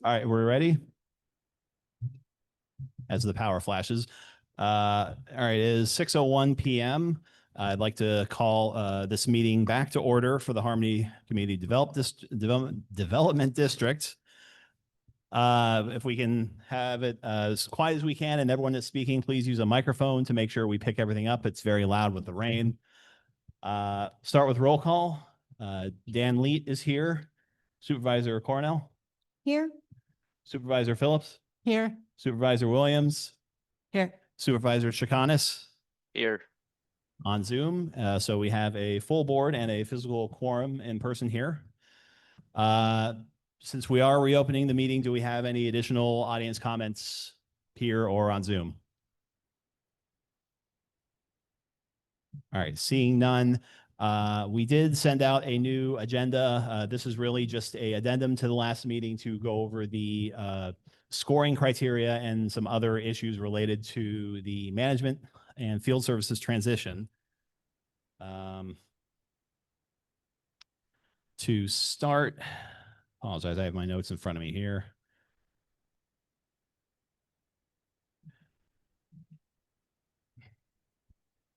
All right, we're ready. As the power flashes. All right, it is 6:01 p.m. I'd like to call this meeting back to order for the Harmony Community Development District. If we can have it as quiet as we can, and everyone that's speaking, please use a microphone to make sure we pick everything up. It's very loud with the rain. Start with roll call. Dan Leet is here. Supervisor Cornell. Here. Supervisor Phillips. Here. Supervisor Williams. Here. Supervisor Chikanis. Here. On Zoom. So we have a full board and a physical quorum in person here. Since we are reopening the meeting, do we have any additional audience comments here or on Zoom? All right, seeing none. We did send out a new agenda. This is really just an addendum to the last meeting to go over the scoring criteria and some other issues related to the management and field services transition. To start, apologize, I have my notes in front of me here.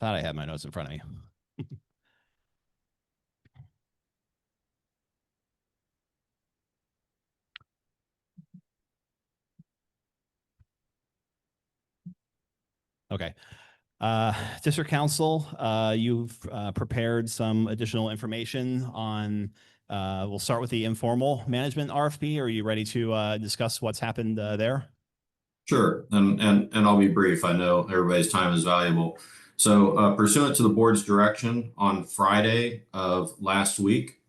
Thought I had my notes in front of me. Okay. District Council, you've prepared some additional information on, we'll start with the informal management RFP. Are you ready to discuss what's happened there? Sure, and I'll be brief. I know everybody's time is valuable. So pursuant to the board's direction, on Friday of last week,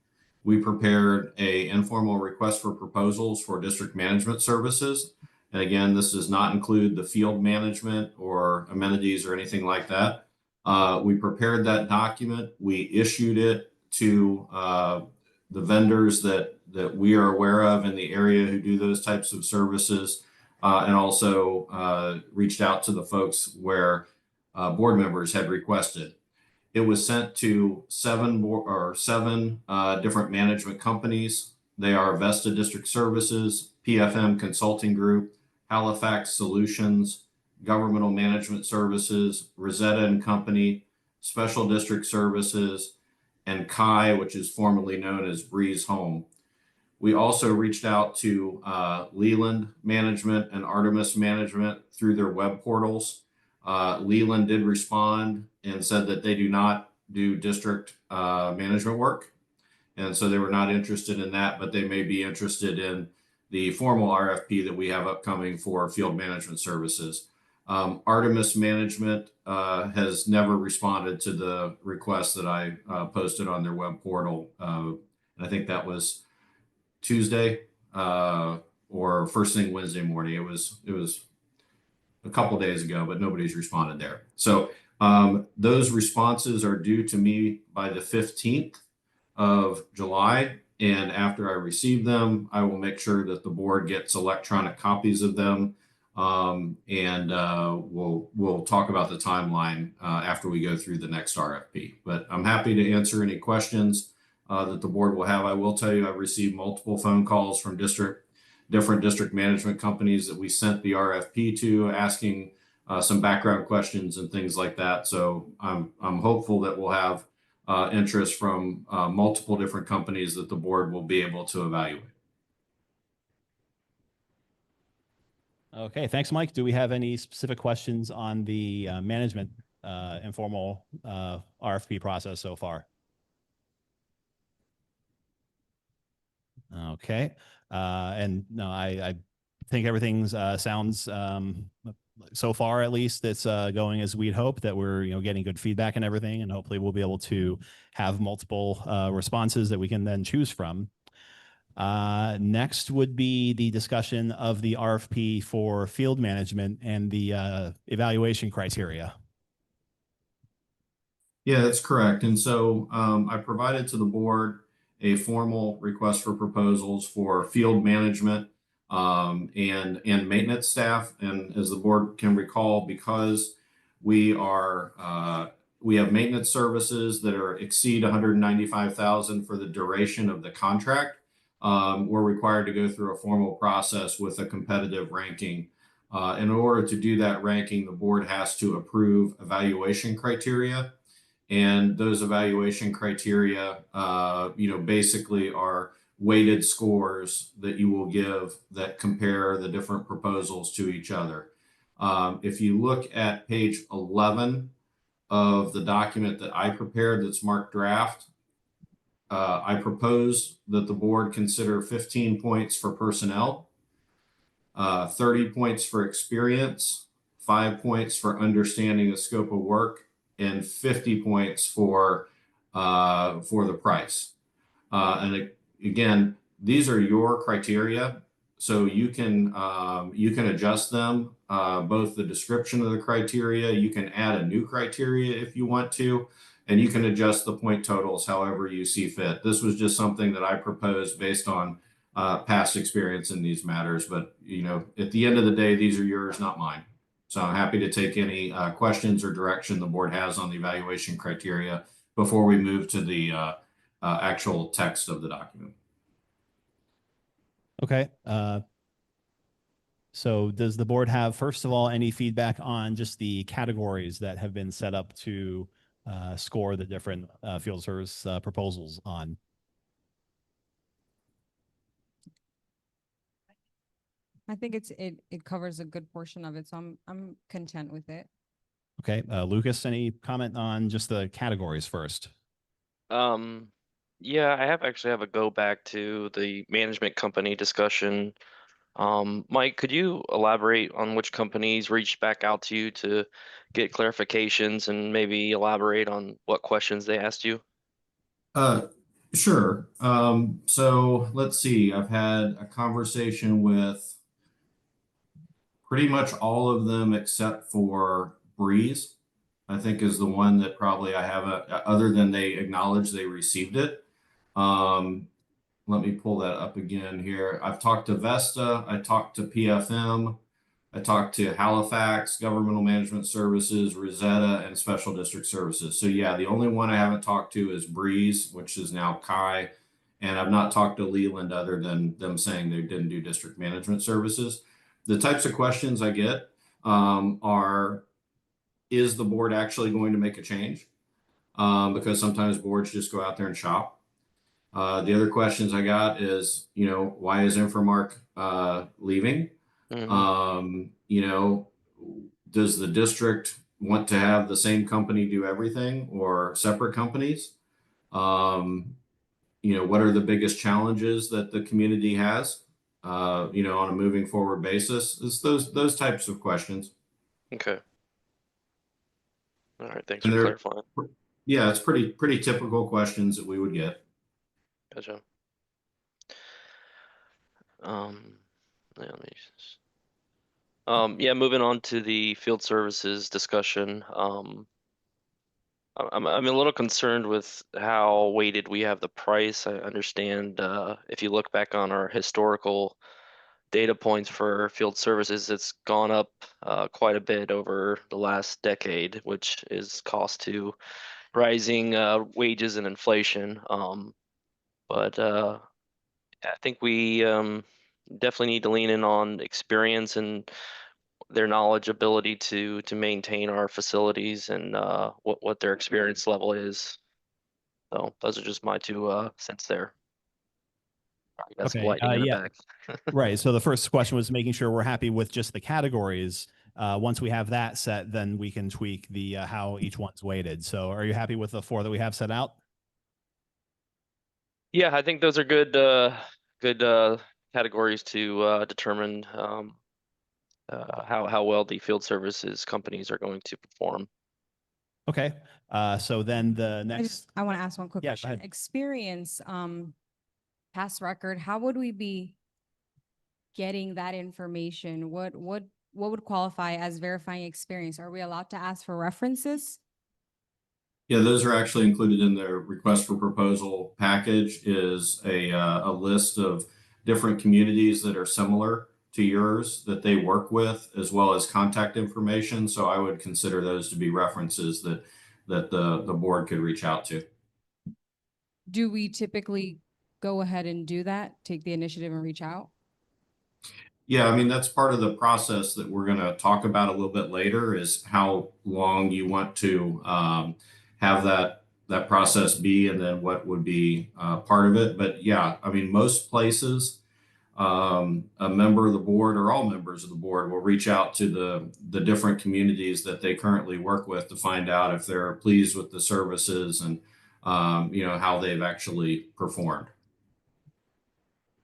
we prepared an informal request for proposals for district management services. And again, this does not include the field management or amenities or anything like that. We prepared that document. We issued it to the vendors that we are aware of in the area who do those types of services, and also reached out to the folks where board members had requested. It was sent to seven different management companies. They are Vesta District Services, PFM Consulting Group, Halifax Solutions, Governmental Management Services, Rosetta and Company, Special District Services, and Kai, which is formerly known as Breeze Home. We also reached out to Leland Management and Artemis Management through their web portals. Leland did respond and said that they do not do district management work. And so they were not interested in that, but they may be interested in the formal RFP that we have upcoming for field management services. Artemis Management has never responded to the request that I posted on their web portal. And I think that was Tuesday or first thing Wednesday morning. It was a couple days ago, but nobody's responded there. So those responses are due to me by the 15th of July. And after I receive them, I will make sure that the board gets electronic copies of them. And we'll talk about the timeline after we go through the next RFP. But I'm happy to answer any questions that the board will have. I will tell you I've received multiple phone calls from different district management companies that we sent the RFP to, asking some background questions and things like that. So I'm hopeful that we'll have interest from multiple different companies that the board will be able to evaluate. Okay, thanks, Mike. Do we have any specific questions on the management informal RFP process so far? Okay, and no, I think everything's sounds so far, at least, it's going as we'd hope, that we're getting good feedback and everything, and hopefully we'll be able to have multiple responses that we can then choose from. Next would be the discussion of the RFP for field management and the evaluation criteria. Yeah, that's correct. And so I provided to the board a formal request for proposals for field management and maintenance staff. And as the board can recall, because we are We have maintenance services that are exceed 195,000 for the duration of the contract. We're required to go through a formal process with a competitive ranking. In order to do that ranking, the board has to approve evaluation criteria. And those evaluation criteria, basically are weighted scores that you will give that compare the different proposals to each other. If you look at page 11 of the document that I prepared that's marked draft, I propose that the board consider 15 points for personnel, 30 points for experience, 5 points for understanding the scope of work, and 50 points for the price. And again, these are your criteria, so you can adjust them. Both the description of the criteria, you can add a new criteria if you want to, and you can adjust the point totals however you see fit. This was just something that I proposed based on past experience in these matters. But at the end of the day, these are yours, not mine. So I'm happy to take any questions or direction the board has on the evaluation criteria before we move to the actual text of the document. Okay. So does the board have, first of all, any feedback on just the categories that have been set up to score the different field service proposals on? I think it covers a good portion of it, so I'm content with it. Okay, Lucas, any comment on just the categories first? Yeah, I actually have a go back to the management company discussion. Mike, could you elaborate on which companies reached back out to you to get clarifications and maybe elaborate on what questions they asked you? Sure. So let's see. I've had a conversation with pretty much all of them except for Breeze, I think is the one that probably I haven't, other than they acknowledge they received it. Let me pull that up again here. I've talked to Vesta, I talked to PFM, I talked to Halifax, Governmental Management Services, Rosetta, and Special District Services. So yeah, the only one I haven't talked to is Breeze, which is now Kai. And I've not talked to Leland other than them saying they didn't do district management services. The types of questions I get are, is the board actually going to make a change? Because sometimes boards just go out there and shop. The other questions I got is, why is Infomark leaving? Does the district want to have the same company do everything or separate companies? What are the biggest challenges that the community has, on a moving forward basis? It's those types of questions. Okay. All right, thanks And for they're, clarifying. yeah, it's pretty typical questions that we would get. Gotcha. Let me yeah, moving on to the field services discussion. I'm a little concerned with how weighted we have the price. I understand if you look back on our historical data points for field services, it's gone up quite a bit over the last decade, which is cost to rising wages and inflation. But I think we definitely need to lean in on experience and their knowledge, ability to maintain our facilities, and what their experience level is. So those are just my 2 cents there. I got some Okay, lightning in the yeah. back. Right. So the first question was making sure we're happy with just the categories. Once we have that set, then we can tweak the how each one's weighted. So are you happy with the 4 that we have set out? Yeah, I think those are good categories to determine how well the field services companies are going to perform. Okay. So then the next. I want to ask one quick Yeah, go question. ahead. Experience, past record, how would we be getting that information? What would qualify as verifying experience? Are we allowed to ask for references? Yeah, those are actually included in their request for proposal package, is a list of different communities that are similar to yours that they work with, as well as contact information. So I would consider those to be references that that the board could reach out to. Do we typically go ahead and do that, take the initiative and reach out? Yeah, I mean, that's part of the process that we're going to talk about a little bit later is how long you want to have that process be, and then what would be part of it. But yeah, I mean, most places, a member of the board or all members of the board will reach out to the different communities that they currently work with to find out if they're pleased with the services and how they've actually performed.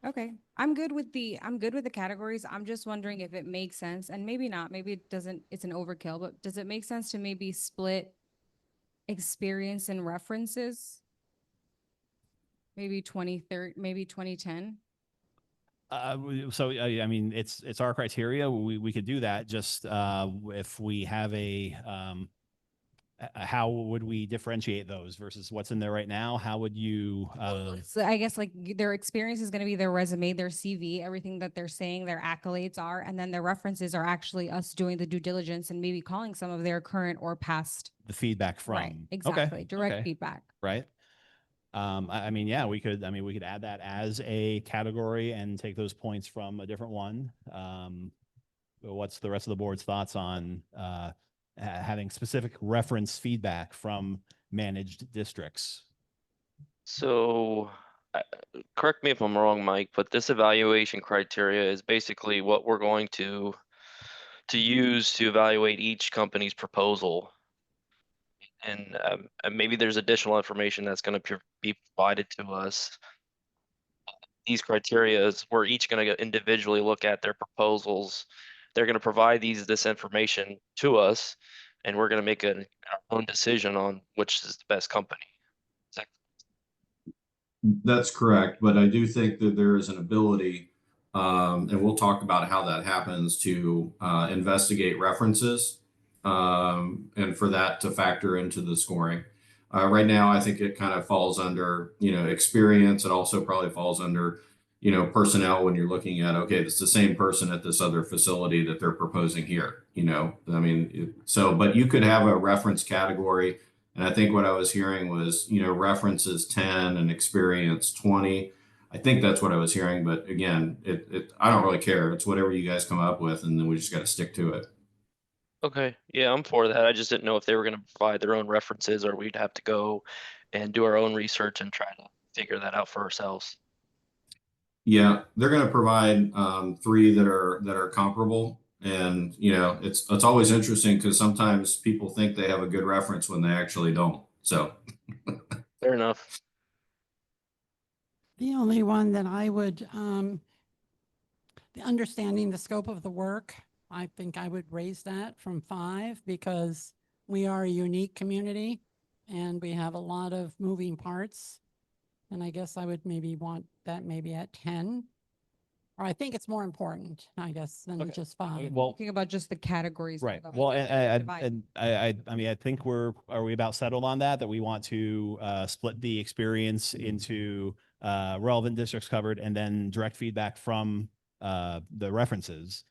Okay, I'm good with the categories. I'm just wondering if it makes sense, and maybe not, maybe it doesn't, it's an overkill, but does it make sense to maybe split experience and references? Maybe 2030, maybe 2010? So I mean, it's our criteria. We could do that. Just if we have how would we differentiate those versus what's in there right now? How would you? So I guess like their experience is going to be their resume, their CV, everything that they're saying, their accolades are, and then their references are actually us doing the due diligence and maybe calling some of their current or past. The feedback from. Right, Okay, exactly, direct okay. feedback. Right. I mean, yeah, we could add that as a category and take those points from a different one. What's the rest of the board's thoughts on having specific reference feedback from managed districts? So, correct me if I'm wrong, Mike, but this evaluation criteria is basically what we're going to use to evaluate each company's proposal. And maybe there's additional information that's going to be provided to us. These criteria is we're each going to individually look at their proposals. They're going to provide this information to us, and we're going to make our own decision on which is the best company. Is that That's correct, but I do think that there is an ability, and we'll talk about how that happens, to investigate references, and for that to factor into the scoring. Right now, I think it kind of falls under, experience. It also probably falls under, personnel when you're looking at, okay, it's the same person at this other facility that they're proposing here, I mean, but you could have a reference category. And I think what I was hearing was, references 10 and experience 20. I think that's what I was hearing. But again, I don't really care. It's whatever you guys come up with, and then we just got to stick to it. Okay, yeah, I'm for that. I just didn't know if they were going to provide their own references or we'd have to go and do our own research and try to figure that out for ourselves. Yeah, they're going to provide 3 that are comparable. And, it's always interesting because sometimes people think they have a good reference when they actually don't. So Fair enough. The only one that I would, understanding the scope of the work, I think I would raise that from 5 because we are a unique community and we have a lot of moving parts. And I guess I would maybe want that maybe at 10. Or I think it's more important, I guess, than Okay. just 5. Well, Thinking about just the categories. right. of the Well, whole divide. and I mean, I think are we about settled on that we want to split the experience into relevant districts covered and then direct feedback from the references.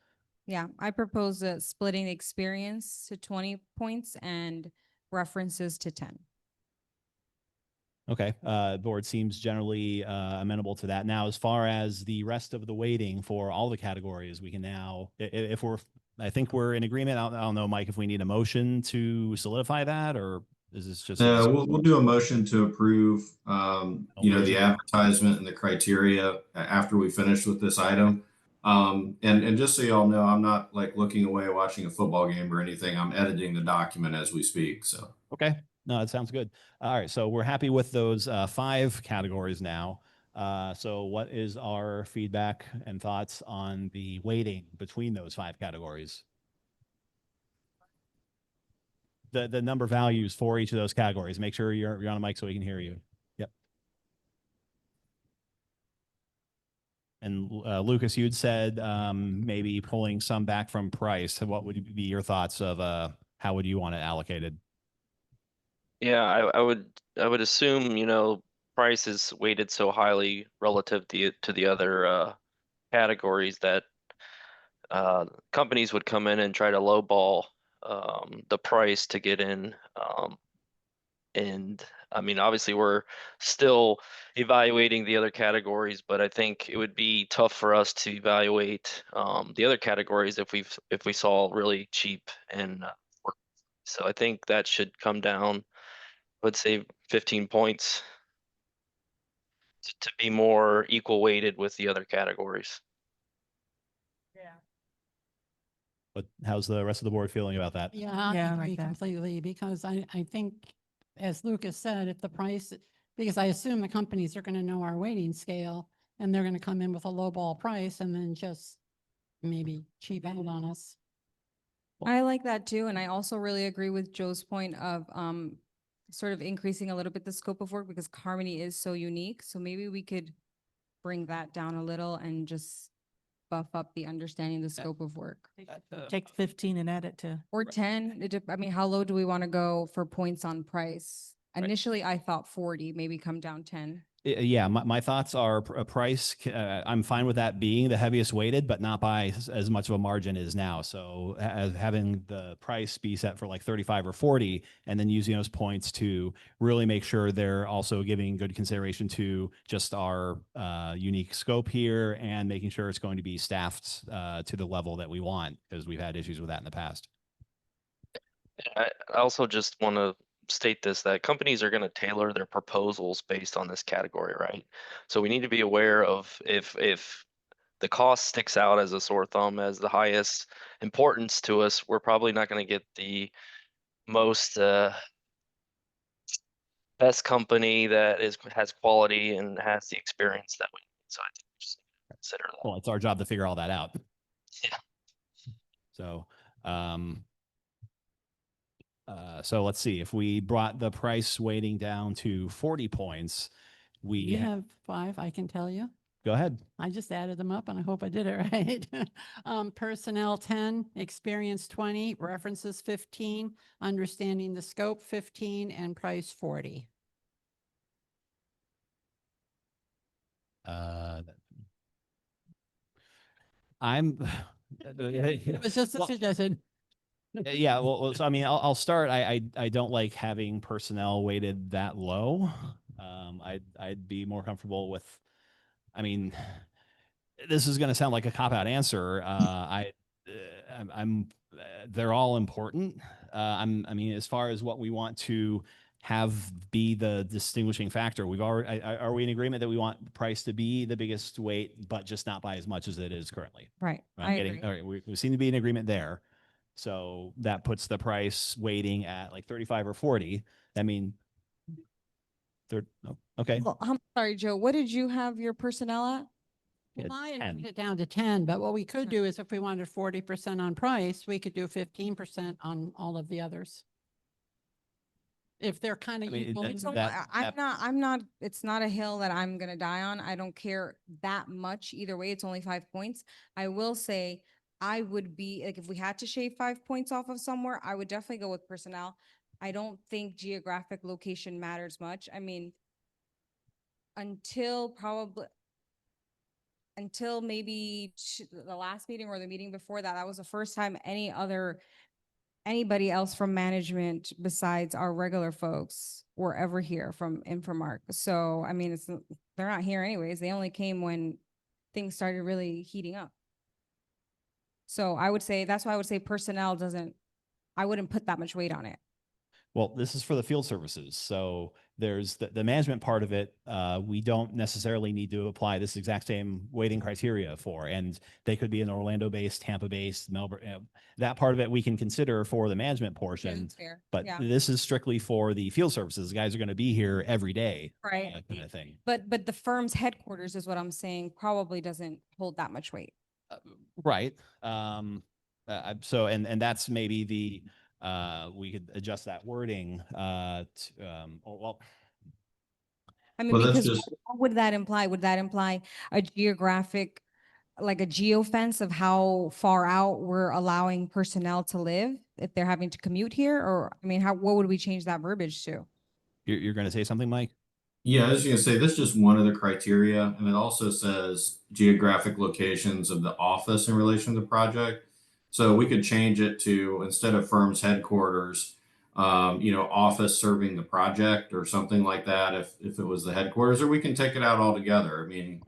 Yeah, I propose splitting experience to 20 points and references to 10. Okay, board seems generally amenable to that. Now, as far as the rest of the weighting for all the categories, we can now, I think we're in agreement. I don't know, Mike, if we need a motion to solidify that, or is this just? we'll do a motion to approve, the advertisement and the criteria after we finish with this item. And just so y'all know, I'm not like looking away watching a football game or anything. I'm editing the document as we speak. So. Okay. No, that sounds good. All right. So we're happy with those 5 categories now. So what is our feedback and thoughts on the weighting between those 5 categories? The number values for each of those categories. Make sure you're on a mic so we can hear you. Yep. And Lucas, you'd said maybe pulling some back from price. What would be your thoughts of how would you want it allocated? Yeah, I would assume, price is weighted so highly relative to the other categories that companies would come in and try to lowball the price to get in. And I mean, obviously we're still evaluating the other categories, but I think it would be tough for us to evaluate the other categories if we saw really cheap and work. So I think that should come down, let's say 15 points to be more equal weighted with the other categories. But how's the rest of the board feeling about that? Yeah, Yeah, I I like agree that. completely, because I think, as Lucas said, if the price, because I assume the companies are gonna know our weighting scale, and they're gonna come in with a lowball price and then just maybe cheap out on us. I like that too, and I also really agree with Joe's point of sort of increasing a little bit the scope of work because Harmony is so unique. So maybe we could bring that down a little and just buff up the understanding the scope of work. Take 15 and add it to. Or 10, I mean, how low do we want to go for points on price? Right. Initially, I thought 40, maybe come down 10. Yeah, my thoughts are a price. I'm fine with that being the heaviest weighted, but not by as much of a margin as now. So as having the price be set for like 35 or 40, and then using those points to really make sure they're also giving good consideration to just our unique scope here and making sure it's going to be staffed to the level that we want, because we've had issues with that in the past. I also just want to state this, that companies are going to tailor their proposals based on this category, right? So we need to be aware of if the cost sticks out as a sore thumb as the highest importance to us, we're probably not going to get the most best company that has quality and has the experience that we need. So I think we just need to consider that. Well, it's our job to figure all that out. Yeah. So, so let's see, if we brought the price weighting down to 40 points, We we have 5, I can tell you. go ahead. I just added them up and I hope I did it right. Personnel 10, experience 20, references 15, understanding the scope 15, and price 40. I'm. It was just a Well, suggestion. yeah, well, so I mean, I'll start. I don't like having personnel weighted that low. I'd be more comfortable with. I mean, this is going to sound like a cop-out answer. They're all important. I mean, as far as what we want to have be the distinguishing factor, we've already, are we in agreement that we want the price to be the biggest weight, but just not by as much as it is currently? Right, I'm I getting, agree. all right, we seem to be in agreement there. So that puts the price weighting at like 35 or 40. I mean, okay. Well, I'm sorry, Joe, what did you have your personnel at? Yeah, Well, I 10. put it down to 10, but what we could do is if we wanted 40% on price, we could do 15% on all of the others. If they're kind I of mean, equal. that- So that- I'm not, it's not a hill that I'm gonna die on. I don't care that much either way. It's only 5 points. I will say I would be, like, if we had to shave 5 points off of somewhere, I would definitely go with personnel. I don't think geographic location matters much. I mean, until maybe the last meeting or the meeting before that, that was the first time anybody else from management besides our regular folks were ever here from Infomark. So, I mean, they're not here anyways. They only came when things started really heating up. So I would say, that's why I would say personnel I wouldn't put that much weight on it. Well, this is for the field services. So there's the management part of it. We don't necessarily need to apply this exact same weighting criteria for, and they could be an Orlando-based, Tampa-based, Melbourne. That part of it we can consider for the management portion. Fair. But Yeah. this is strictly for the field services. The guys are going to be here every day, Right. kind of thing. But the firm's headquarters is what I'm saying, probably doesn't hold that much weight. Right. So, and that's maybe we could adjust that wording, well, I mean, Well, that's because just- what would that imply? Would that imply a geographic, like a geofence of how far out we're allowing personnel to live if they're having to commute here? Or, I mean, what would we change that verbiage to? you're going to say something, Mike? Yeah, I was gonna say, that's just one of the criteria, and it also says geographic locations of the office in relation to the project. So we could change it to, instead of firm's headquarters, office serving the project or something like that, if it was the headquarters, or we can take it out altogether. I mean,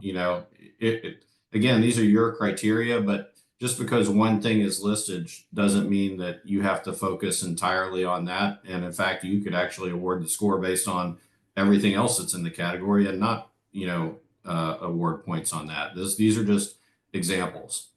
again, these are your criteria, but just because one thing is listed doesn't mean that you have to focus entirely on that. And in fact, you could actually award the score based on everything else that's in the category and not, award points on that. These are just examples.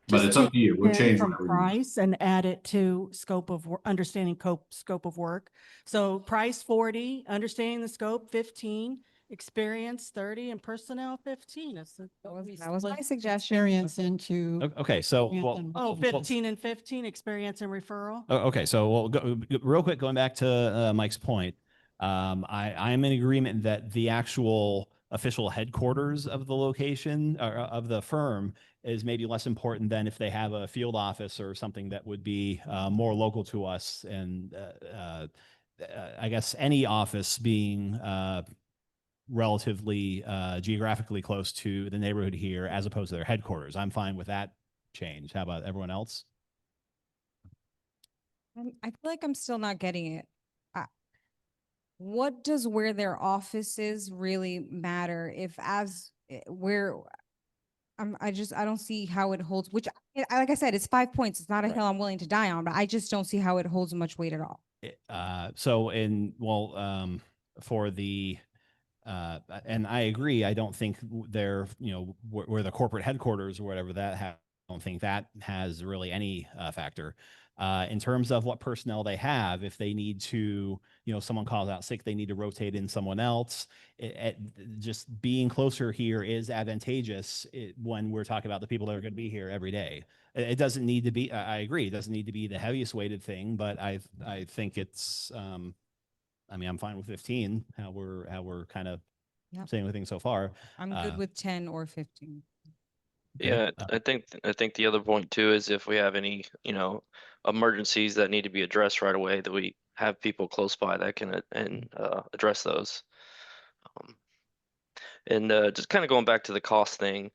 But Just it's up to you. We'll take change from whatever you want. price and add it to scope of, understanding scope of work. So price 40, understanding the scope 15, experience 30, and personnel 15. That was my suggestion. Experience into. Okay, so, Yeah, well, then- Oh, 15 and 15, experience and referral. Okay, so we'll go real quick, going back to Mike's point. I'm in agreement that the actual official headquarters of the location or of the firm is maybe less important than if they have a field office or something that would be more local to us. And I guess any office being relatively geographically close to the neighborhood here as opposed to their headquarters. I'm fine with that change. How about everyone else? I feel like I'm still not getting it. What does where their office is really matter if where I don't see how it holds, which like I said, it's 5 points. It's not a Right. hill I'm willing to die on, but I just don't see how it holds much weight at all. For the and I agree. I don't think they're, where the corporate headquarters or whatever I don't think that has really any factor. In terms of what personnel they have, if they need to, someone calls out sick, they need to rotate in someone else. Just being closer here is advantageous when we're talking about the people that are going to be here every day. It doesn't need to be, I agree, it doesn't need to be the heaviest weighted thing, but I think it's, I'm fine with 15, how we're kind of Yep. saying with things so far. I'm good with 10 or 15. Okay, Yeah, I think the other point too is if we have any, emergencies that need to be addressed right away, that we have people close by that can address those. And just kind of going back to the cost thing,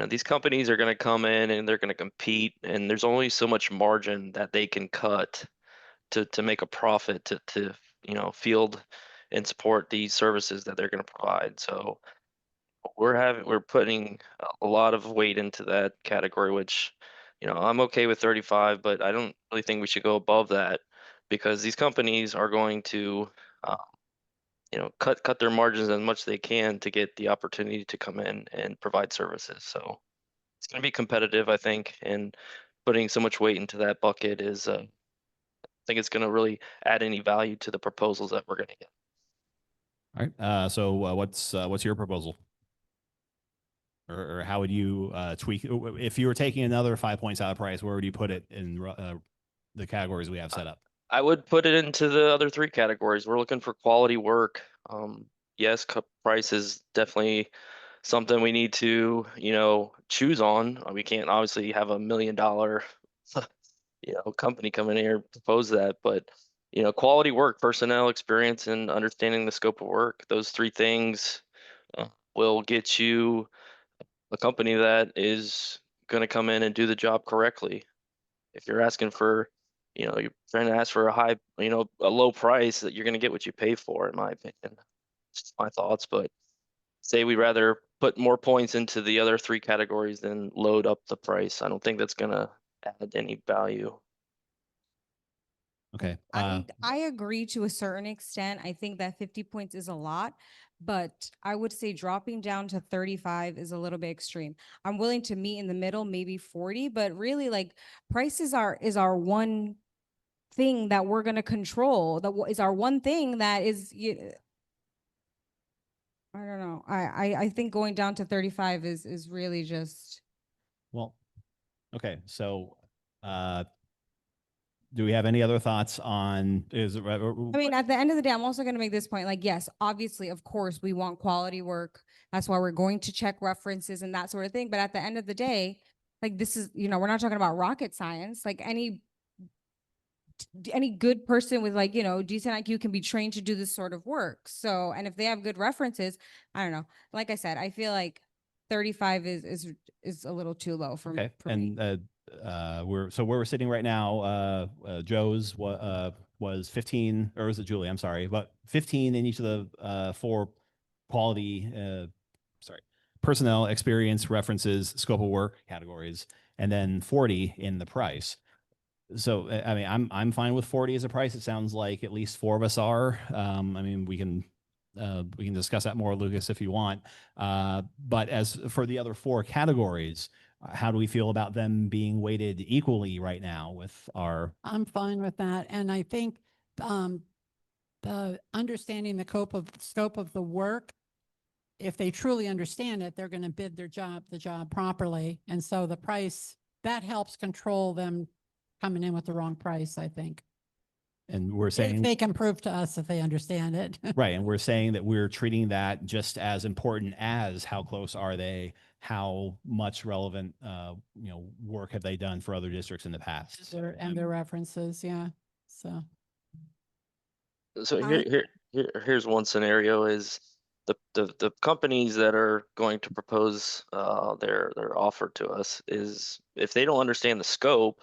these companies are going to come in and they're going to compete, and there's only so much margin that they can cut to make a profit to field and support these services that they're going to provide. So we're putting a lot of weight into that category, which, I'm okay with 35, but I don't really think we should go above that, because these companies are going to, cut their margins as much as they can to get the opportunity to come in and provide services. So it's going to be competitive, I think, and putting so much weight into that bucket is, I think it's going to really add any value to the proposals that we're going to get. all right. So what's your proposal? Or how would you tweak if you were taking another 5 points out of price? Where would you put it in the categories we have set up? I would put it into the other three categories. We're looking for quality work. Yes, price is definitely something we need to, choose on. We can't obviously have $1 million, company come in here and propose that, but quality work, personnel experience, and understanding the scope of work. Those three things will get you a company that is going to come in and do the job correctly. If you're asking for, you're trying to ask for a high, a low price, that you're going to get what you pay for, in my opinion. It's just my thoughts, but say we rather put more points into the other three categories than load up the price. I don't think that's going to add any value. Okay. I agree to a certain extent. I think that 50 points is a lot, but I would say dropping down to 35 is a little bit extreme. I'm willing to meet in the middle, maybe 40, but really, like, price is our one thing that we're going to control. That is our one thing that is, I don't know. I think going down to 35 is really just. Well, okay. So, do we have any other thoughts on I mean, at the end of the day, I'm also going to make this point. Like, yes, obviously, of course, we want quality work. That's why we're going to check references and that sort of thing. But at the end of the day, like, this is, we're not talking about rocket science. Like, any good person with, like, decent IQ can be trained to do this sort of work. So, and if they have good references, I don't know. Like I said, I feel like 35 is a little too low for me. okay. And where we're sitting right now, Joe's was 15, or was it Julie? I'm sorry, but 15 in each of the four quality, personnel, experience, references, scope of work categories, and then 40 in the price. So I mean, I'm fine with 40 as a price. It sounds like at least four of us are. I mean, we can discuss that more, Lucas, if you want. But as for the other four categories, how do we feel about them being weighted equally right now with our? I'm fine with that. And I think the understanding the scope of the work, if they truly understand it, they're going to bid the job properly. And so the price, that helps control them coming in with the wrong price, I think. And we're If saying, they can prove to us that they understand it. right, and we're saying that we're treating that just as important as how close are they, how much relevant, work have they done for other districts in the past? And their references, yeah. So So I- here's one scenario is the companies that are going to propose their offer to us is if they don't understand the scope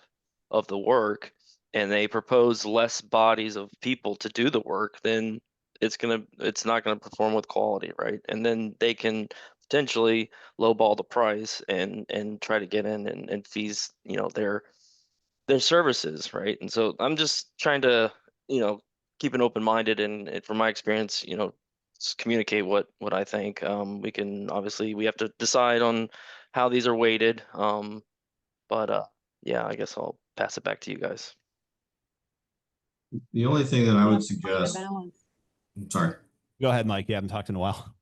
of the work and they propose less bodies of people to do the work, then it's not gonna perform with quality, right? And then they can potentially lowball the price and try to get in and fees, their services, right? And so I'm just trying to, keep an open minded and from my experience, just communicate what I think. We have to decide on how these are weighted. But yeah, I guess I'll pass it back to you guys. The only thing that I we'll would have to find a suggest, balance. I'm sorry. Go ahead, Mike. You haven't talked in a while.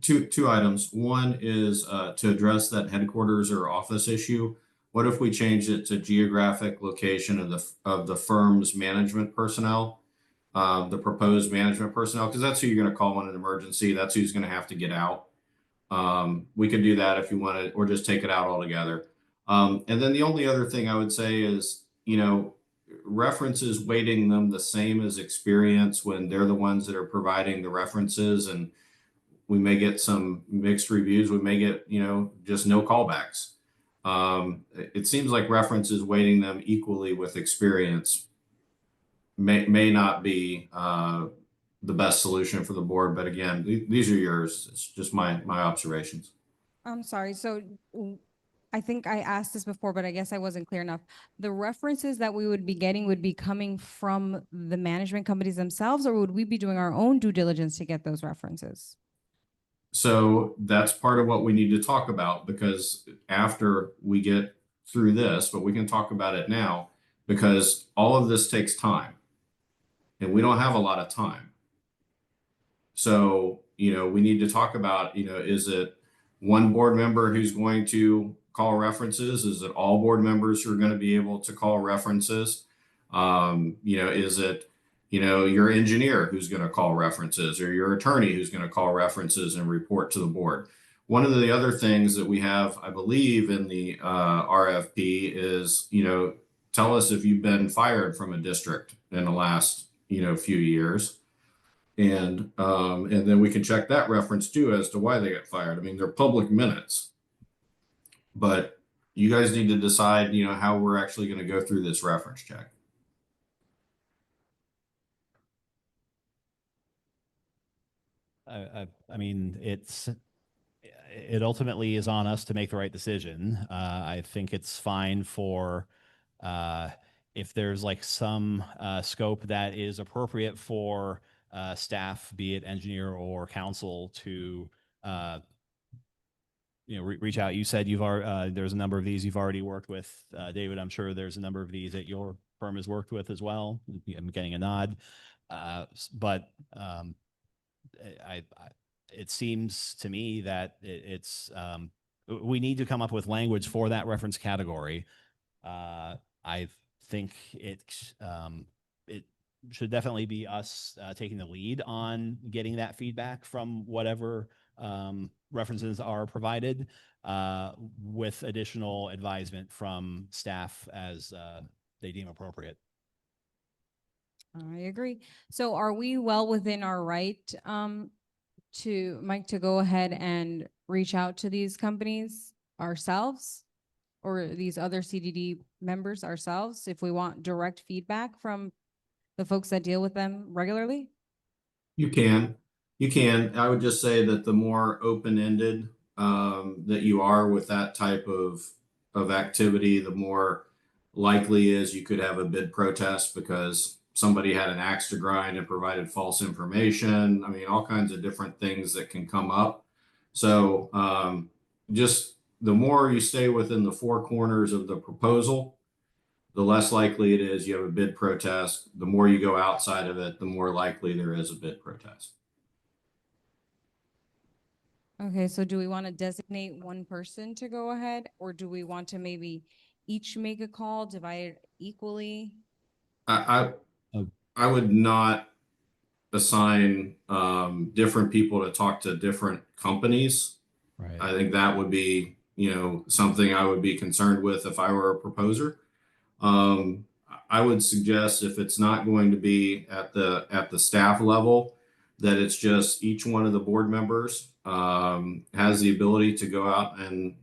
Two items. One is to address that headquarters or office issue. What if we changed it to geographic location of the firm's management personnel, the proposed management personnel, because that's who you're going to call in an emergency. That's who's going to have to get out. We could do that if you wanted, or just take it out altogether. And then the only other thing I would say is, references weighting them the same as experience when they're the ones that are providing the references, and we may get some mixed reviews. We may get, just no callbacks. It seems like references weighting them equally with experience may not be the best solution for the board. But again, these are yours. It's just my observations. I'm sorry. So I think I asked this before, but I guess I wasn't clear enough. The references that we would be getting would be coming from the management companies themselves, or would we be doing our own due diligence to get those references? So that's part of what we need to talk about, because after we get through this, but we can talk about it now, because all of this takes time and we don't have a lot of time. So, we need to talk about, is it one board member who's going to call references? Is it all board members who are going to be able to call references? Is it, your engineer who's going to call references, or your attorney who's going to call references and report to the board? One of the other things that we have, I believe, in the RFP is, tell us if you've been fired from a district in the last, few years. And then we can check that reference too as to why they got fired. I mean, they're public minutes, but you guys need to decide, how we're actually going to go through this reference check. I mean, it ultimately is on us to make the right decision. I think it's fine for if there's like some scope that is appropriate for staff, be it engineer or council, to reach out. You said there's a number of these you've already worked with, David. I'm sure there's a number of these that your firm has worked with as well. I'm getting a nod, but it seems to me that we need to come up with language for that reference category. I think it should definitely be us taking the lead on getting that feedback from whatever references are provided, with additional advisement from staff as they deem appropriate. I agree. So are we well within our right, Mike, to go ahead and reach out to these companies ourselves, or these other CDD members ourselves, if we want direct feedback from the folks that deal with them regularly? You can. I would just say that the more open-ended that you are with that type of activity, the more likely is you could have a bid protest because somebody had an axe to grind and provided false information. I mean, all kinds of different things that can come up. So just the more you stay within the four corners of the proposal, the less likely it is you have a bid protest. The more you go outside of it, the more likely there is a bid protest. Okay, so do we want to designate one person to go ahead, or do we want to maybe each make a call, divide it equally? I Oh. I would not assign different people to talk to different companies. Right. I think that would be, something I would be concerned with if I were a proposer. I would suggest if it's not going to be at the staff level, that it's just each one of the board members has the ability to go out and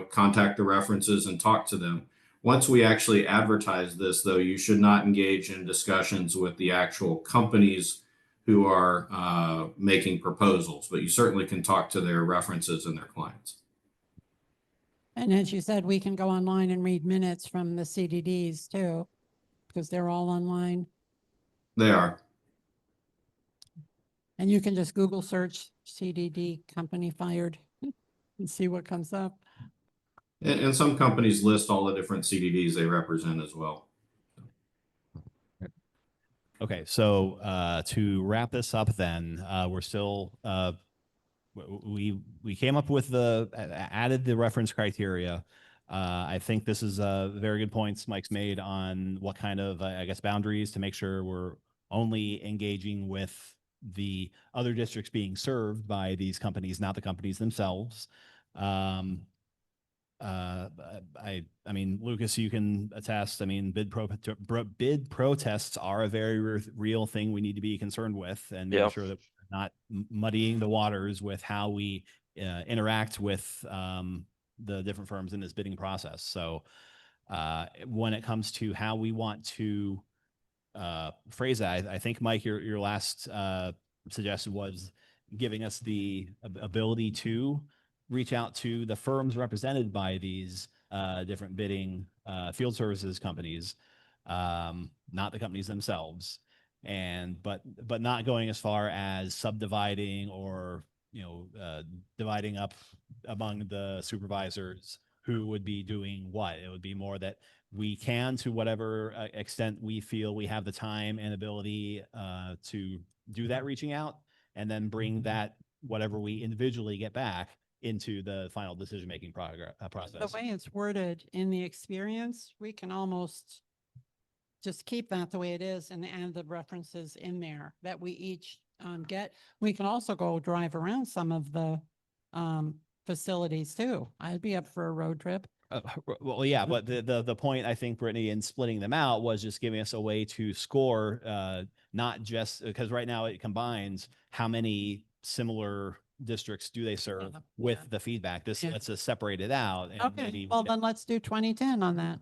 contact the references and talk to them. Once we actually advertise this, though, you should not engage in discussions with the actual companies who are making proposals, but you certainly can talk to their references and their clients. And as you said, we can go online and read minutes from the CDDs too, because they're all online. They are. And you can just Google search CDD company fired and see what comes up. And some companies list all the different CDDs they represent as well. Okay, so to wrap this up, then we're still we came up with added the reference criteria. I think this is very good points Mike's made on what kind of I guess boundaries to make sure we're only engaging with the other districts being served by these companies, not the companies themselves. I mean, Lucas, you can attest. I mean, bid protests are a very real thing we need to be concerned with, and making sure that we're not muddying the waters with how we interact with the different firms in this bidding process. So, when it comes to how we want to phrase that, I think Mike, your last suggestion was giving us the ability to reach out to the firms represented by these different bidding field services companies, not the companies themselves, but not going as far as subdividing or dividing up among the supervisors who would be doing what. It would be more that we can, to whatever extent we feel we have the time and ability to do that reaching out, and then bring that whatever we individually get back into the final decision-making process. The way it's worded in the experience, we can almost just keep that the way it is and add the references in there that we each get. We can also go drive around some of the facilities too. I'd be up for a road trip. Well, yeah, but the point I think, Brittany, in splitting them out was just giving us a way to score, not just because right now it combines how many similar districts do they serve with the feedback. This lets us separate it out. And Okay, maybe well then let's do 2010 on that.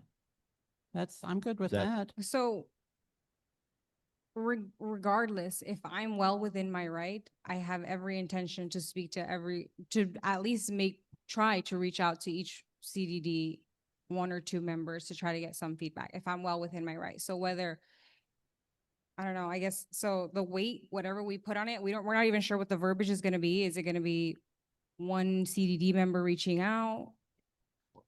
I'm good with that. So regardless, if I'm well within my right, I have every intention to speak to to at least try to reach out to each CDD, one or two members, to try to get some feedback if I'm well within my right. So whether, I don't know, I guess, so the weight, whatever we put on it, we're not even sure what the verbiage is going to be. Is it going to be one CDD member reaching out?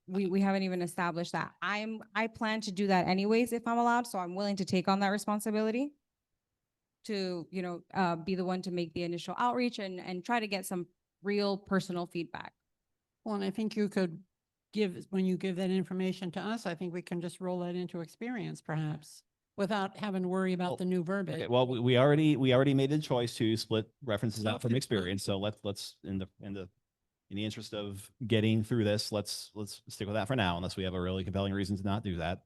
We haven't even established that. I plan to do that anyways if I'm allowed, so I'm willing to take on that responsibility to, be the one to make the initial outreach and try to get some real personal feedback. Well, and I think you could when you give that information to us, I think we can just roll that into experience perhaps without having to worry about the new verbiage. Okay, well, we already made the choice to split references out from experience. So let's in the interest of getting through this, let's stick with that for now, unless we have a really compelling reason to not do that.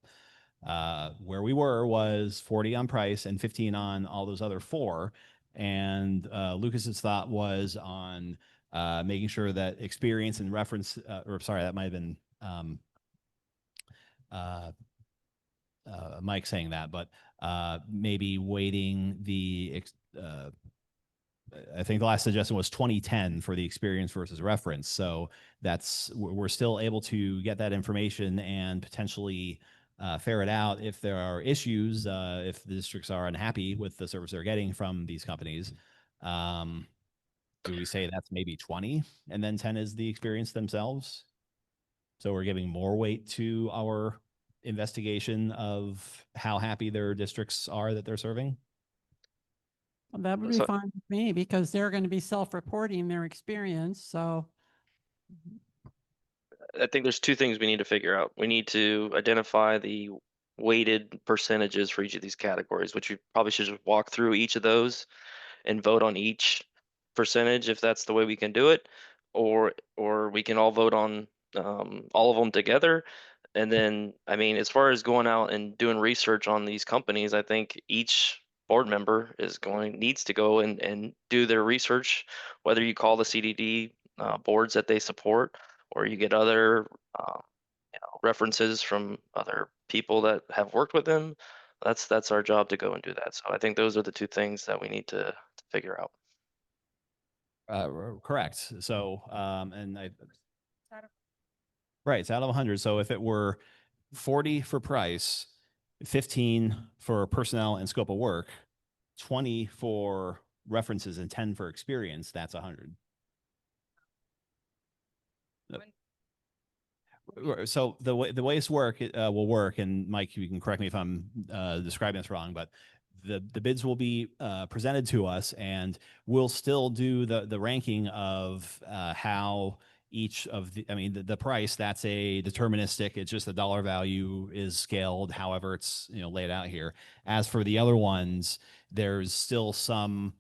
Where we were was 40 on price and 15 on all those other four. And Lucas's thought was on making sure that experience and reference, or sorry, that might have been Mike saying that, but maybe weighting I think the last suggestion was 2010 for the experience versus reference. So we're still able to get that information and potentially ferret out if there are issues, if the districts are unhappy with the service they're getting from these companies. Do we say that's maybe 20 and then 10 is the experience themselves? So we're giving more weight to our investigation of how happy their districts are that they're serving? Well, that would be So- fine with me because they're going to be self-reporting their experience. So I think there's two things we need to figure out. We need to identify the weighted percentages for each of these categories, which we probably should just walk through each of those and vote on each percentage if that's the way we can do it, or we can all vote on all of them together. And then, I mean, as far as going out and doing research on these companies, I think each board member needs to go and do their research, whether you call the CDD boards that they support, or you get other references from other people that have worked with them. That's our job to go and do that. So I think those are the two things that we need to figure out. Correct. So, right, it's out of 100. So if it were 40 for price, 15 for personnel and scope of work, 20 for references, and 10 for experience, that's 100. So the way this will work, and Mike, you can correct me if I'm describing this wrong, but the bids will be presented to us, and we'll still do the ranking of how each of the price, that's a deterministic. It's just the dollar value is scaled however it's laid out here. As for the other ones, there's still some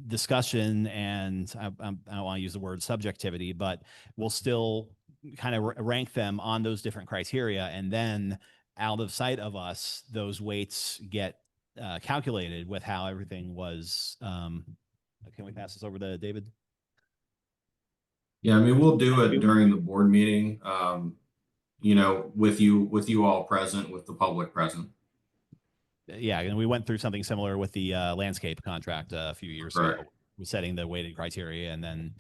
discussion, and I don't want to use the word subjectivity, but we'll still kind of rank them on those different criteria, and then out of sight of us, those weights get calculated with how everything was. Can we pass this over to David? Yeah, I mean, we'll do it during the board meeting, with you all present, with the public present. Yeah, and we went through something similar with the landscape contract a few years Correct. ago, with setting the weighted criteria and then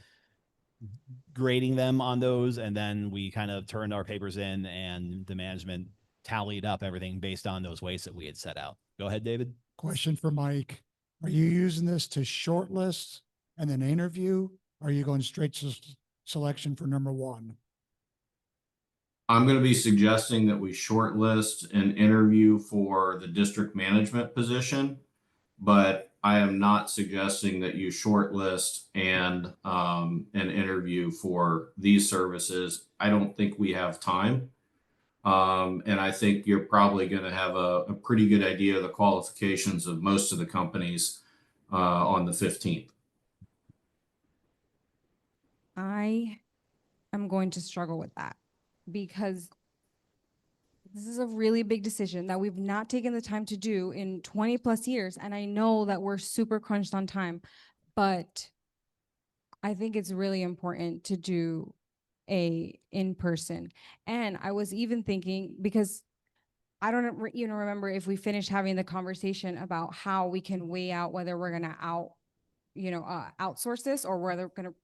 grading them on those, and then we kind of turned our papers in, and the management tallied up everything based on those weights that we had set out. Go ahead, David. Question for Mike. Are you using this to shortlist and then interview? Or are you going straight to selection for number one? I'm going to be suggesting that we shortlist and interview for the district management position, but I am not suggesting that you shortlist and interview for these services. I don't think we have time. And I think you're probably going to have a pretty good idea of the qualifications of most of the companies on the 15th. I am going to struggle with that because this is a really big decision that we've not taken the time to do in 20 plus years. And I know that we're super crunched on time, but I think it's really important to do a in-person. And I was even thinking, because I don't even remember if we finished having the conversation about how we can weigh out whether we're going to outsource this or whether we're going to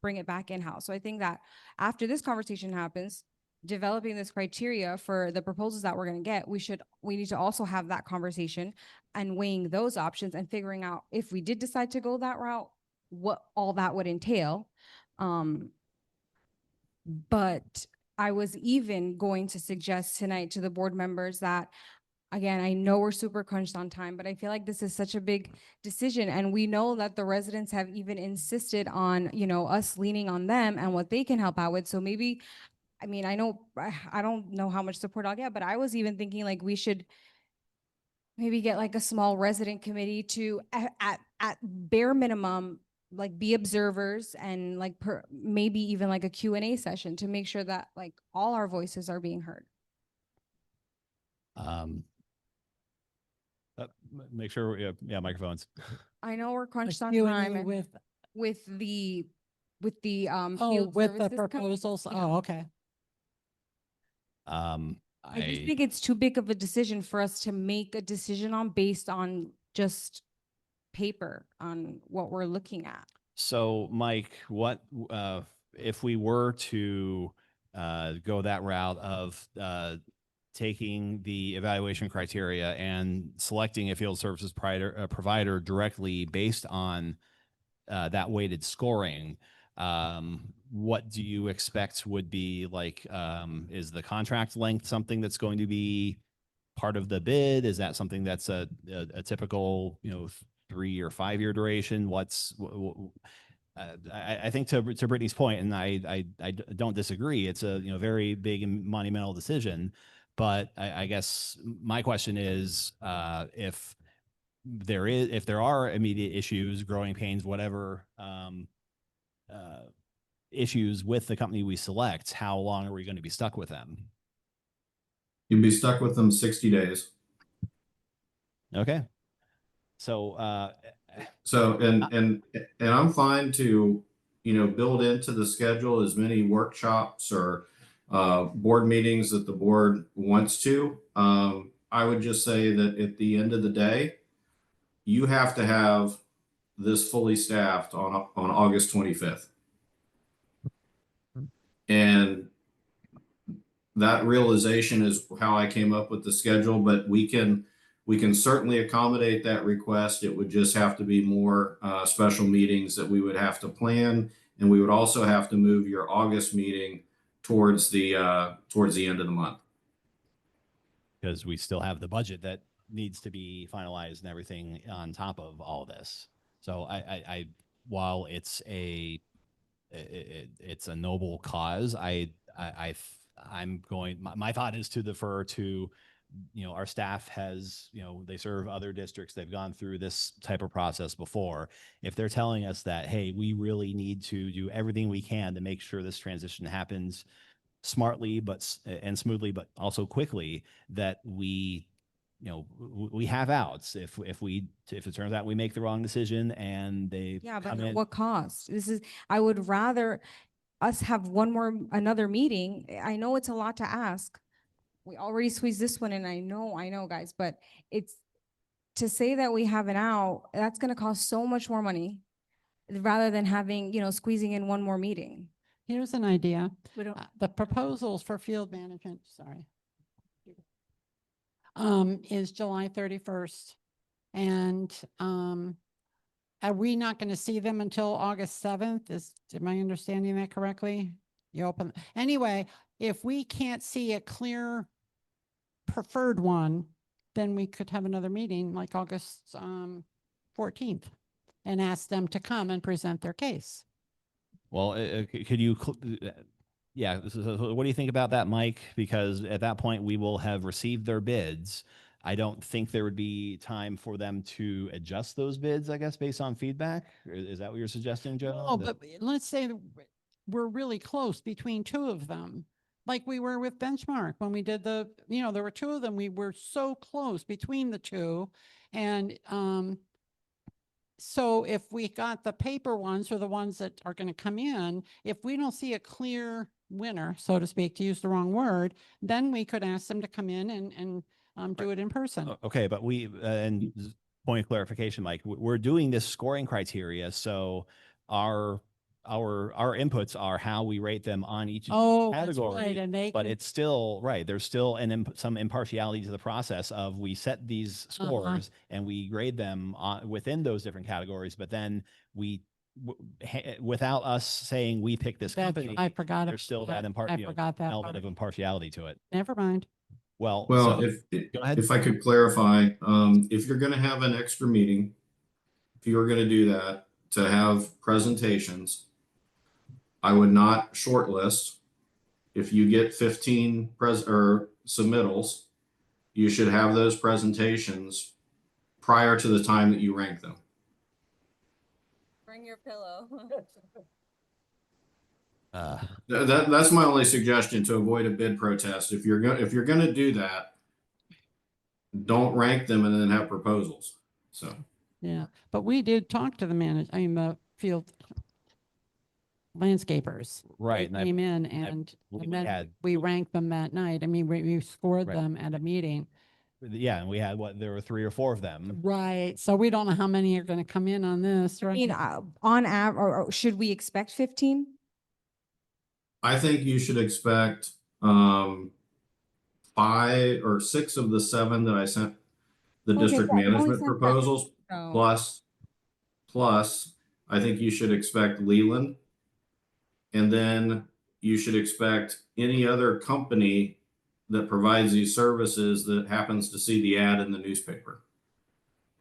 bring it back in-house. So I think that after this conversation happens, developing this criteria for the proposals that we're going to get, we need to also have that conversation and weighing those options and figuring out if we did decide to go that route, what all that would entail. But I was even going to suggest tonight to the board members that, again, I know we're super crunched on time, but I feel like this is such a big decision. And we know that the residents have even insisted on, us leaning on them and what they can help out with. So maybe, I don't know how much support I'll get, but I was even thinking like we should maybe get like a small resident committee to at bare minimum, like be observers and like maybe even like a Q&A session to make sure that like all our voices are being heard. Make sure, microphones. I know we're crunched on Q&A time with the with field the services proposals. yeah. Oh, okay. I just think it's too big of a decision for us to make a decision on based on just paper on what we're looking at. So, Mike, what if we were to go that route of taking the evaluation criteria and selecting a field services provider directly based on that weighted scoring? What do you expect would be like? Is the contract length something that's going to be part of the bid? Is that something that's a typical, 3 or 5 year duration? I think to Brittany's point, and I don't disagree. It's a very big and monumental decision, but I guess my question is if there are immediate issues, growing pains, whatever issues with the company we select, how long are we going to be stuck with them? You'd be stuck with them 60 days. Okay. So, So, and I'm fine to, build into the schedule as many workshops or board meetings that the board wants to. I would just say that at the end of the day, you have to have this fully staffed on August 25th. And that realization is how I came up with the schedule, but we can certainly accommodate that request. It would just have to be more special meetings that we would have to plan. And we would also have to move your August meeting towards the end of the month. because we still have the budget that needs to be finalized and everything on top of all of this. So I while it's a noble cause, I'm going, my thought is to defer to, our staff has, they serve other districts. They've gone through this type of process before. If they're telling us that, hey, we really need to do everything we can to make sure this transition happens smartly, and smoothly, but also quickly, that we have outs if it turns out we make the wrong decision and they Yeah, but come at in. what cost? I would rather us have another meeting. I know it's a lot to ask. We already squeezed this one in. I know, guys, but it's to say that we have an out, that's gonna cost so much more money rather than having, squeezing in one more meeting. Here's an idea. We don't, The proposals for field management, sorry, is July 31st. And are we not going to see them until August 7th? Am I understanding that correctly? You open, anyway, if we can't see a clear preferred one, then we could have another meeting like August 14th and ask them to come and present their case. Well, could you, yeah, what do you think about that, Mike? Because at that point, we will have received their bids. I don't think there would be time for them to adjust those bids, I guess, based on feedback. Is that what you're suggesting, Joe? Oh, but let's say that we're really close between two of them, like we were with Benchmark when we did there were two of them. We were so close between the two. And so if we got the paper ones or the ones that are going to come in, if we don't see a clear winner, so to speak, to use the wrong word, then we could ask them to come in and do it in person. Okay, but and point of clarification, Mike, we're doing this scoring criteria. So our inputs are how we rate them on each category. Right. And but it's still right. There's still some impartiality to the process of we set these scores and we grade them within those different categories. But then without us saying we pick this company, I forgot. There's still that element of impartiality to it. Never mind. Well, Well, go ahead. if I could clarify, if you're going to have an extra meeting, if you were going to do that, to have presentations, I would not shortlist. If you get 15 submittals, you should have those presentations prior to the time that you rank them. Bring your pillow. That's my only suggestion to avoid a bid protest. If you're going to do that, don't rank them and then have proposals. So yeah, but we did talk to the manager. I mean, the field. landscapers. Right, They and I- came in I and believe we then had- we ranked them that night. I mean, we scored Right. them at a meeting. Yeah, and we had there were 3 or 4 of them. Right. So we don't know how many are going to come in on this, I right? mean, on or should we expect 15? I think you should expect 5 or 6 of the 7 that I sent the Okay, district yeah, you only management sent that. proposals, So, plus I think you should expect Leland. And then you should expect any other company that provides these services that happens to see the ad in the newspaper.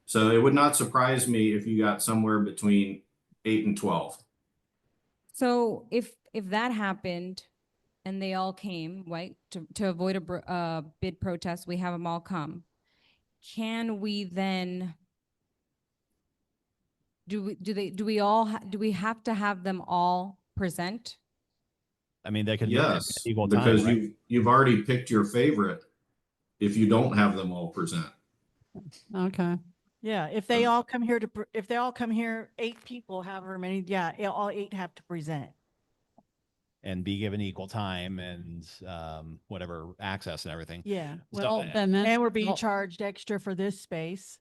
So it would not surprise me if you got somewhere between 8 and 12. so if that happened and they all came, right, to avoid a bid protest, we have them all come. Can we then do we have to have them all present? I mean, they could Yes, equal time, because right? you've already picked your favorite if you don't have them all present. Okay. Yeah, if they all come here if they all come here, 8 people, however many, yeah, all 8 have to present. And be given equal time and whatever access and everything. Yeah. So, Well, Then that's, and we're being well, charged extra for this space.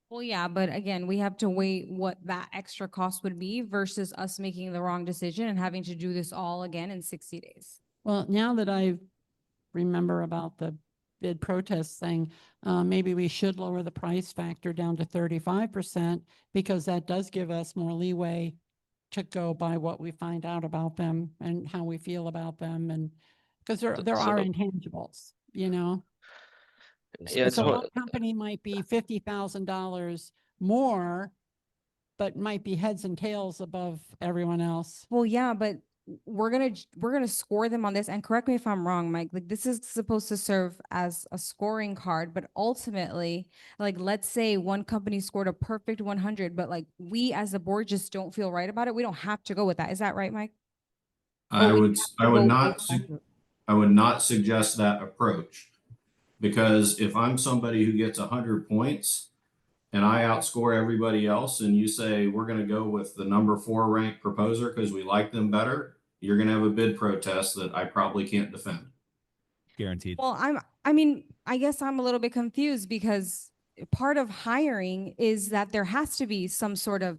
Well, yeah, but again, we have to weigh what that extra cost would be versus us making the wrong decision and having to do this all again in 60 days. well, now that I remember about the bid protest thing, maybe we should lower the price factor down to 35% because that does give us more leeway to go by what we find out about them and how we feel about them. And because there are So- intangibles, you know? Yeah, I just So want- one company might be $50,000 more, but might be heads and tails above everyone else. Well, yeah, but we're gonna score them on this. And correct me if I'm wrong, Mike, like this is supposed to serve as a scoring card, but ultimately, like let's say one company scored a perfect 100, but like we as a board just don't feel right about it. We don't have to go with that. Is that right, Mike? I we would have to I would go not with su- I would not suggest that approach, because if I'm somebody who gets 100 points and I outscore everybody else and you say we're going to go with the number 4 ranked proposer because we like them better, you're going to have a bid protest that I probably can't defend. Guaranteed. Well, I mean, I guess I'm a little bit confused because part of hiring is that there has to be some sort of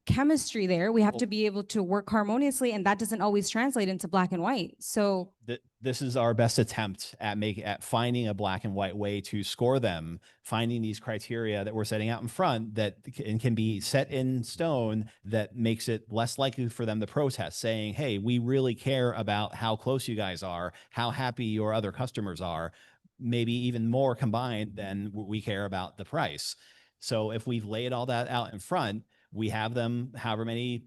chemistry there. We have to be able to work harmoniously, and that doesn't always translate into black and white. So This is our best attempt at finding a black and white way to score them, finding these criteria that we're setting out in front that can be set in stone that makes it less likely for them to protest, saying, hey, we really care about how close you guys are, how happy your other customers are, maybe even more combined than we care about the price. So if we've laid all that out in front, we have them however many,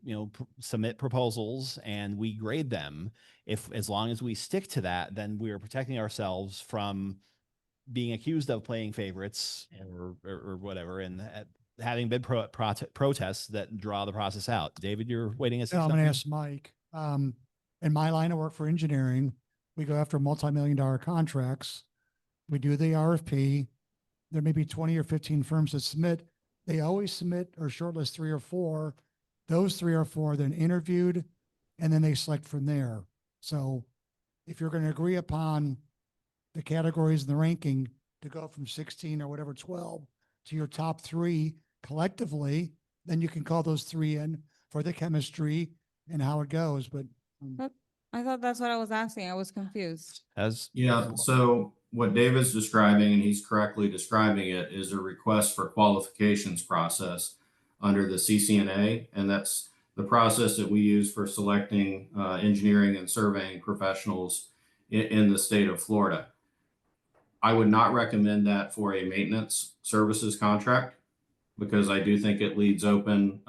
submit proposals and we grade them. As long as we stick to that, then we are protecting ourselves from being accused of playing favorites or whatever, and having bid protests that draw the process out. David, you're waiting to say I'm something? going to ask Mike. In my line of work for engineering, we go after multi-million-dollar contracts. We do the RFP. There may be 20 or 15 firms that submit. They always submit or shortlist 3 or 4. Those 3 or 4 are then interviewed, and then they select from there. So if you're going to agree upon the categories and the ranking to go from 16 or whatever, 12 to your top 3 collectively, then you can call those 3 in for the chemistry and how it goes. But I thought that's what I was asking. I was confused. Yeah, so what David's describing, and he's correctly describing it, is a request for qualifications process under the CCNA, and that's the process that we use for selecting engineering and surveying professionals in the state of Florida. I would not recommend that for a maintenance services contract because I do think it leaves open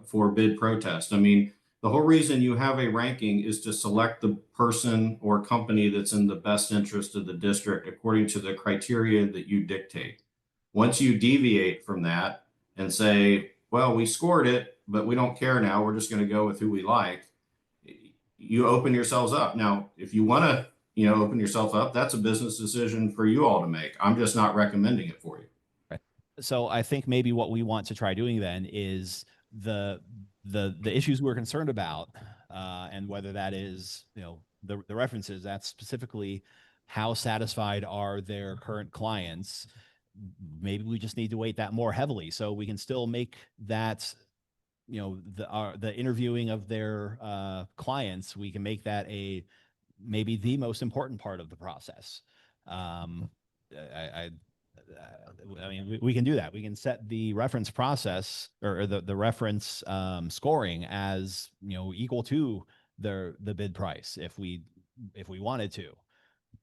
for bid protest. I mean, the whole reason you have a ranking is to select the person or company that's in the best interest of the district according to the criteria that you dictate. Once you deviate from that and say, well, we scored it, but we don't care now, we're just going to go with who we like, you open yourselves up. Now, if you want to, open yourself up, that's a business decision for you all to make. I'm just not recommending it for you. So I think maybe what we want to try doing then is the issues we're concerned about, and whether that is, the references, that's specifically how satisfied are their current clients. Maybe we just need to weight that more heavily so we can still make that, the interviewing of their clients, we can make that maybe the most important part of the process. I mean, we can do that. We can set the reference process or the reference scoring as, equal to the bid price if we wanted to.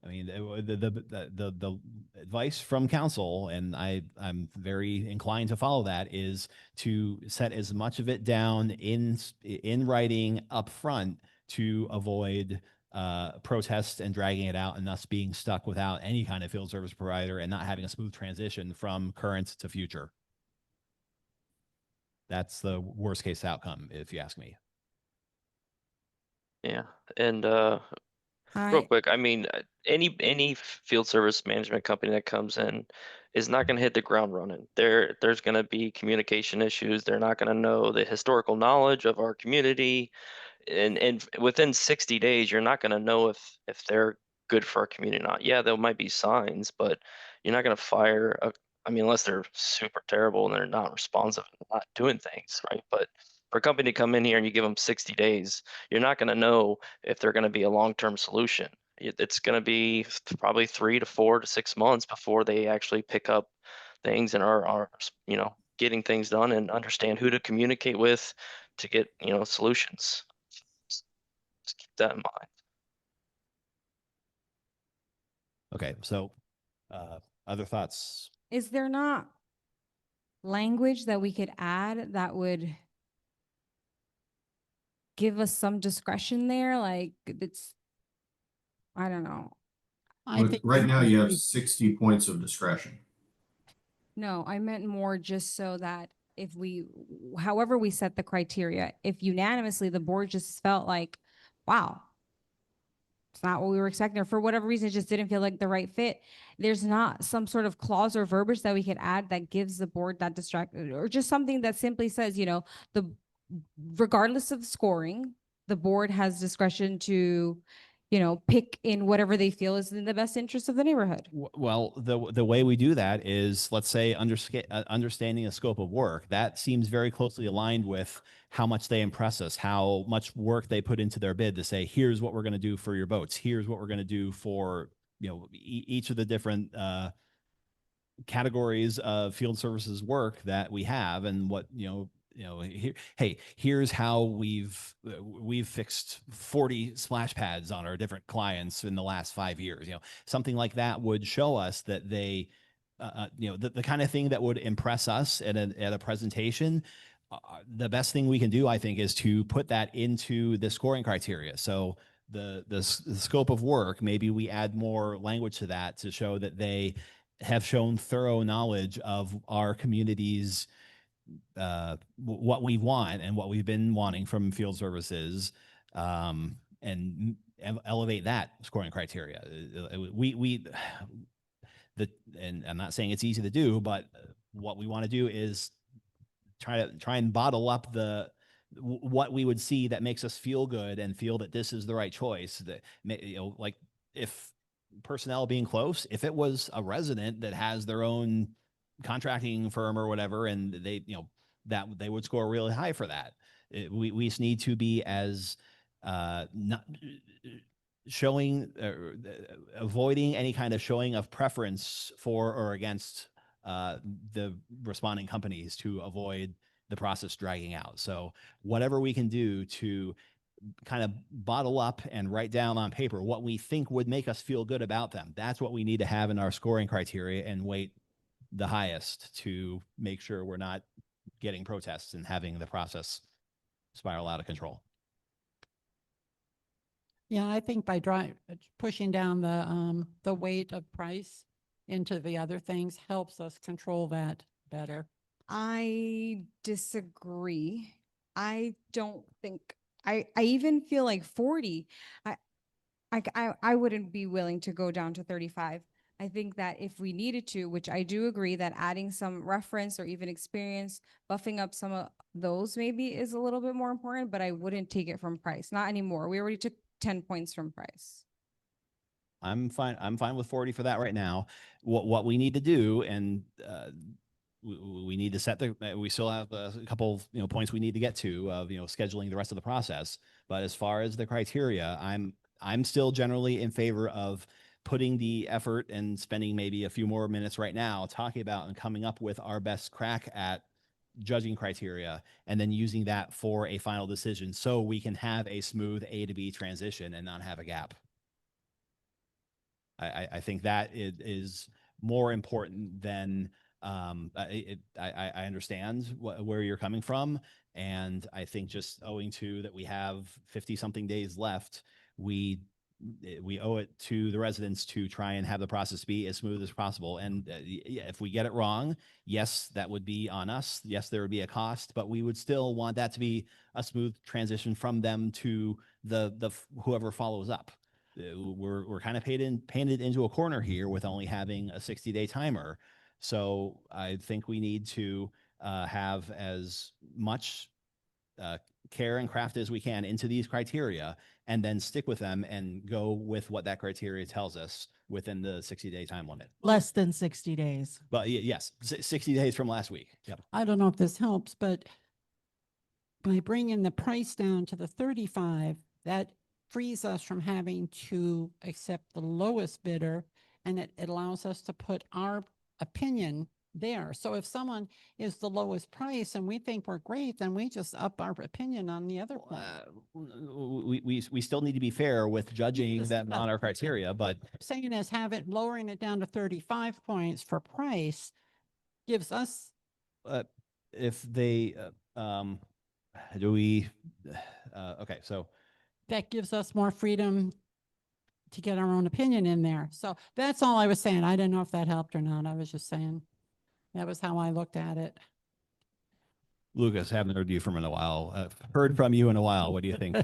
I mean, the advice from council, and I'm very inclined to follow that, is to set as much of it down in writing up front to avoid protests and dragging it out and thus being stuck without any kind of field service provider and not having a smooth transition from current to future. That's the worst case outcome, if you ask me. Yeah, and real quick, I mean, any field service management company that comes in is not going to hit the ground running. There's going to be communication issues. They're not going to know the historical knowledge of our community, and within 60 days, you're not going to know if they're good for our community or not. Yeah, there might be signs, but you're not going to fire I mean, unless they're super terrible and they're not responsive and not doing things right. But for a company to come in here and you give them 60 days, you're not going to know if they're going to be a long-term solution. It's going to be probably 3 to 4 to 6 months before they actually pick up things and are getting things done and understand who to communicate with to get solutions. Just keep that in mind. Okay, so other thoughts? Is there not language that we could add that would give us some discretion there? Like I don't know. I think Right now you have 60 points of discretion. No, I meant more just so that if however we set the criteria, if unanimously the board just felt like, wow, it's not what we were expecting, or for whatever reason, it just didn't feel like the right fit, there's not some sort of clause or verbiage that we could add that gives the board that or just something that simply says, regardless of scoring, the board has discretion to, pick in whatever they feel is in the best interest of the neighborhood. Well, the way we do that is, let's say, understanding the scope of work. That seems very closely aligned with how much they impress us, how much work they put into their bid to say, here's what we're going to do for your boats. Here's what we're going to do for, each of the different categories of field services work that we have, and what, here's how we've fixed 40 splash pads on our different clients in the last 5 years. Something like that would show us that they, the kind of thing that would impress us at a presentation. The best thing we can do, I think, is to put that into the scoring criteria. So the scope of work, maybe we add more language to that to show that they have shown thorough knowledge of our community's what we want and what we've been wanting from field services, and elevate that scoring criteria. And I'm not saying it's easy to do, but what we want to do is try and bottle up what we would see that makes us feel good and feel that this is the right choice. That, like if personnel being close, if it was a resident that has their own contracting firm or whatever, and they, that they would score really high for that. We just need to be as not showing, avoiding any kind of showing of preference for or against the responding companies to avoid the process dragging out. So whatever we can do to kind of bottle up and write down on paper what we think would make us feel good about them, that's what we need to have in our scoring criteria and weight the highest to make sure we're not getting protests and having the process spiral out of control. Yeah, I think by pushing down the weight of price into the other things helps us control that better. I disagree. I don't think I even feel like 40. I wouldn't be willing to go down to 35. I think that if we needed to, which I do agree that adding some reference or even experience, buffing up some of those maybe is a little bit more important, but I wouldn't take it from price, not anymore. We already took 10 points from price. I'm fine. I'm fine with 40 for that right now. What we need to do, and we need to set the. We still have a couple points we need to get to of scheduling the rest of the process. But as far as the criteria, I'm still generally in favor of putting the effort and spending maybe a few more minutes right now talking about and coming up with our best crack at judging criteria, and then using that for a final decision so we can have a smooth A to B transition and not have a gap. I think that is more important than I understand where you're coming from. And I think just owing to that we have 50 something days left, we owe it to the residents to try and have the process be as smooth as possible. And yeah, if we get it wrong, yes, that would be on us. Yes, there would be a cost, but we would still want that to be a smooth transition from them to the whoever follows up. We're kind of painted into a corner here with only having a 60-day timer. So I think we need to have as much care and craft as we can into these criteria, and then stick with them and go with what that criteria tells us within the 60-day time limit. Less than 60 days. But yes, 60 days from last week. Yep. I don't know if this helps, but by bringing the price down to the 35, that frees us from having to accept the lowest bidder, and it allows us to put our opinion there. So if someone is the lowest price and we think we're great, then we just up our opinion on the other one. We still need to be fair with judging Yes, them on our criteria, but Saying is lowering it down to 35 points for price gives us, if they do we okay, so that gives us more freedom to get our own opinion in there. So that's all I was saying. I didn't know if that helped or not. I was just saying that was how I looked at it. Lucas, haven't heard you from in a while. Heard from you in a while. What do you think?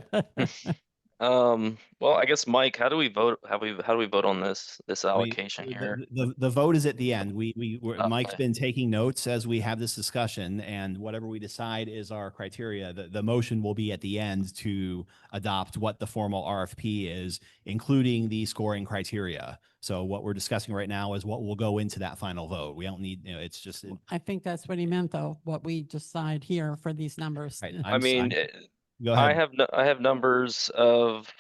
Well, I guess Mike, how do we vote? How do we vote on this allocation here? The vote is at the end. Mike's Okay. been taking notes as we have this discussion, and whatever we decide is our criteria. The motion will be at the end to adopt what the formal RFP is, including the scoring criteria. So what we're discussing right now is what will go into that final vote. We don't need, it's just. I think that's what he meant, though, what we decide here for these numbers. Right, I mean, go ahead. I have numbers of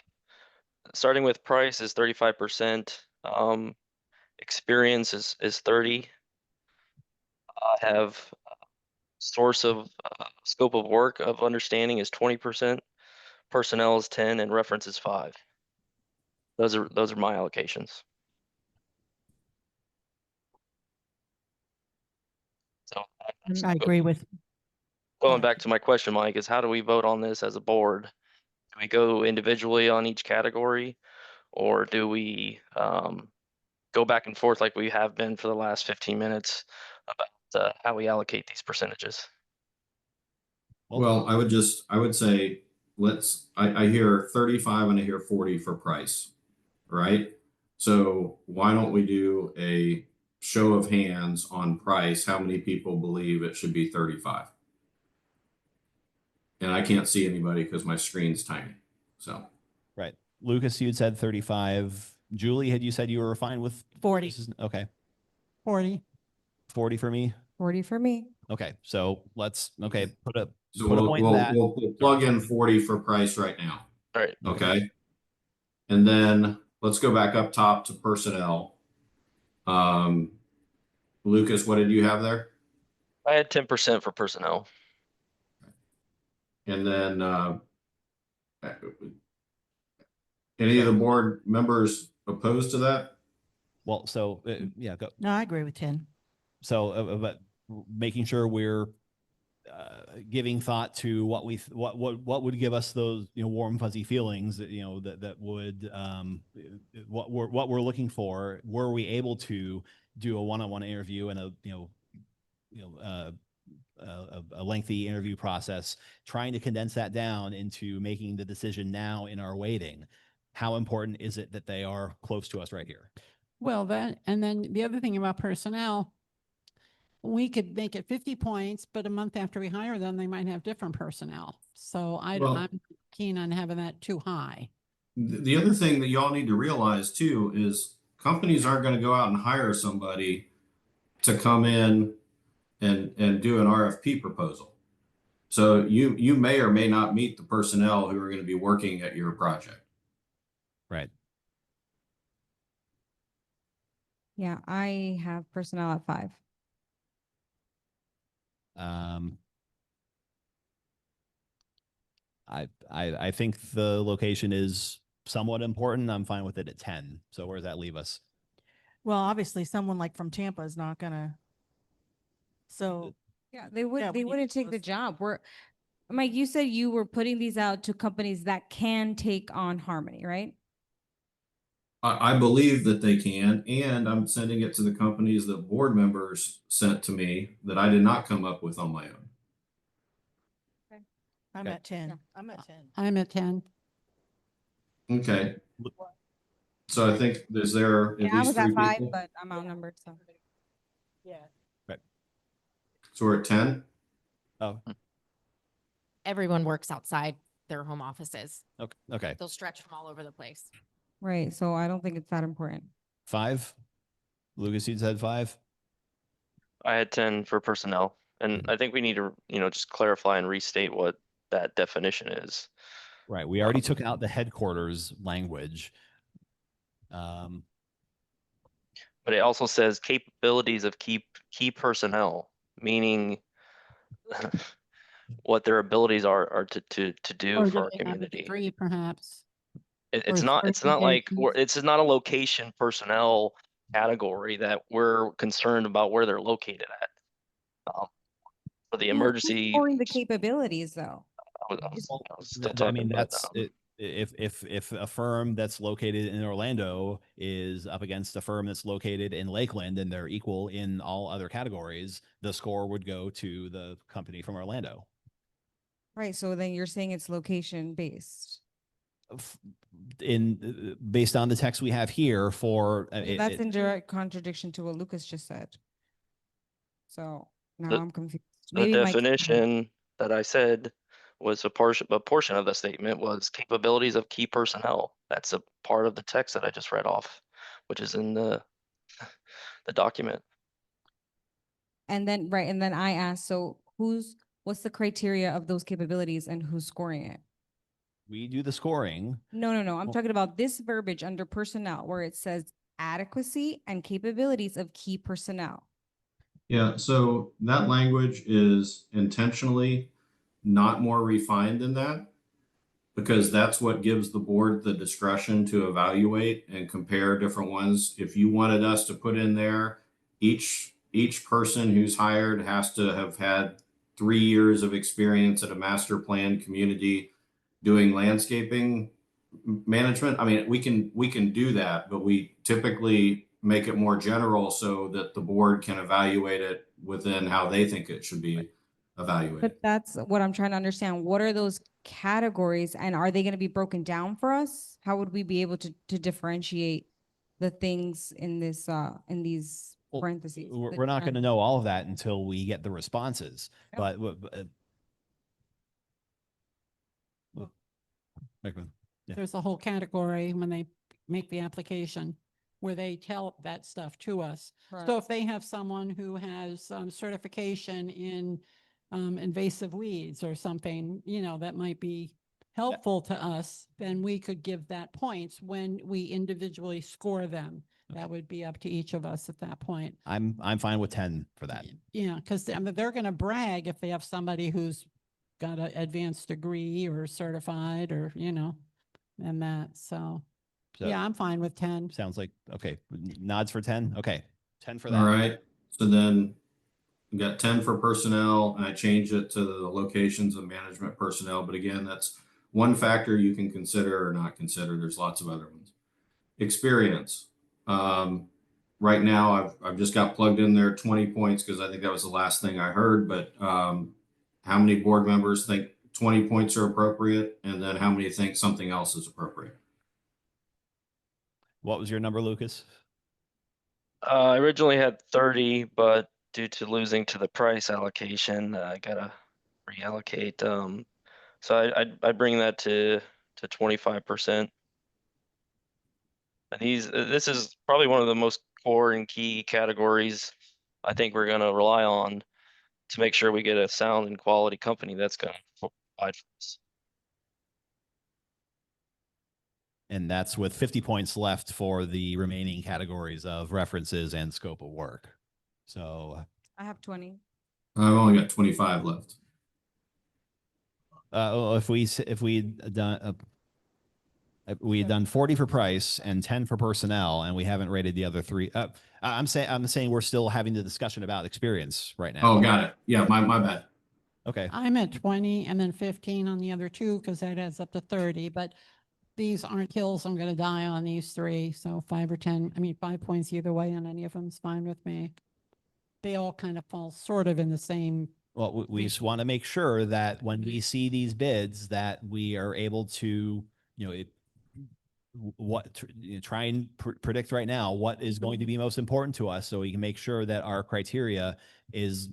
starting with price is 35%. Experience is 30. I have source of scope of work of understanding is 20%. Personnel is 10 and reference is 5. Those are my allocations. So I agree with. going back to my question, Mike, is how do we vote on this as a board? Do we go individually on each category, or do we go back and forth like we have been for the last 15 minutes about how we allocate these percentages? Well, I would say, I hear 35 and I hear 40 for price, right? So why don't we do a show of hands on price? How many people believe it should be 35? And I can't see anybody because my screen's tiny. So Right. Lucas, you'd said 35. Julie, had you said you were fine with 40. Okay. 40. 40 for me. 40 for me. Okay. So let's, put a So Put a we'll, point in we'll, that. we'll plug in 40 for price right now. All right. Okay. And then let's go back up top to personnel. Lucas, what did you have there? I had 10% for personnel. And then any of the board members opposed to that? Well, so yeah, go. No, I agree with 10. So, but making sure we're giving thought to what what would give us those warm fuzzy feelings that that would what we're looking for. Were we able to do a one-on-one interview and a lengthy interview process, trying to condense that down into making the decision now in our waiting? How important is it that they are close to us right here? Well, that, and then the other thing about personnel, we could make it 50 points, but a month after we hire them, they might have different personnel. So Well- I'm keen on having that too high. The other thing that y'all need to realize too is companies aren't going to go out and hire somebody to come in and do an RFP proposal. So you may or may not meet the personnel who are going to be working at your project. Right. Yeah, I have personnel at 5. Um, I think the location is somewhat important. I'm fine with it at 10. So where does that leave us? Well, obviously someone like from Tampa is not gonna. So Yeah, they would, Yeah, they we need wouldn't to take the post- job. Mike, you said you were putting these out to companies that can take on Harmony, right? I believe that they can, and I'm sending it to the companies that board members sent to me that I did not come up with on my own. I'm Okay. at 10. Yeah. I'm at 10. I'm at 10. Okay. So I think, is there at Yeah, I least was 3 at 5, people? but I'm outnumbered, so. Yeah. So we're at 10? Oh, Everyone works outside their home offices. okay. Okay. They'll stretch from all over the place. Right, so I don't think it's that important. 5. Lucas, you said 5. I had 10 for personnel, and I think we need to, just clarify and restate what that definition is. Right. We already took out the headquarters language. But it also says capabilities of key personnel, meaning what their abilities are to do Or for do our they have a community. degree, perhaps? It's or not like certifications? this is not a location personnel category that we're concerned about where they're located at. For the Who's emergency, scoring the capabilities, though? I was still I typing, mean, but, that's it. If a firm that's located in Orlando is up against a firm that's located in Lakeland and they're equal in all other categories, the score would go to the company from Orlando. Right, so then you're saying it's location based. Based on the text we have here for That's in direct contradiction to what Lucas just said. So now The- I'm confused. the Maybe Mike- definition that I said was a portion of the statement was capabilities of key personnel. That's a part of the text that I just read off, which is in the document. And then, right, and then I asked, so what's the criteria of those capabilities and who's scoring it? we do the scoring. No, I'm Well- talking about this verbiage under personnel where it says adequacy and capabilities of key personnel. Yeah, so that language is intentionally not more refined than that because that's what gives the board the discretion to evaluate and compare different ones. If you wanted us to put in there, each person who's hired has to have had 3 years of experience at a master plan community doing landscaping management. I mean, we can do that, but we typically make it more general so that the board can evaluate it within how they think it should be evaluated. But that's what I'm trying to understand. What are those categories and are they going to be broken down for us? How would we be able to differentiate the things in this, in these Well, parentheses? We're not going to know all of that until we get the responses. Yep. Beckman. Yeah. There's a whole category when they make the application where they tell that stuff to us. So if they have someone who has certification in invasive weeds or something, that might be helpful to us, then we could give that points when we individually score them. That would be up to each of us at that point. I'm fine with 10 for that. Yeah, because they're going to brag if they have somebody who's got an advanced degree or certified or, and that. So, So yeah, I'm fine with 10. sounds like, okay, nods for 10. Okay. 10 for that. All right. So then we got 10 for personnel and I changed it to the locations of management personnel. But again, that's one factor you can consider or not consider. There's lots of other ones. Experience. Right now I've just got plugged in there 20 points because I think that was the last thing I heard, but how many board members think 20 points are appropriate? And then how many think something else is appropriate? What was your number, Lucas? I originally had 30, but due to losing to the price allocation, I gotta reallocate. So I'd bring that to 25%. And this is probably one of the most core and key categories I think we're gonna rely on to make sure we get a sound and quality company that's gonna provide for us. And that's with 50 points left for the remaining categories of references and scope of work. So I have 20. I've only got 25 left. if we had done 40 for price and 10 for personnel, and we haven't rated the other three. I'm saying we're still having the discussion about experience right now. Oh, got it. Yeah, my bad. Okay. I'm at 20 and then 15 on the other two because that adds up to 30. But these aren't hills I'm going to die on these three. So 5 or 10, 5 points either way on any of them is fine with me. They all kind of fall sort of in the same. Well, we just want to make sure that when we see these bids, that we are able to, try and predict right now what is going to be most important to us, so we can make sure that our criteria is,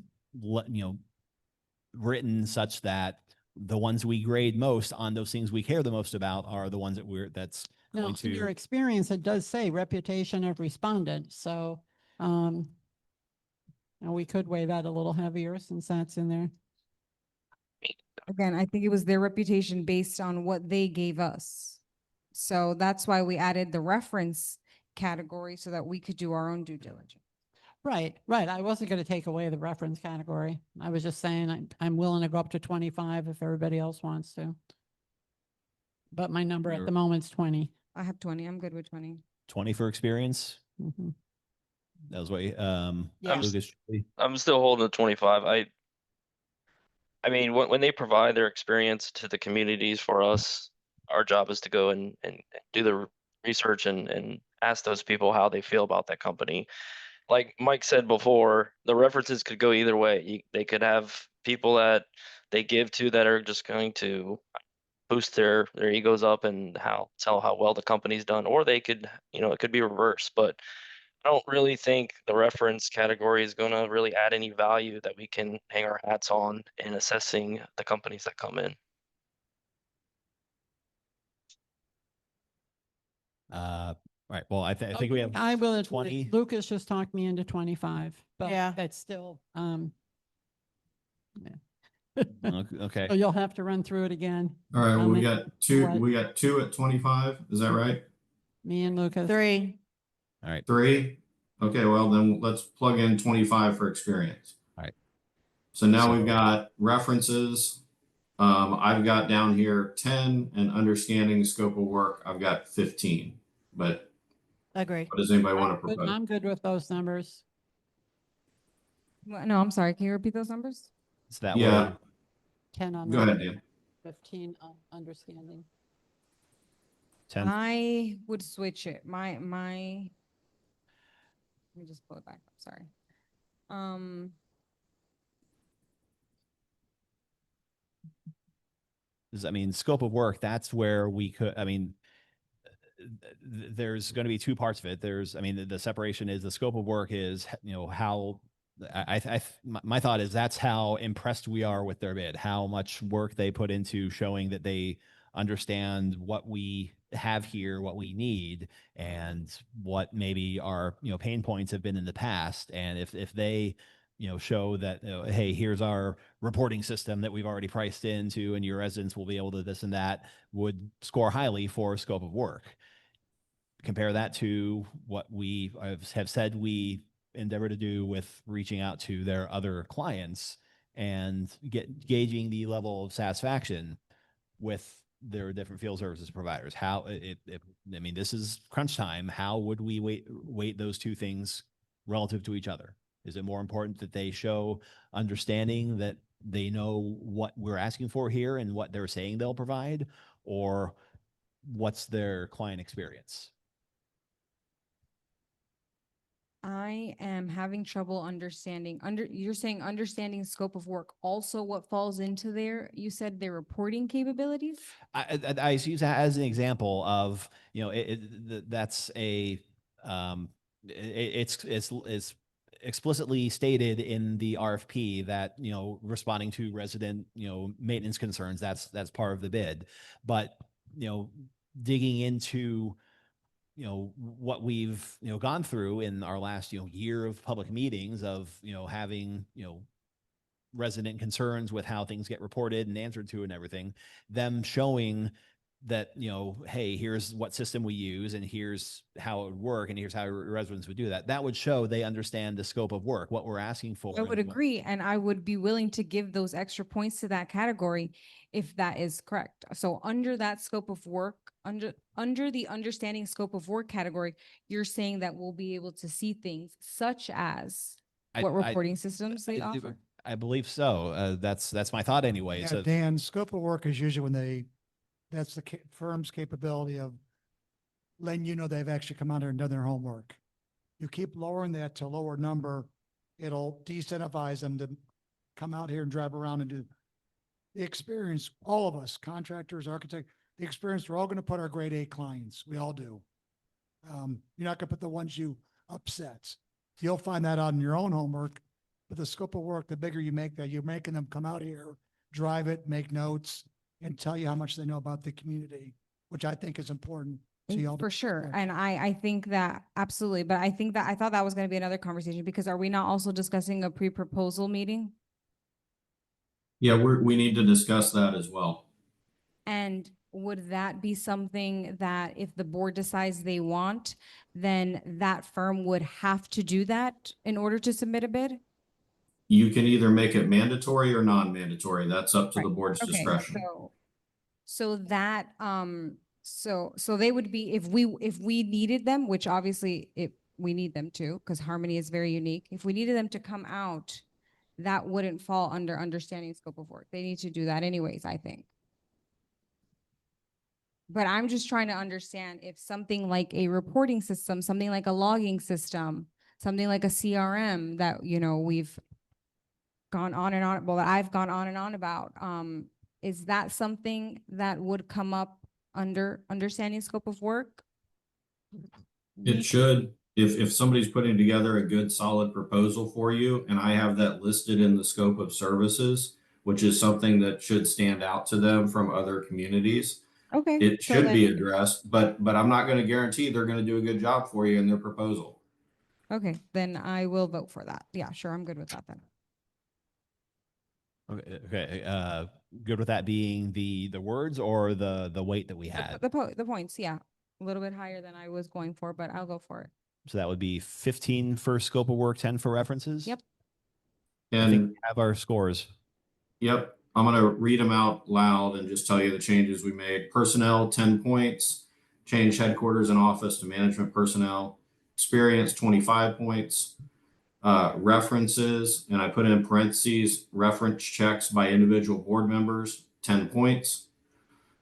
written such that the ones we grade most on those things we care the most about are the ones that's Now, going in your to. experience, it does say reputation of respondent. So now we could weigh that a little heavier since that's in there. Again, I think it was their reputation based on what they gave us. So that's why we added the reference category so that we could do our own due diligence. Right, right. I wasn't going to take away the reference category. I was just saying I'm willing to go up to 25 if everybody else wants to. But my number at the moment is 20. I have 20. I'm good with 20. 20 for experience. Mhm. That was what, Yeah. Lucas. I'm still holding the 25. I mean, when they provide their experience to the communities for us, our job is to go and do the research and ask those people how they feel about that company. Like Mike said before, the references could go either way. They could have people that they give to that are just going to boost their egos up and tell how well the company's done, or they could, it could be reversed. But I don't really think the reference category is going to really add any value that we can hang our hats on in assessing the companies that come in. Right. Well, I think we have. I will. 20. Lucas just talked me into 25, but Yeah. that's still, Okay. so you'll have to run through it again. All right, well, we I'll got two. what? We got 2 at 25. Is that right? Me and Lucas. 3. All right. 3. Okay, well then let's plug in 25 for experience. All right. So now So- we've got references. I've got down here 10, and understanding scope of work, I've got 15. But Agree. what does anybody want to propose? I'm good with those numbers. No, I'm sorry. Can you repeat those numbers? Is that Yeah. where 10 on Go that, ahead, Dan. 15 on understanding. 10? I would switch it. Let me just pull it back up. Sorry. Scope of work, that's where we could, there's going to be two parts of it. The separation is the scope of work is, how my thought is that's how impressed we are with their bid, how much work they put into showing that they understand what we have here, what we need, and what maybe our, pain points have been in the past. And if they, show that, hey, here's our reporting system that we've already priced into, and your residents will be able to this and that, would score highly for scope of work. Compare that to what we have said we endeavor to do with reaching out to their other clients and gauging the level of satisfaction with their different field services providers. This is crunch time. How would we weight those two things relative to each other? Is it more important that they show understanding that they know what we're asking for here and what they're saying they'll provide, or what's their client experience? I am having trouble understanding. You're saying understanding scope of work. Also, what falls into there? You said their reporting capabilities. I use that as an example of, that's a it's explicitly stated in the RFP that, you know, responding to resident, you know, maintenance concerns, that's part of the bid. But, you know, digging into, you know, what we've, you know, gone through in our last, you know, year of public meetings of, you know, having, you know, resident concerns with how things get reported and answered to and everything, them showing that, you know, hey, here's what system we use and here's how it would work and here's how residents would do that. That would show they understand the scope of work, what we're asking for. I would and what- agree, and I would be willing to give those extra points to that category if that is correct. So under that scope of work, under the understanding scope of work category, you're saying that we'll be able to see things such as I- what I- reporting systems they I- offer? I believe so. That's my thought anyway. Yeah, So Dan, scope of work is usually when that's the firm's capability of letting you know they've actually come out there and done their homework. You keep lowering that to a lower number, it'll disincentivize them to come out here and drive around and do the experience. All of us, contractors, architects, the experience, we're all going to put our grade A clients. We all do. You're not going to put the ones you upset. You'll find that out in your own homework. But the scope of work, the bigger you make that, you're making them come out here, drive it, make notes, and tell you how much they know about the community, which I think is important. So y'all For sure. yeah. And I think that absolutely, but I think that I thought that was going to be another conversation because are we not also discussing a pre-proposal meeting? Yeah, we need to discuss that as well. And would that be something that if the board decides they want, then that firm would have to do that in order to submit a bid? You can either make it mandatory or non-mandatory. That's up to the Right. board's Okay, discretion. so that, so they would be, if we needed them, which obviously we need them to, because Harmony is very unique. If we needed them to come out, that wouldn't fall under understanding scope of work. They need to do that anyways, I think. But I'm just trying to understand if something like a reporting system, something like a logging system, something like a CRM that, you know, we've gone on and on, well, that I've gone on and on about, is that something that would come up under understanding scope of work? It should, if somebody's putting together a good solid proposal for you, and I have that listed in the scope of services, which is something that should stand out to them from other communities, Okay. it so should be then- addressed, but I'm not going to guarantee they're going to do a good job for you in their proposal. Okay, then I will vote for that. Yeah, sure, I'm good with that then. okay, good with that being the words or the weight that we had. The points, yeah, a little bit higher than I was going for, but I'll go for it. So that would be 15 for scope of work, 10 for references. Yep. I think And we have our scores. yep, I'm going to read them out loud and just tell you the changes we made. Personnel, 10 points. Change headquarters and office to management personnel. Experience, 25 points. References, and I put in parentheses, reference checks by individual board members, 10 points.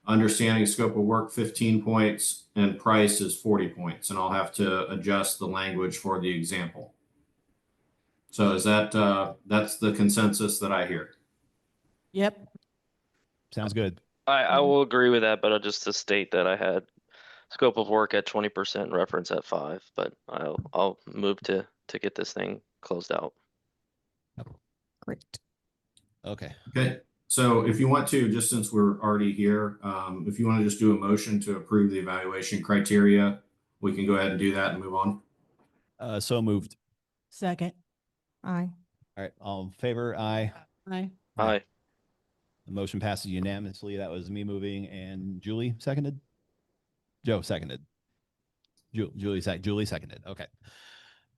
Understanding scope of work, 15 points. And price is 40 points. And I'll have to adjust the language for the example. So is that, that's the consensus that I hear. Yep. Sounds good. I will agree with that, but just to state that I had scope of work at 20%, reference at 5, but I'll move to get this thing closed out. Great. Okay. Okay, so if you want to, just since we're already here, if you want to just do a motion to approve the evaluation criteria, we can go ahead and do that and move on. So moved. Second. Aye. All right. All in favor? Aye. Aye. Aye. The motion passes unanimously. That was me moving and Julie seconded. Joe seconded. Julie seconded. Okay.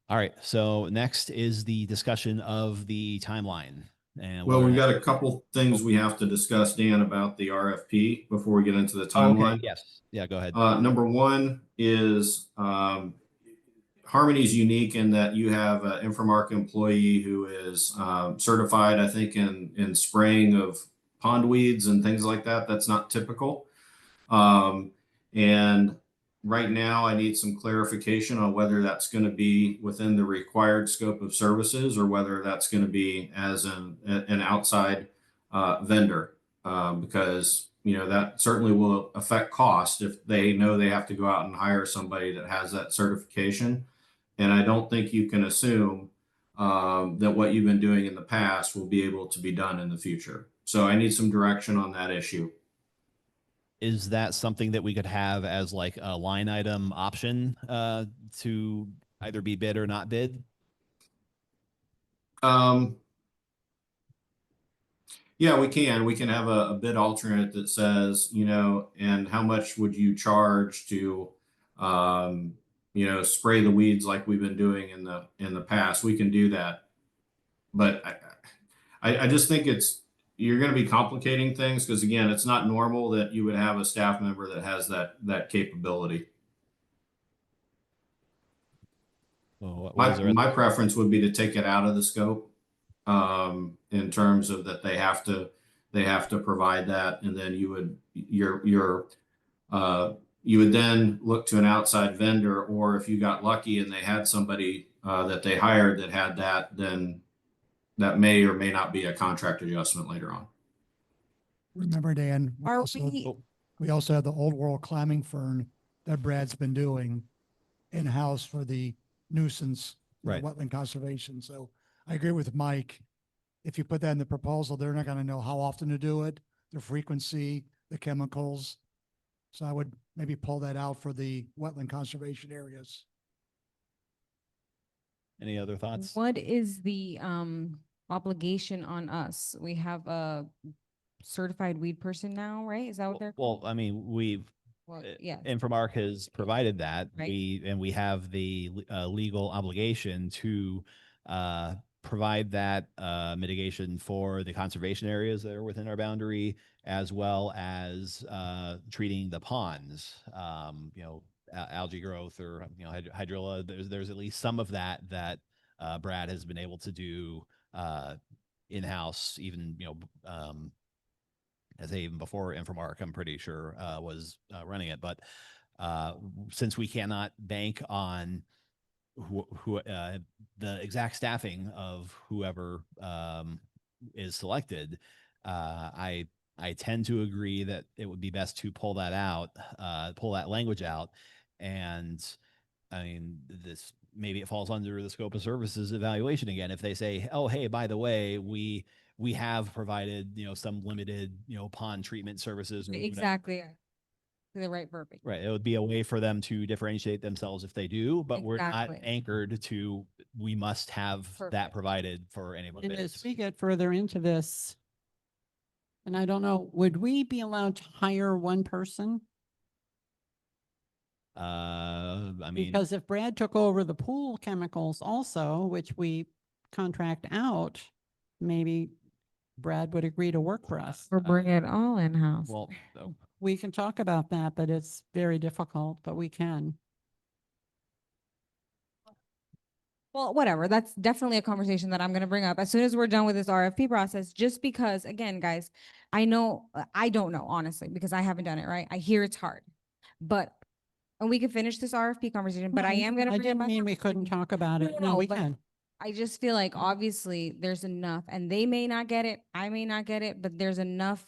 All right. So next is the discussion of the timeline. And Well, whether we've or not- got a couple things we have to discuss, Dan, about the RFP before we get into the Oh, okay. timeline. Yes. Yeah. Go ahead. Number one is Harmony's unique in that you have an Infomark employee who is certified, I think, in spraying of pond weeds and things like that. That's not typical. And right now, I need some clarification on whether that's going to be within the required scope of services or whether that's going to be as an outside vendor, because that certainly will affect cost if they know they have to go out and hire somebody that has that certification. And I don't think you can assume that what you've been doing in the past will be able to be done in the future. So I need some direction on that issue. Is that something that we could have as like a line item option to either be bid or not bid? Yeah, we can. We can have a bid alternate that says, and how much would you charge to, spray the weeds like we've been doing in the past. We can do that. But I just think you're going to be complicating things because again, it's not normal that you would have a staff member that has that capability. Well, what is the My preference would be to take it out of the scope, in terms of that they have to provide that, and then you would then look to an outside vendor, or if you got lucky and they had somebody that they hired that had that, then that may or may not be a contract adjustment later on. Remember, Dan, Are we also have the old world climbing fern that Brad's been doing in-house for the nuisance, Right. wetland conservation. So I agree with Mike. If you put that in the proposal, they're not going to know how often to do it, the frequency, the chemicals. So I would maybe pull that out for the wetland conservation areas. Any other thoughts? What is the obligation on us? We have a certified weed person now, right? Is that what they're Well, called? I mean, we've Well, yeah. Infomark has provided that. Right. We have the legal obligation to provide that mitigation for the conservation areas that are within our boundary, as well as treating the ponds. Algae growth or hydrilla. There's at least some of that Brad has been able to do in-house, even as even before Infomark, I'm pretty sure was running it. But since we cannot bank on the exact staffing of whoever is selected, I tend to agree that it would be best to pull that out, pull that language out. And I mean, maybe it falls under the scope of services evaluation again. If they say, oh, hey, by the way, we have provided, some limited, pond treatment services. Exactly. The right verbiage. Right. It would be a way for them to differentiate themselves if they do, but we're not Exactly. anchored to, we must have that Perfect. provided for anyone. And as we get further into this, and I don't know, would we be allowed to hire one person? I mean, Because if Brad took over the pool chemicals also, which we contract out, maybe Brad would agree to work for us. Or bring it all in-house. well, We can talk about that, but it's very difficult, but we can. Well, whatever. That's definitely a conversation that I'm going to bring up as soon as we're done with this RFP process, just because, again, guys, I know, I don't know, honestly, because I haven't done it, right? I hear it's hard, and we can finish this RFP conversation, but I am going to I bring it didn't back. mean we couldn't talk about it. No, No, we but can. I just feel like obviously there's enough, and they may not get it, I may not get it, but there's enough,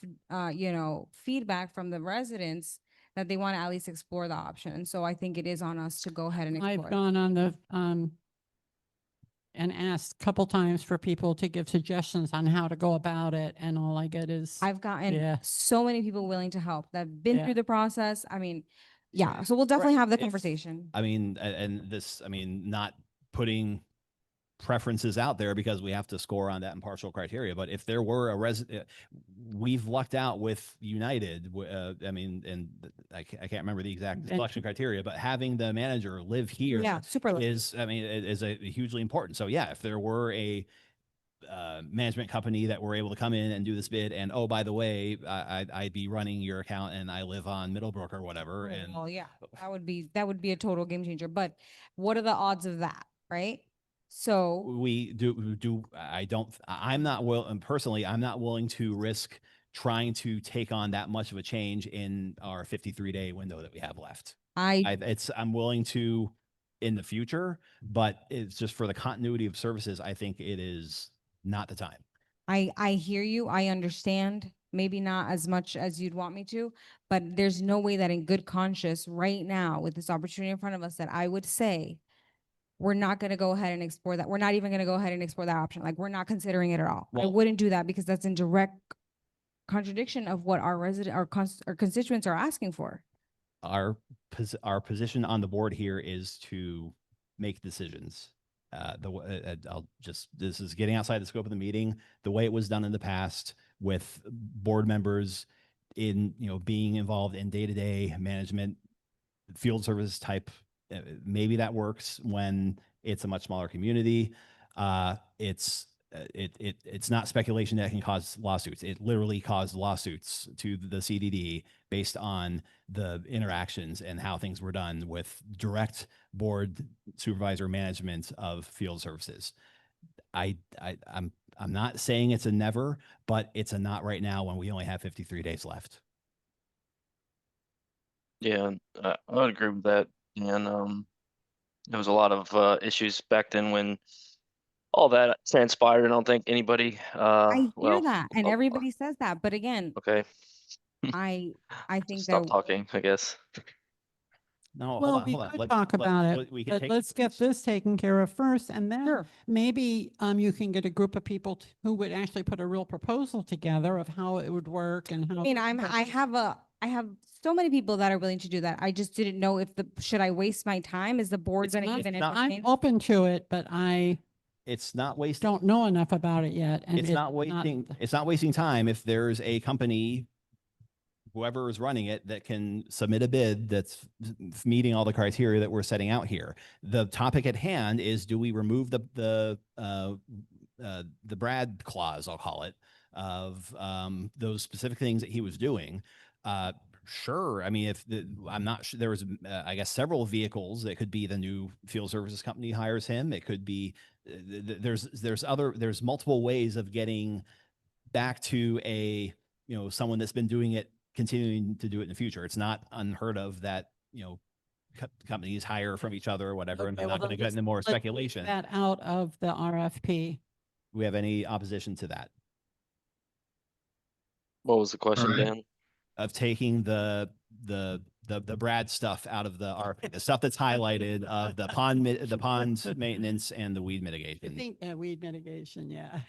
feedback from the residents that they want to at least explore the option. And so I think it is on us to go ahead and I've explore. gone on the, and asked a couple times for people to give suggestions on how to go about it, and all I get is, I've gotten Yeah. so many people willing to help that've been Yeah. through the process. I mean, yeah, so we'll definitely have the If- conversation. I mean, not putting preferences out there because we have to score on that impartial criteria. But if there were a resident, we've lucked out with United. I can't remember the exact And- selection criteria, but having the manager live here Yeah, super. lucky. is a hugely important. So yeah, if there were a management company that were able to come in and do this bid, and oh, by the way, I'd be running your account and I live on Middlebrook or whatever. And Well, yeah, that would be a total game changer. But what are the odds of that, right? So we do I'm not willing, personally, I'm not willing to risk trying to take on that much of a change in our 53-day window that we have left. I'm willing to in the future, but it's just for the continuity of services. I think it is not the time. I hear you. I understand. Maybe not as much as you'd want me to, but there's no way that in good conscience right now with this opportunity in front of us that I would say we're not going to go ahead and explore that. We're not even going to go ahead and explore that option. Like, we're not considering it at all. I Well- wouldn't do that because that's in direct contradiction of what our our constituents are asking for. Our position on the board here is to make decisions. This is getting outside the scope of the meeting. The way it was done in the past with board members in, being involved in day-to-day management, field service type, maybe that works when it's a much smaller community. It's not speculation that can cause lawsuits. It literally caused lawsuits to the CDD based on the interactions and how things were done with direct board supervisor management of field services. I'm not saying it's a never, but it's a not right now when we only have 53 days left. Yeah, I would agree with that. And there was a lot of issues back then when all that transpired. I don't think anybody. I Well, hear that, and oh, everybody says that, but again, okay, I think stop that talking, I guess. No, Well, hold we on. could talk about it, We can but take, let's get this taken care of first, and then Sure. maybe you can get a group of people who would actually put a real proposal together of how it would work and how. I mean, I have so many people that are willing to do that. I just didn't know if should I waste my time? Is the board It's going to not- even not- I'm entertain? open to it, but I it's not wasting. don't know enough about it yet. And It's not wasting time if there's a company, whoever is running it, that can submit a bid that's meeting all the criteria that we're setting out here. The topic at hand is, do we remove the Brad clause, I'll call it, of those specific things that he was doing? Sure. I mean, I'm not sure, there was, I guess, several vehicles that could be the new field services company hires him. It could be, there's multiple ways of getting back to someone that's been doing it, continuing to do it in the future. It's not unheard of that, companies hire from each other or whatever, and Okay, I'm well, not going to then get into more let's leave speculation. that out of the RFP. Do we have any opposition to that? What was the question, right. Dan? Of taking the Brad stuff out of the RFP, the stuff that's highlighted of the pond maintenance and the weed I mitigation. think weed mitigation, yeah.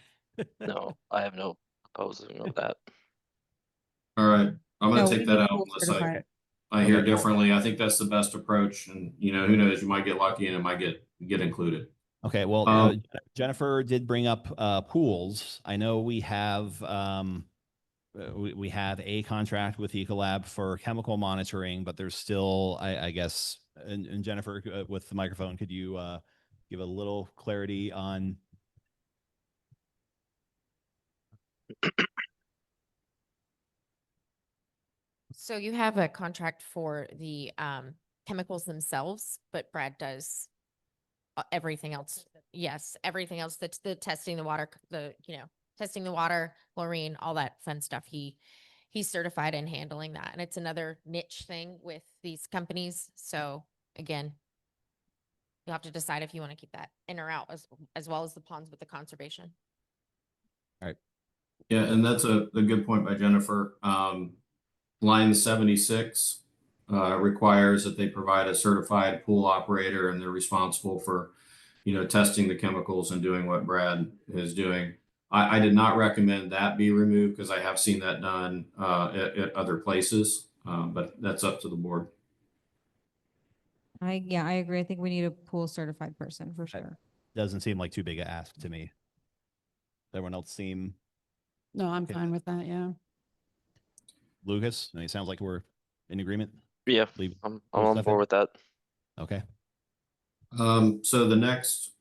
No, I have no opposing of that. All right, I'm No, gonna we take that need out full unless certified. I hear Okay. differently. I think that's the best approach, and who knows, you might get lucky and it might get included. Okay, well, Um, Jennifer did bring up pools. I know we have we have a contract with Ecolab for chemical monitoring, but there's still, I guess, and Jennifer, with the microphone, could you give a little clarity on? So you have a contract for the chemicals themselves, but Brad does everything else. Yes, everything else. That's the testing the water, testing the water, chlorine, all that fun stuff. He's certified in handling that. And it's another niche thing with these companies. So again, you'll have to decide if you want to keep that in or out, as well as the ponds with the conservation. Yeah, and that's a good point by Jennifer. Line 76 requires that they provide a certified pool operator, and they're responsible for, testing the chemicals and doing what Brad is doing. I did not recommend that be removed because I have seen that done at other places, but that's up to the board. I agree. I think we need a pool certified person for sure. Doesn't seem like too big a ask to me. Does everyone else seem? No, I'm Okay. fine with that, yeah. Lucas, it sounds like we're in agreement. Yeah, Leave I'm pool on stuff board in? with that. Okay. So the next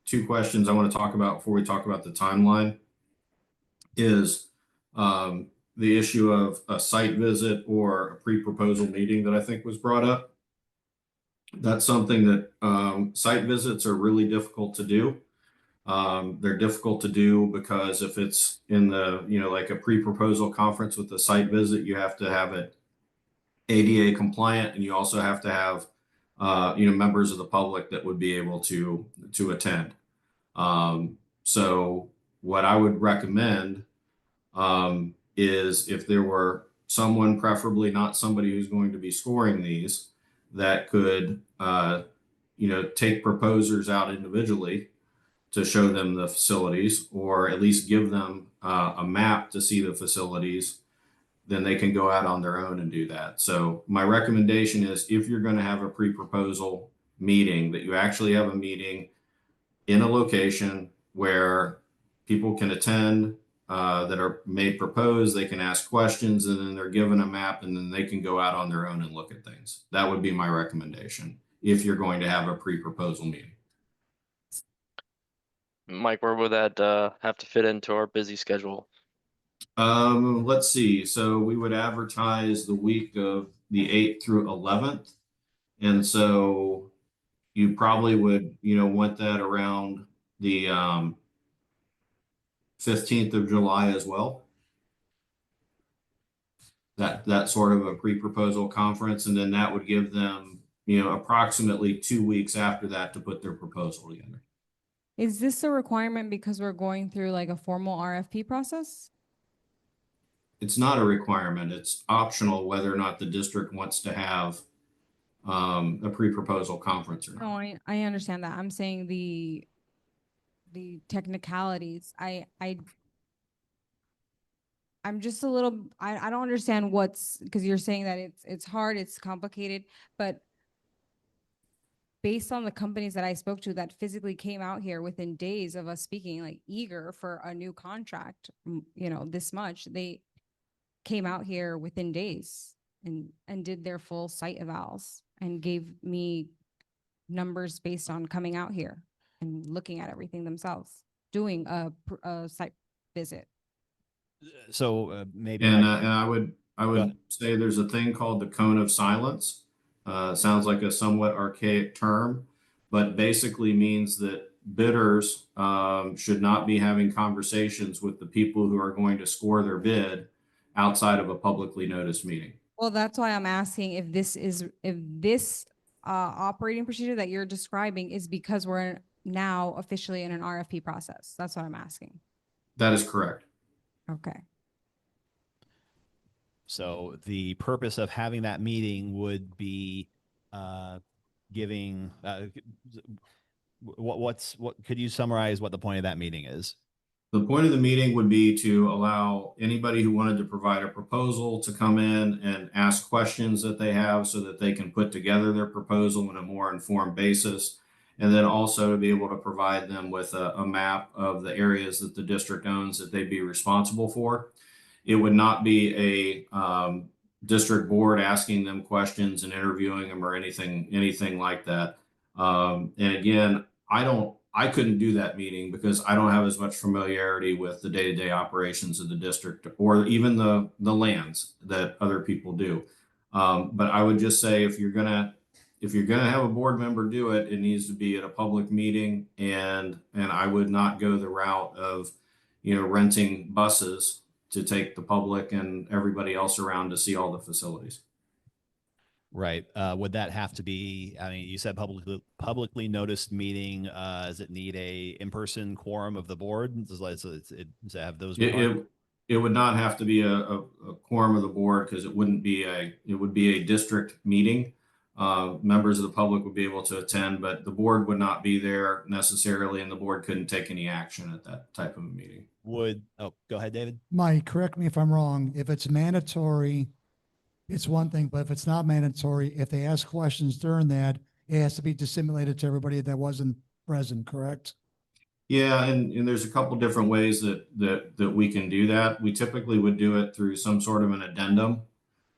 two questions I want to talk about before we talk about the timeline is the issue of a site visit or a pre-proposal meeting that I think was brought up. That's something that site visits are really difficult to do. They're difficult to do because if it's in the, like a pre-proposal conference with a site visit, you have to have it ADA compliant, and you also have to have, members of the public that would be able to attend. So what I would recommend is if there were someone, preferably not somebody who's going to be scoring these, that could, take proposers out individually to show them the facilities, or at least give them a map to see the facilities, then they can go out on their own and do that. So my recommendation is, if you're going to have a pre-proposal meeting, that you actually have a meeting in a location where people can attend, that are may propose, they can ask questions, and then they're given a map, and then they can go out on their own and look at things. That would be my recommendation if you're going to have a pre-proposal meeting. Mike, where would that have to fit into our busy schedule? Let's see. So we would advertise the week of the 8th through 11th. And so you probably would, want that around the 15th of July as well. That sort of a pre-proposal conference, and then that would give them, approximately 2 weeks after that to put their proposal together. Is this a requirement because we're going through like a formal RFP process? It's not a requirement. It's optional whether or not the district wants to have a pre-proposal conference or No, not. I understand that. I'm saying the technicalities. I'm just a little, I don't understand because you're saying that it's hard, it's complicated, but based on the companies that I spoke to that physically came out here within days of us speaking, like eager for a new contract, this much, they came out here within days and did their full site evals and gave me numbers based on coming out here and looking at everything themselves, doing a site visit. So maybe And I- and I would ahead. say there's a thing called the cone of silence. Sounds like a somewhat archaic term, but basically means that bidders should not be having conversations with the people who are going to score their bid outside of a publicly noticed meeting. Well, that's why I'm asking if this operating procedure that you're describing is because we're now officially in an RFP process. That's what I'm asking. That is correct. Okay. So the purpose of having that meeting would be giving what could you summarize what the point of that meeting is? The point of the meeting would be to allow anybody who wanted to provide a proposal to come in and ask questions that they have so that they can put together their proposal in a more informed basis. And then also to be able to provide them with a map of the areas that the district owns that they'd be responsible for. It would not be a district board asking them questions and interviewing them or anything like that. And again, I couldn't do that meeting because I don't have as much familiarity with the day-to-day operations of the district or even the lands that other people do. But I would just say if you're gonna have a board member do it, it needs to be at a public meeting, and I would not go the route of renting buses to take the public and everybody else around to see all the facilities. Right. Would that have to be, I mean, you said publicly noticed meeting, does it need a in-person quorum of the board? Does it have those? It would not have to be a quorum of the board because it would be a district meeting. Members of the public would be able to attend, but the board would not be there necessarily, and the board couldn't take any action at that type of a meeting. Go ahead, David. Mike, correct me if I'm wrong. If it's mandatory, it's one thing, but if it's not mandatory, if they ask questions during that, it has to be disseminated to everybody that wasn't present, correct? Yeah, and there's a couple different ways that we can do that. We typically would do it through some sort of an addendum.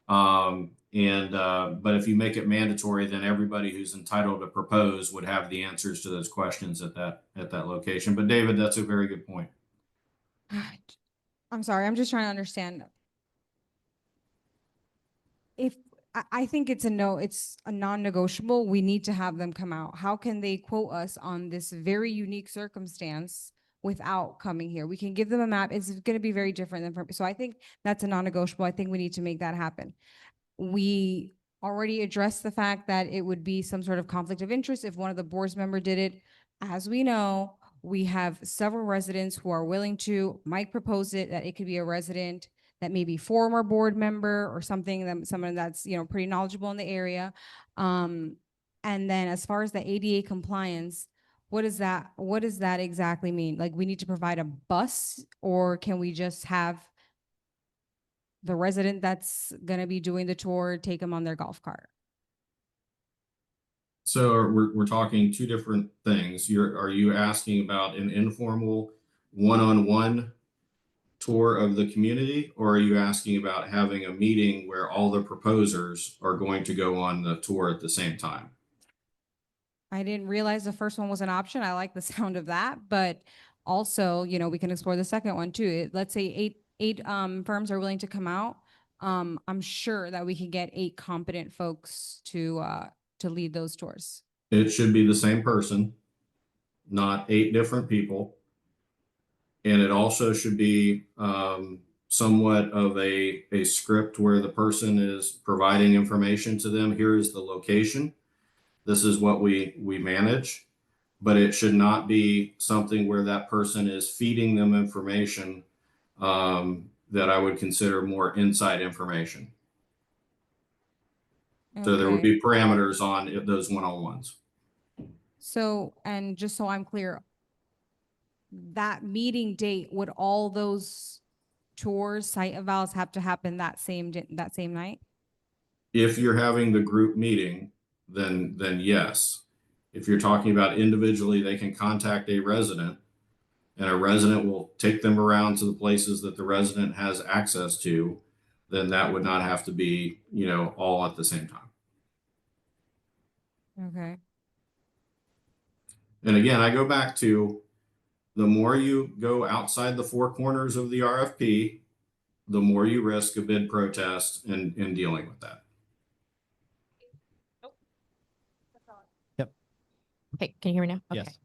But if you make it mandatory, then everybody who's entitled to propose would have the answers to those questions at that location. But David, that's a very good point. I'm sorry, I'm just trying to understand. If I think it's a non-negotiable, we need to have them come out. How can they quote us on this very unique circumstance without coming here? We can give them a map. It's going to be very different than, so I think that's a non-negotiable. I think we need to make that happen. We already addressed the fact that it would be some sort of conflict of interest if one of the board's member did it. As we know, we have several residents who are willing to. Mike proposed it, that it could be a resident that may be former board member or something, that someone that's, pretty knowledgeable in the area. And then as far as the ADA compliance, what does that exactly mean? Like, we need to provide a bus, or can we just have the resident that's gonna be doing the tour take them on their golf cart? So we're talking two different things. Are you asking about an informal one-on-one tour of the community, or are you asking about having a meeting where all the proposers are going to go on the tour at the same time? I didn't realize the first one was an option. I like the sound of that, but also, we can explore the second one too. Let's say eight firms are willing to come out. I'm sure that we can get 8 competent folks to lead those tours. It should be the same person, not 8 different people. And it also should be somewhat of a script where the person is providing information to them. Here is the location. This is what we manage. But it should not be something where that person is feeding them information that I would consider more inside information. So there would Okay. be parameters on those one-on-ones. So, and just so I'm clear, that meeting date, would all those tours, site evals have to happen that same night? If you're having the group meeting, then yes. If you're talking about individually, they can contact a resident and a resident will take them around to the places that the resident has access to, then that would not have to be, all at the same time. Okay. And again, I go back to the more you go outside the 4 corners of the RFP, the more you risk a bid protest in dealing with that. Okay, can you hear me now? Okay. Yes.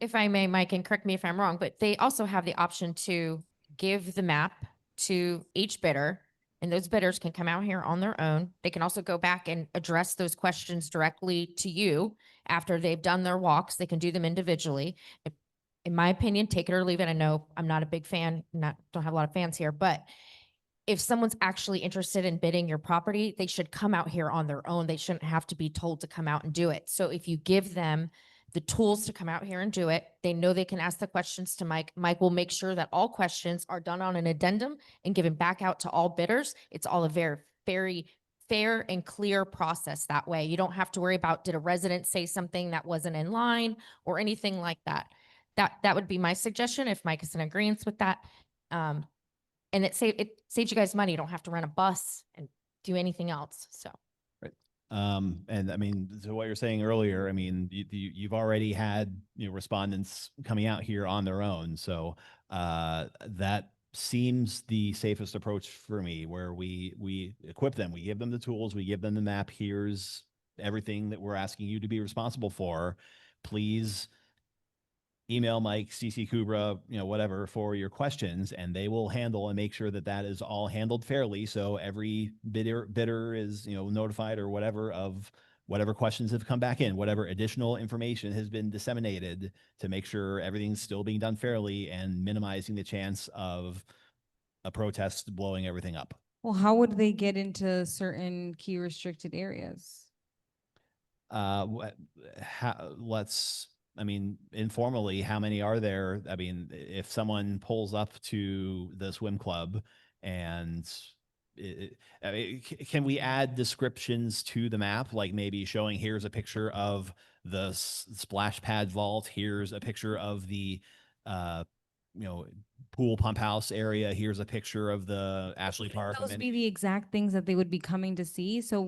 If I may, Mike, and correct me if I'm wrong, but they also have the option to give the map to each bidder, and those bidders can come out here on their own. They can also go back and address those questions directly to you after they've done their walks. They can do them individually. In my opinion, take it or leave it. I know I'm not a big fan, don't have a lot of fans here, but if someone's actually interested in bidding your property, they should come out here on their own. They shouldn't have to be told to come out and do it. So if you give them the tools to come out here and do it, they know they can ask the questions to Mike. Mike will make sure that all questions are done on an addendum and given back out to all bidders. It's all a very, very fair and clear process that way. You don't have to worry about, did a resident say something that wasn't in line or anything like that. That would be my suggestion if Mike is in agreement with that. And it saves you guys money. You don't have to rent a bus and do anything else. So. And I mean, to what you're saying earlier, I mean, you've already had, respondents coming out here on their own. So that seems the safest approach for me, where we equip them, we give them the tools, we give them the map. Here's everything that we're asking you to be responsible for. Please email Mike, CC Kubra, whatever, for your questions, and they will handle and make sure that that is all handled fairly. So every bidder is, notified or whatever of whatever questions have come back in, whatever additional information has been disseminated, to make sure everything's still being done fairly and minimizing the chance of a protest blowing everything up. Well, how would they get into certain key restricted areas? I mean, informally, how many are there? I mean, if someone pulls up to the swim club and I mean, can we add descriptions to the map? Like maybe showing, here's a picture of the splash pad vault. Here's a picture of the, pool pump house area. Here's a picture of the Ashley Park. Those be the exact things that they would be coming to see. So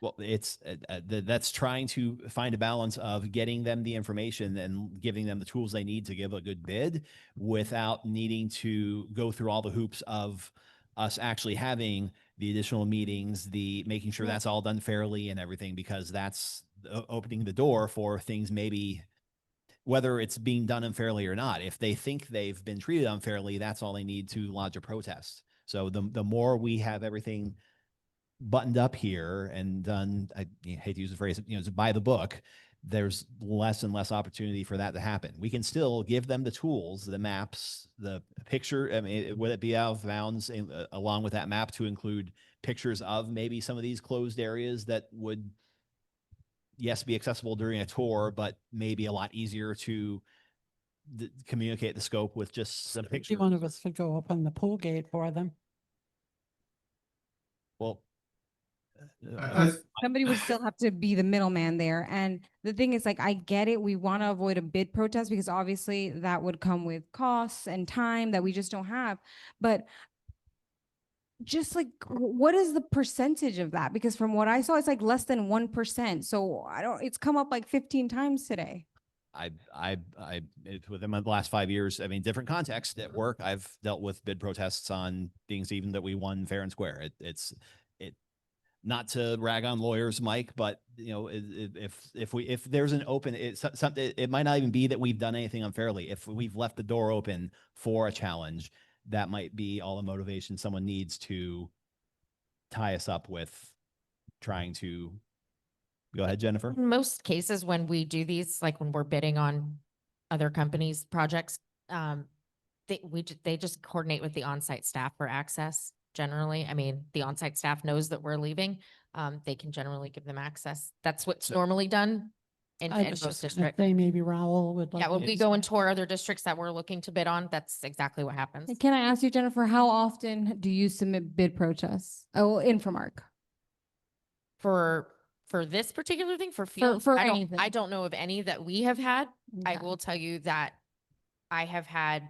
well, it's that's trying to find a balance of getting them the information and giving them the tools they need to give a good bid without needing to go through all the hoops of us actually having the additional meetings, the making sure that's all done fairly and everything, because that's opening the door for things, maybe whether it's being done unfairly or not. If they think they've been treated unfairly, that's all they need to lodge a protest. So the more we have everything buttoned up here and done, I hate to use the phrase, by the book, there's less and less opportunity for that to happen. We can still give them the tools, the maps, the picture. I mean, would it be out of bounds along with that map to include pictures of maybe some of these closed areas that would yes, be accessible during a tour, but maybe a lot easier to communicate the scope with just some Maybe pictures. one of us could go open the pool gate for them. Well, Somebody would still have to be the middleman there. And the thing is, like, I get it. We want to avoid a bid protest because obviously that would come with costs and time that we just don't have. But just like, what is the percentage of that? Because from what I saw, it's like less than 1%. So it's come up like 15 times today. within the last 5 years, I mean, different contexts at work, I've dealt with bid protests on things even that we won fair and square. It's not to rag on lawyers, Mike, but you know, if there's an open, it might not even be that we've done anything unfairly. If we've left the door open for a challenge, that might be all the motivation someone needs to tie us up with trying to. Go ahead, Jennifer. In most cases, when we do these, like when we're bidding on other companies' projects, they just coordinate with the on-site staff for access. Generally, I mean, the on-site staff knows that we're leaving. They can generally give them access. That's what's normally done in I was most just gonna districts. say maybe Raoul would like. Yeah, when to we go and tour other districts that we're looking to bid on, that's exactly what happens. Can I ask you, Jennifer, how often do you submit bid protests? Oh, Infomark. For this particular thing, for field, for I anything. don't know of any that we have had. I Okay. will tell you that I have had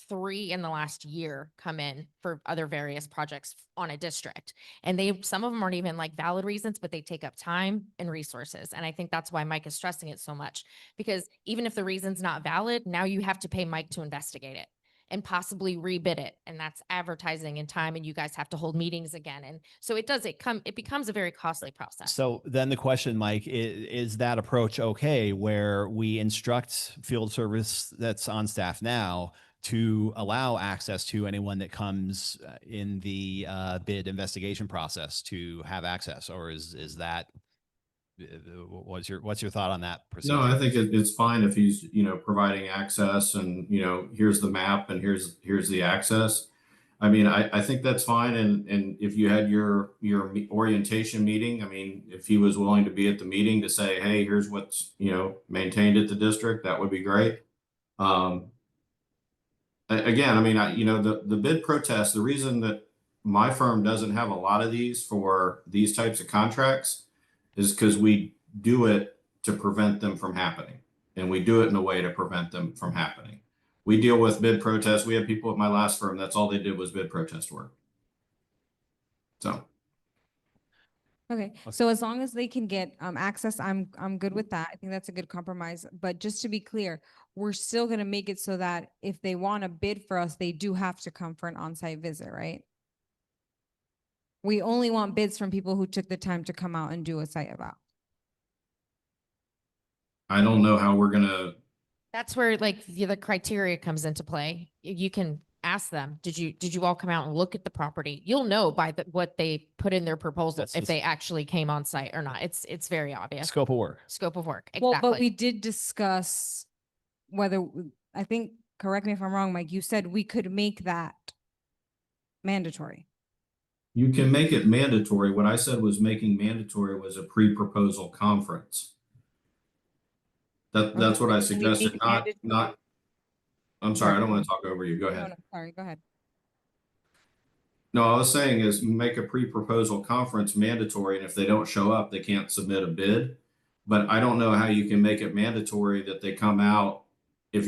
3 in the last year come in for other various projects on a district. And some of them aren't even like valid reasons, but they take up time and resources. And I think that's why Mike is stressing it so much, because even if the reason's not valid, now you have to pay Mike to investigate it and possibly rebid it. And that's advertising and time, and you guys have to hold meetings again. And so it becomes a very costly process. So then the question, Mike, is that approach okay, where we instruct field service that's on staff now to allow access to anyone that comes in the bid investigation process to have access, or is that what's your thought on that procedure? No, I think it's fine if he's, providing access and, here's the map and here's the access. I mean, I think that's fine. And if you had your orientation meeting, I mean, if he was willing to be at the meeting to say, hey, here's what's, maintained at the district, that would be great. Again, I mean, the bid protest, the reason that my firm doesn't have a lot of these for these types of contracts is because we do it to prevent them from happening. And we do it in a way to prevent them from happening. We deal with bid protests. We had people at my last firm, that's all they did was bid protest work. So. Okay, so as long as they can get access, I'm good with that. I think that's a good compromise. But just to be clear, we're still gonna make it so that if they want to bid for us, they do have to come for an on-site visit, right? We only want bids from people who took the time to come out and do a site eval. I don't know how we're gonna. That's where like the criteria comes into play. You can ask them, did you all come out and look at the property? You'll know by what they put in their proposal That's if they actually came on site or not. It's very obvious. Scope of work. Scope of work. Well, Exactly. but we did discuss whether, I think, correct me if I'm wrong, Mike, you said we could make that mandatory. You can make it mandatory. What I said was making mandatory was a pre-proposal conference. That's what I suggested, not. I'm sorry, I don't want to talk over you. Go ahead. No, sorry, go ahead. No, I was saying is make a pre-proposal conference mandatory, and if they don't show up, they can't submit a bid. But I don't know how you can make it mandatory that they come out if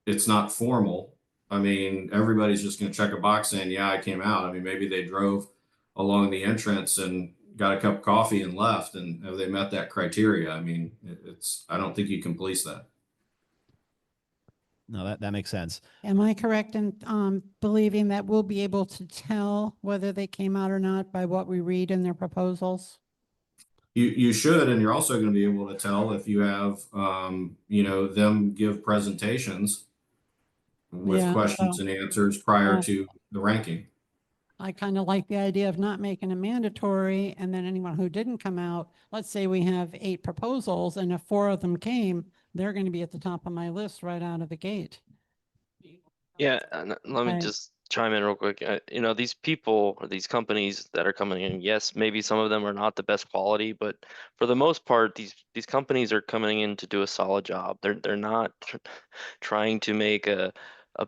it's not formal. I mean, everybody's just going to check a box saying, yeah, I came out. I mean, maybe they drove along the entrance and got a cup of coffee and left, and have they met that criteria? I mean, I don't think you can police that. No, that makes sense. Am I correct in believing that we'll be able to tell whether they came out or not by what we read in their proposals? You should, and you're also going to be able to tell if you have, them give presentations with questions and answers prior to the ranking. I kind of like the idea of not making it mandatory, and then anyone who didn't come out, let's say we have 8 proposals, and if 4 of them came, they're going to be at the top of my list right out of the gate. Yeah, let me Right. just chime in real quick. You know, these people or these companies that are coming in, yes, maybe some of them are not the best quality, but for the most part, these companies are coming in to do a solid job. They're not trying to make a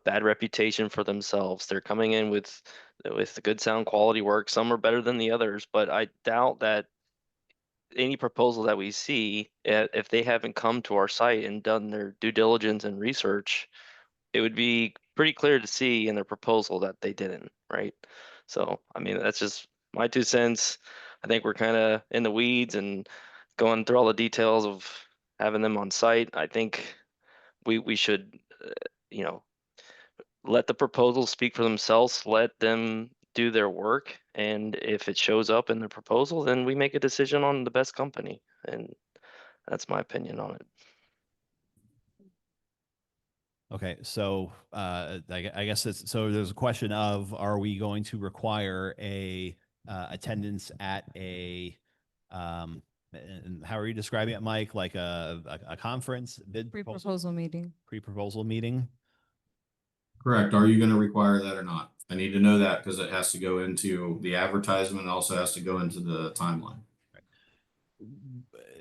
bad reputation for themselves. They're coming in with the good sound quality work. Some are better than the others, but I doubt that any proposal that we see, if they haven't come to our site and done their due diligence and research, it would be pretty clear to see in their proposal that they didn't, right? So, I mean, that's just my 2 cents. I think we're kind of in the weeds and going through all the details of having them on site. I think we should, you know, let the proposals speak for themselves, let them do their work, and if it shows up in the proposal, then we make a decision on the best company, and that's my opinion on it. Okay, so I guess it's, so there's a question of, are we going to require a attendance at a and how are you describing it, Mike? Like a conference, bid proposal, Pre-proposal meeting. pre-proposal meeting? Correct. Are you going to require that or not? I need to know that because it has to go into the advertisement, also has to go into the timeline.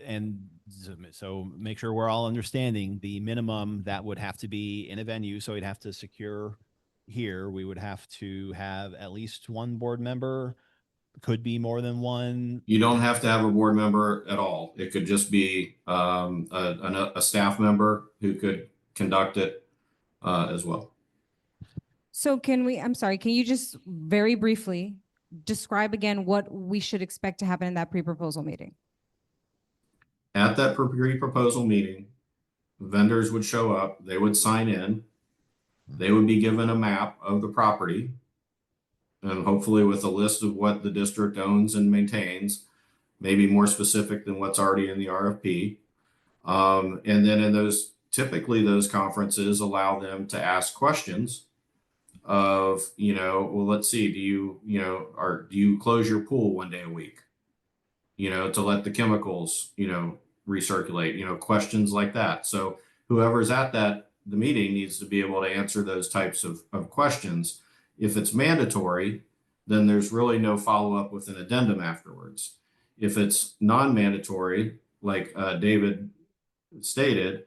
And so make sure we're all understanding the minimum that would have to be in a venue. So we'd have to secure here. We would have to have at least one board member, could be more than one. You don't have to have a board member at all. It could just be a staff member who could conduct it as well. So I'm sorry, can you just very briefly describe again what we should expect to happen in that pre-proposal meeting? At that pre-proposal meeting, vendors would show up, they would sign in, they would be given a map of the property, and hopefully with a list of what the district owns and maintains, maybe more specific than what's already in the RFP. And then in those, typically those conferences allow them to ask questions of, you know, well, let's see, do you close your pool one day a week? You know, to let the chemicals, you know, recirculate, you know, questions like that. So whoever's at the meeting needs to be able to answer those types of questions. If it's mandatory, then there's really no follow-up with an addendum afterwards. If it's non-mandatory, like David stated,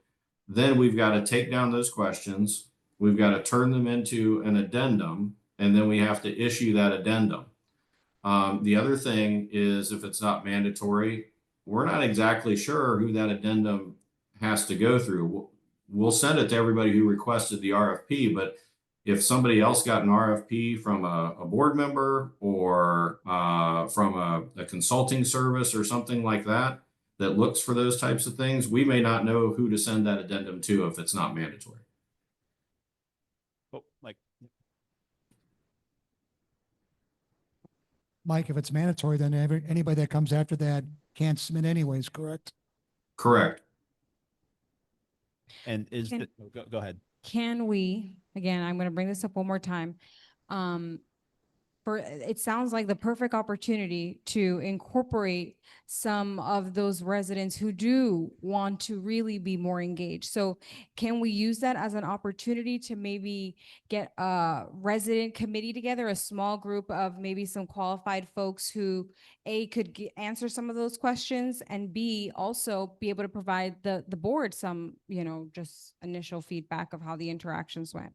then we've got to take down those questions. We've got to turn them into an addendum, and then we have to issue that addendum. The other thing is, if it's not mandatory, we're not exactly sure who that addendum has to go through. We'll send it to everybody who requested the RFP, but if somebody else got an RFP from a board member or from a consulting service or something like that, that looks for those types of things, we may not know who to send that addendum to if it's not mandatory. Oh, like, Mike, if it's mandatory, then anybody that comes after that can't submit anyways, correct? Correct. and is Can- go ahead. Can we, again, I'm going to bring this up one more time. It sounds like the perfect opportunity to incorporate some of those residents who do want to really be more engaged. So can we use that as an opportunity to maybe get a resident committee together, a small group of maybe some qualified folks who A, could answer some of those questions, and B, also be able to provide the board some, you know, just initial feedback of how the interactions went?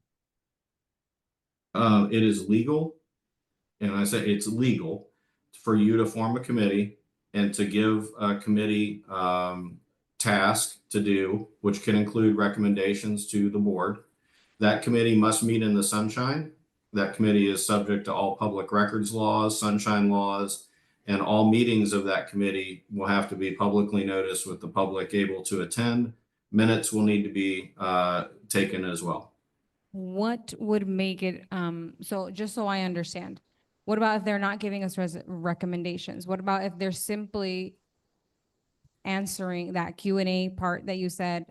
It is legal, and I say it's legal for you to form a committee and to give a committee task to do, which can include recommendations to the board. That committee must meet in the sunshine. That committee is subject to all public records laws, sunshine laws, and all meetings of that committee will have to be publicly noticed with the public able to attend. Minutes will need to be taken as well. What would make it, so just so I understand, what about if they're not giving us recommendations? What about if they're simply answering that Q&A part that you said,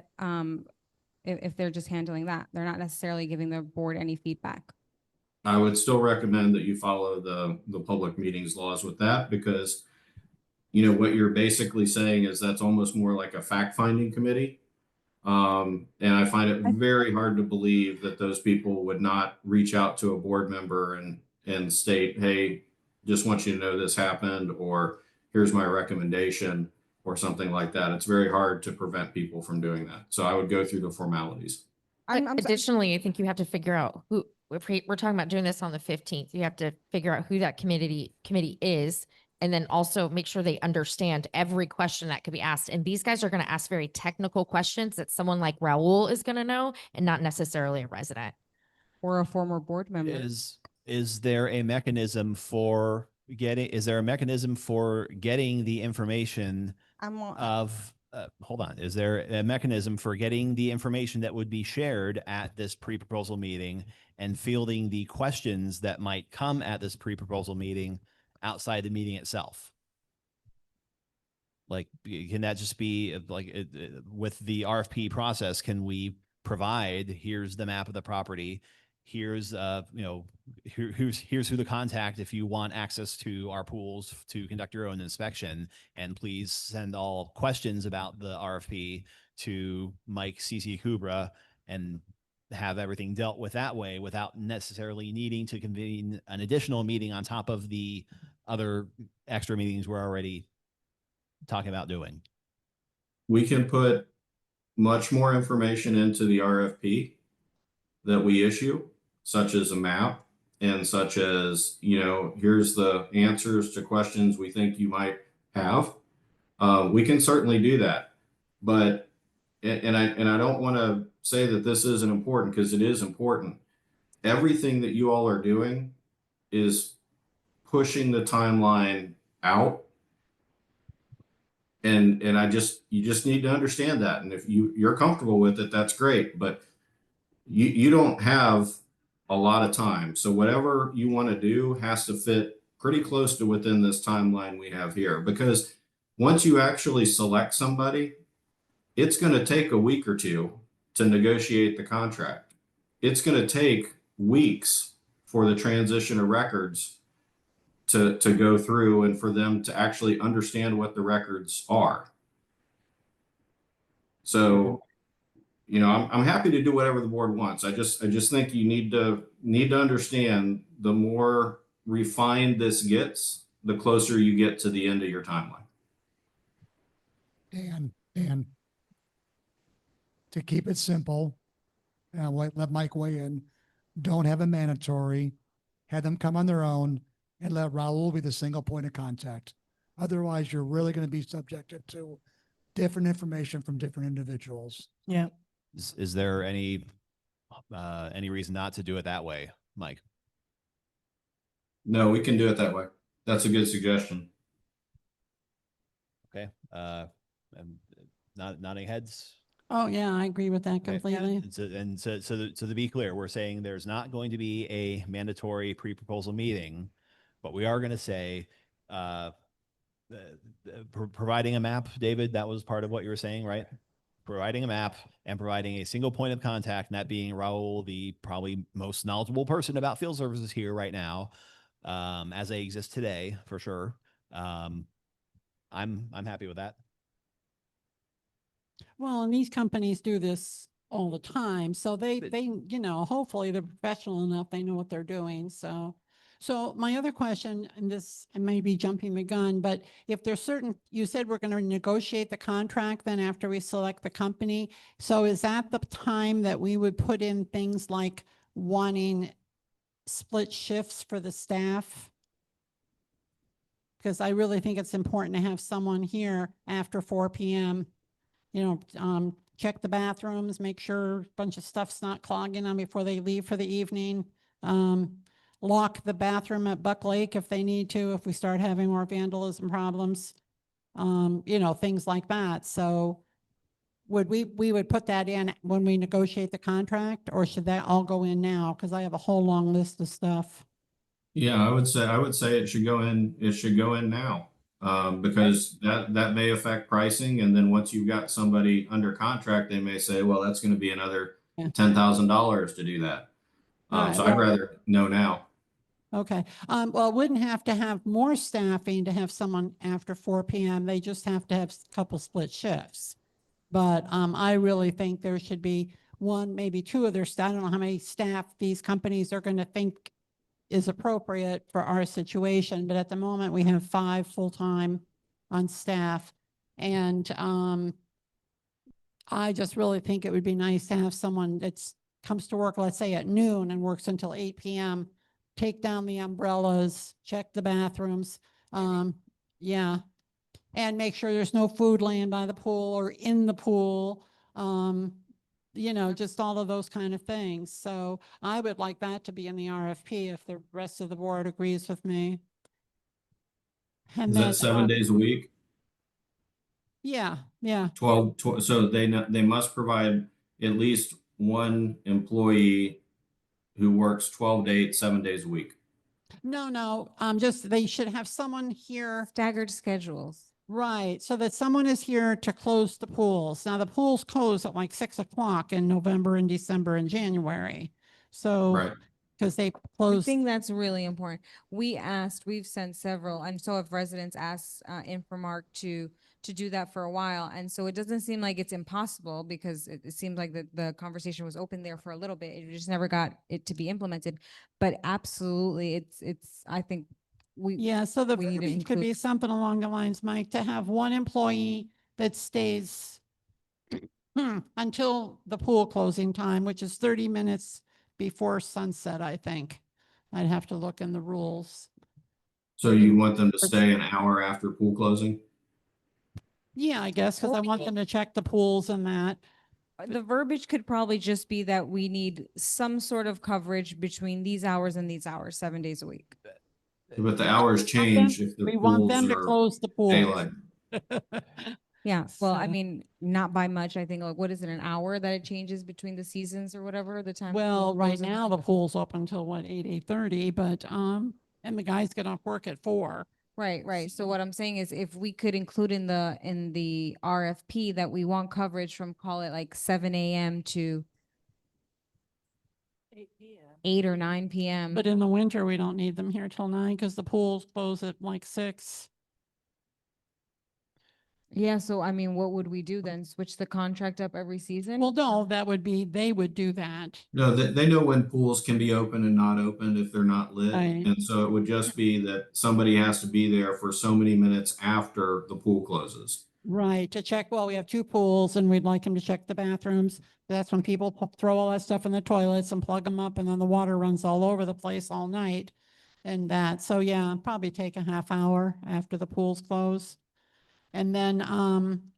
if they're just handling that, they're not necessarily giving the board any feedback? I would still recommend that you follow the public meetings laws with that, because, you know, what you're basically saying is that's almost more like a fact-finding committee. And I find it very hard to believe that those people would not reach out to a board member and state, hey, just want you to know this happened, or here's my recommendation, or something like that. It's very hard to prevent people from doing that. So I would go through the formalities. Additionally, I think you have to figure out who, if we're talking about doing this on the 15th, you have to figure out who that committee is. And then also make sure they understand every question that could be asked. And these guys are going to ask very technical questions that someone like Raul is going to know, and not necessarily a resident. Or a former board member. Is there a mechanism for getting the information I'm on. of, hold on, is there a mechanism for getting the information that would be shared at this pre-proposal meeting and fielding the questions that might come at this pre-proposal meeting outside the meeting itself? Like, can that just be like with the RFP process? Can we provide, here's the map of the property, here's here's who to contact if you want access to our pools to conduct your own inspection, and please send all questions about the RFP to Mike CC Kubra, and have everything dealt with that way without necessarily needing to convene an additional meeting on top of the other extra meetings we're already talking about doing? We can put much more information into the RFP that we issue, such as a map, and such as, here's the answers to questions we think you might have. We can certainly do that, but and I don't want to say that this isn't important, because it is important. Everything that you all are doing is pushing the timeline out. And you just need to understand that. And if you're comfortable with it, that's great, but you don't have a lot of time. So whatever you want to do has to fit pretty close to within this timeline we have here, because once you actually select somebody, it's going to take a week or two to negotiate the contract. It's going to take weeks for the transition of records to go through, and for them to actually understand what the records are. So, I'm happy to do whatever the board wants. I just think you need to understand, the more refined this gets, the closer you get to the end of your timeline. And to keep it simple, and I'll let Mike weigh in, don't have a mandatory, have them come on their own, and let Raul be the single point of contact. Otherwise, you're really going to be subjected to different information from different individuals. Yeah. Is there any reason not to do it that way, Mike? No, we can do it that way. That's a good suggestion. Okay. Nodding heads. Oh, yeah, I agree with that Okay. completely. So to be clear, we're saying there's not going to be a mandatory pre-proposal meeting, but we are going to say, providing a map, David, that was part of what you were saying, right? Providing a map and providing a single point of contact, and that being Raul, the probably most knowledgeable person about field services here right now, as they exist today, for sure. I'm happy with that. Well, and these companies do this all the time. So they, hopefully they're professional enough, they know what they're doing. So my other question, and this, I may be jumping the gun, but if there's you said we're going to negotiate the contract then after we select the company. So is that the time that we would put in things like wanting split shifts for the staff? Because I really think it's important to have someone here after 4 p.m., check the bathrooms, make sure a bunch of stuff's not clogging them before they leave for the evening. Lock the bathroom at Buck Lake if they need to, if we start having more vandalism problems, things like that. So we would put that in when we negotiate the contract, or should that all go in now? Because I have a whole long list of stuff. Yeah, I would say it should go in. It should go in now, because that may affect pricing. And then once you've got somebody under contract, they may say, well, that's going to be another $10,000 to do that. So I'd rather know now. Okay. Well, wouldn't have to have more staffing to have someone after 4 p.m. They just have to have a couple split shifts. But I really think there should be one, maybe two of their staff. I don't know how many staff these companies are going to think is appropriate for our situation, but at the moment we have 5 full-time on staff. And I just really think it would be nice to have someone that's comes to work, let's say at noon and works until 8 PM, take down the umbrellas, check the bathrooms. Yeah. And make sure there's no food laying by the pool or in the pool. You know, just all of those kind of things. So I would like that to be in the RFP if the rest of the board agrees with me. And Is then, that 7 days a week? yeah, yeah. 12, so they must provide at least one employee who works 12 to 8, 7 days a week. No, just, they should have someone here. Staggered schedules. Right, so that someone is here to close the pools. Now, the pools close at like 6 o'clock in November and December and January. So, Right. because they I close, think that's really important. We've sent several, and so have residents asked Infomark to do that for a while. And so it doesn't seem like it's impossible because it seems like the conversation was open there for a little bit. It just never got it to be implemented. But absolutely, I think yeah, so the we need to verbiage could be include- something along the lines, Mike, to have one employee that stays until the pool closing time, which is 30 minutes before sunset, I think. I'd have to look in the rules. So you want them to stay an hour after pool closing? Yeah, I guess, because I want them to check the pools and that. the verbiage could probably just be that we need some sort of coverage between these hours and these hours, 7 days a week. But the hours change if the We want pools them to are close the pool. daylight. Yeah, well, I So- mean, not by much. I think like, what is it, an hour that it changes between the seasons or whatever, the time? the pool Well, right closes? now the pool's open until what, 8:30, but, and the guys get off work at 4. Right. So what I'm saying is if we could include in the RFP that we want coverage from, call it like 7 AM to 8 or 9 PM. But in the winter, we don't need them here till 9 because the pools close at like 6. Yeah, so I mean, what would we do then? Switch the contract up every season? Well, no, that would be, they would do that. No, they know when pools can be open and not open if they're not lit. Right. And so it would just be that somebody has to be there for so many minutes after the pool closes. Right, to check, well, we have 2 pools and we'd like them to check the bathrooms. That's when people throw all that stuff in the toilets and plug them up and then the water runs all over the place all night. And that, so yeah, probably take a half hour after the pools close. And then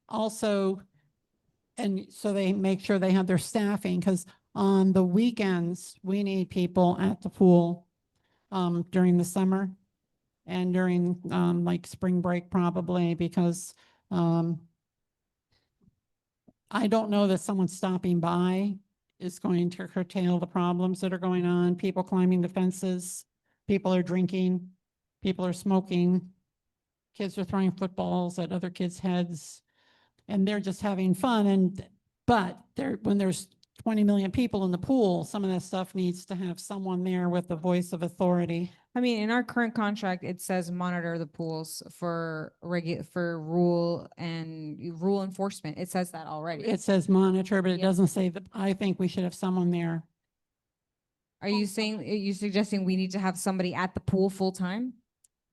also, and so they make sure they have their staffing, because on the weekends, we need people at the pool during the summer and during like spring break probably, because I don't know that someone stopping by is going to curtail the problems that are going on. People climbing the fences, people are drinking, people are smoking, kids are throwing footballs at other kids' heads, and they're just having fun. But when there's 20 million people in the pool, some of that stuff needs to have someone there with the voice of authority. I mean, in our current contract, it says monitor the pools for rule enforcement. It says that already. It says monitor, but it Yeah. doesn't say that. I think we should have someone there. Are you suggesting we need to have somebody at the pool full time?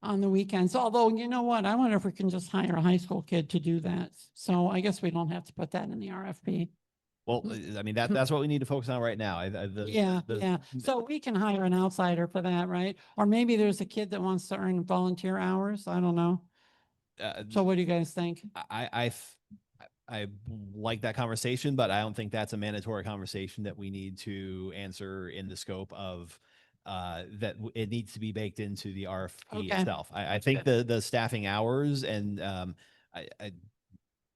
On the weekends, although you know what, I wonder if we can just hire a high school kid to do that. So I guess we don't have to put that in the RFP. Well, I mean, that's what we need to focus on right now. Yeah, yeah. So we can hire an outsider for that, right? Or maybe there's a kid that wants to earn volunteer hours. I don't know. So what do you guys think? I like that conversation, but I don't think that's a mandatory conversation that we need to answer in the scope of it needs to be baked into the RFP Okay. itself. I think the staffing hours and I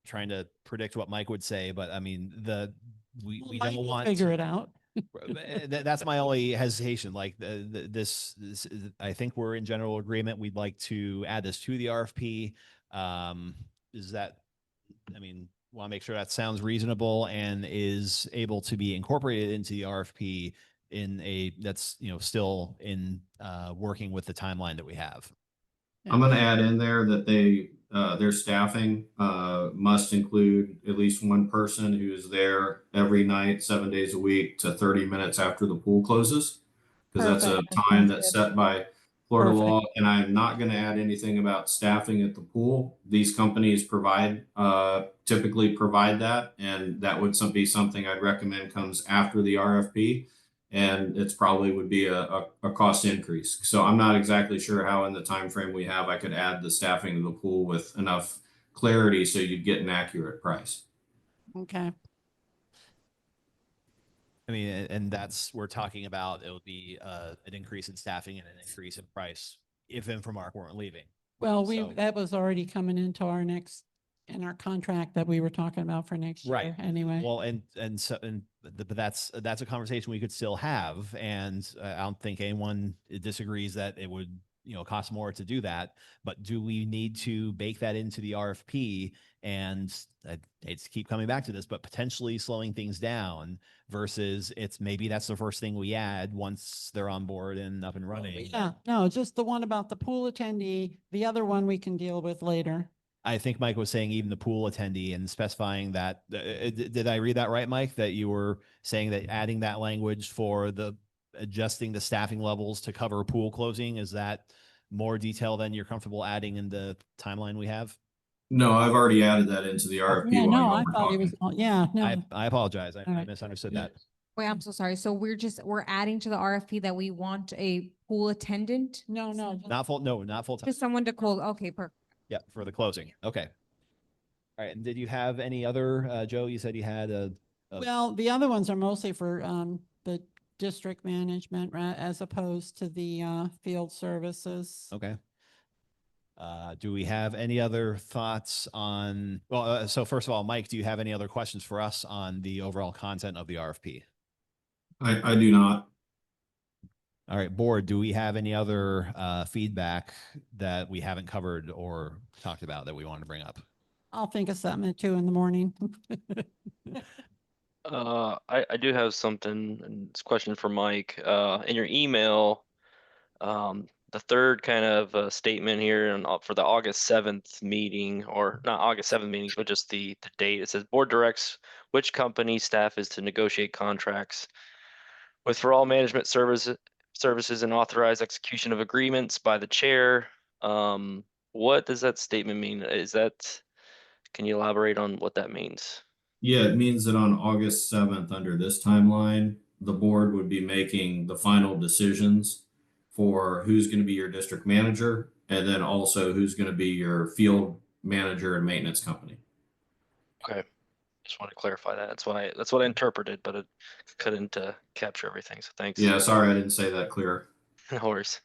trying to predict what Mike would say, but I mean we Mike don't will want figure it out. that's my only hesitation. Like this I think we're in general agreement. We'd like to add this to the RFP. Is that, I mean, want to make sure that sounds reasonable and is able to be incorporated into the RFP that's, still in working with the timeline that we have. I'm going to add in there that their staffing must include at least one person who is there every night, 7 days a week to 30 minutes after the pool closes. Because that's a Perfect. That time sounds that's good. set by Florida Perfect. law. And I'm not going to add anything about staffing at the pool. These companies typically provide that. And that would be something I'd recommend comes after the RFP. And it's probably would be a cost increase. So I'm not exactly sure how in the time frame we have, I could add the staffing of the pool with enough clarity so you'd get an accurate price. Okay. I mean, and that's, we're talking about, it would be an increase in staffing and an increase in price if Infomark weren't leaving. Well, So- that was already coming into in our contract that we were talking about for next Right. year anyway. Well, but that's a conversation we could still have. And I don't think anyone disagrees that it would, cost more to do that. But do we need to bake that into the RFP? And I hate to keep coming back to this, but potentially slowing things down versus maybe that's the first thing we add once they're on board and up and running. Yeah, no, just the one about the pool attendee. The other one we can deal with later. I think Mike was saying even the pool attendee and specifying that. Did I read that right, Mike? That you were saying that adding that language for the adjusting the staffing levels to cover pool closing, is that more detail than you're comfortable adding in the timeline we have? No, I've already added that into the RFP. Yeah, while no, y'all I were thought he talking. was, yeah, no. I apologize. I right. misunderstood that. Wait, I'm so sorry. So we're adding to the RFP that we want a pool attendant? No, Not full time. Just someone to call, okay, perfect. Yeah, for the closing. Okay. All right. And did you have any other, Joe, you said you had well, the other ones are mostly for the district management, right, as opposed to the field services. okay. Do we have any other thoughts on, well, so first of all, Mike, do you have any other questions for us on the overall content of the RFP? I do not. All right, board, do we have any other feedback that we haven't covered or talked about that we want to bring up? I'll think of something at 2 a.m. I do have something, and it's a question for Mike. In your email, the third kind of statement here for the August 7th meeting, or not August 7th meeting, but just the date. It says board directs which company staff is to negotiate contracts with for all management services and authorize execution of agreements by the chair. What does that statement mean? Can you elaborate on what that means? Yeah, it means that on August 7th, under this timeline, the board would be making the final decisions for who's going to be your district manager, and then also who's going to be your field manager and maintenance company. Okay, just want to clarify that. That's what I interpreted, but it couldn't capture everything. So thanks. Yeah, sorry I didn't say that clear. No worries.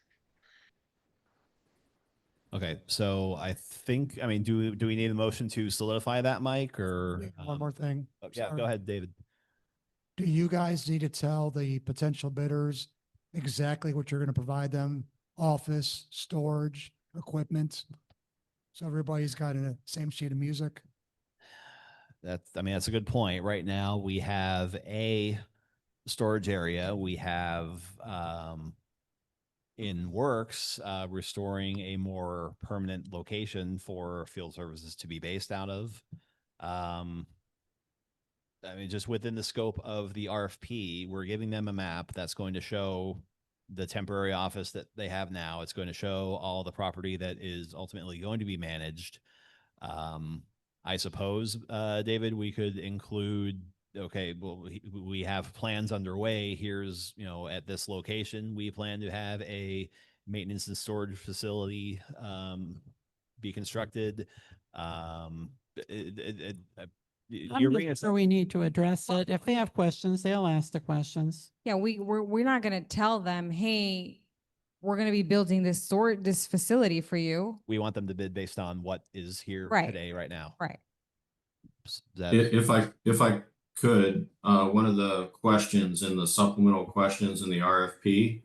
Okay, so I think, I mean, do we need a motion to solidify that, Mike, or? One more thing. Yeah, Sorry. go ahead, David. Do you guys need to tell the potential bidders exactly what you're going to provide them? Office, storage, equipment? So everybody's got a same sheet of music? That's a good point. Right now, we have a storage area. We have, in works, restoring a more permanent location for field services to be based out of. Just within the scope of the RFP, we're giving them a map that's going to show the temporary office that they have now. It's going to show all the property that is ultimately going to be managed. I suppose, David, we could include, okay, well, we have plans underway. Here's, at this location, we plan to have a maintenance and storage facility be constructed. I'm just sure we need to address it. If they have questions, they'll ask the questions. Yeah, we're not gonna tell them, hey, we're gonna be building this facility for you. We want them to bid based on what is here Right. today, right now. Right. If I could, one of the questions in the supplemental questions in the RFP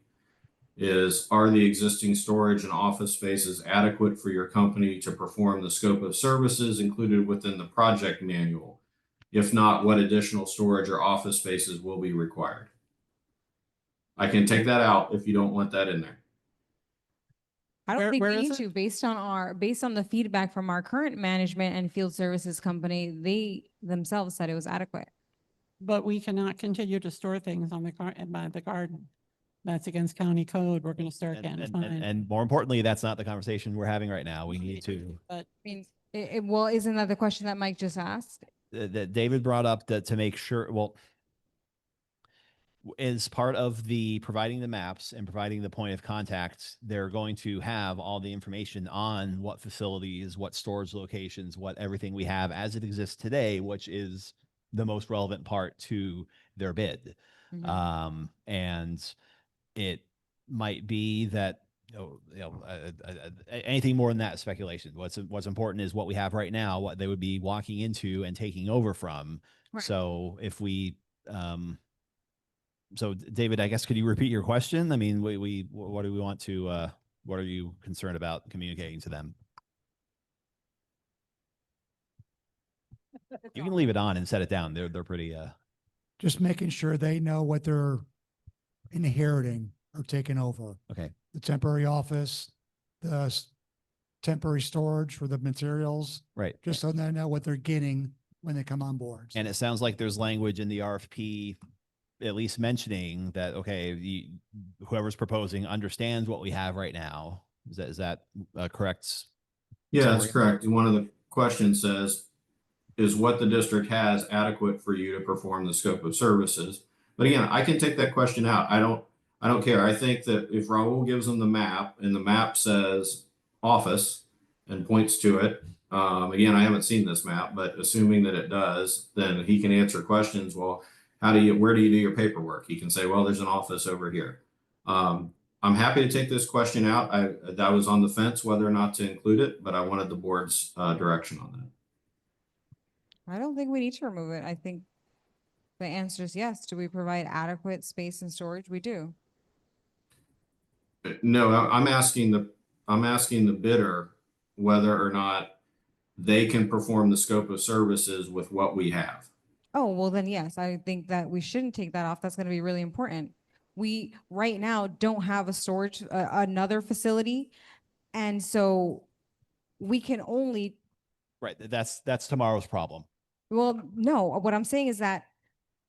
is, are the existing storage and office spaces adequate for your company to perform the scope of services included within the project manual? If not, what additional storage or office spaces will be required? I can take that out if you don't want that in there. I don't think Where we is need it? to, based on the feedback from our current management and field services company, they themselves said it was adequate. But we cannot continue to store things on the by the garden. That's against county code. We're going to start getting fined. And more importantly, that's not the conversation we're having right now. We need to, But I mean, well, isn't that the question that Mike just asked? that David brought up, that to make sure, well, as part of the providing the maps and providing the point of contact, they're going to have all the information on what facilities, what storage locations, what everything we have as it exists today, which is the most relevant part to their bid. Mhm. And it might be that, anything more than that is speculation. What's important is what we have right now, what they would be walking into and taking over from. Right. So if we, so David, I guess, could you repeat your question? I mean, what do we want to, what are you concerned about communicating to them? You can leave it on and set it down. They're pretty, Just making sure they know what they're inheriting or taking over. okay. The temporary office, the temporary storage for the materials, Right. just so they know what they're getting when they come on board. And it sounds like there's language in the RFP at least mentioning that, okay, whoever's proposing understands what we have right now. Is that correct? Yeah, that's summary? correct. And one of the questions says, is what the district has adequate for you to perform the scope of services? But again, I can take that question out. I don't care. I think that if Raul gives them the map and the map says office and points to it, again, I haven't seen this map, but assuming that it does, then he can answer questions. Well, where do you do your paperwork? He can say, well, there's an office over here. I'm happy to take this question out. I was on the fence whether or not to include it, but I wanted the board's direction on that. I don't think we need to remove it. I think the answer is yes. Do we provide adequate space and storage? We do. No, I'm asking the bidder whether or not they can perform the scope of services with what we have. Oh, well then, yes, I think that we shouldn't take that off. That's going to be really important. We right now don't have a storage, another facility. And so we can only, Right. That's tomorrow's problem. well, no, what I'm saying is that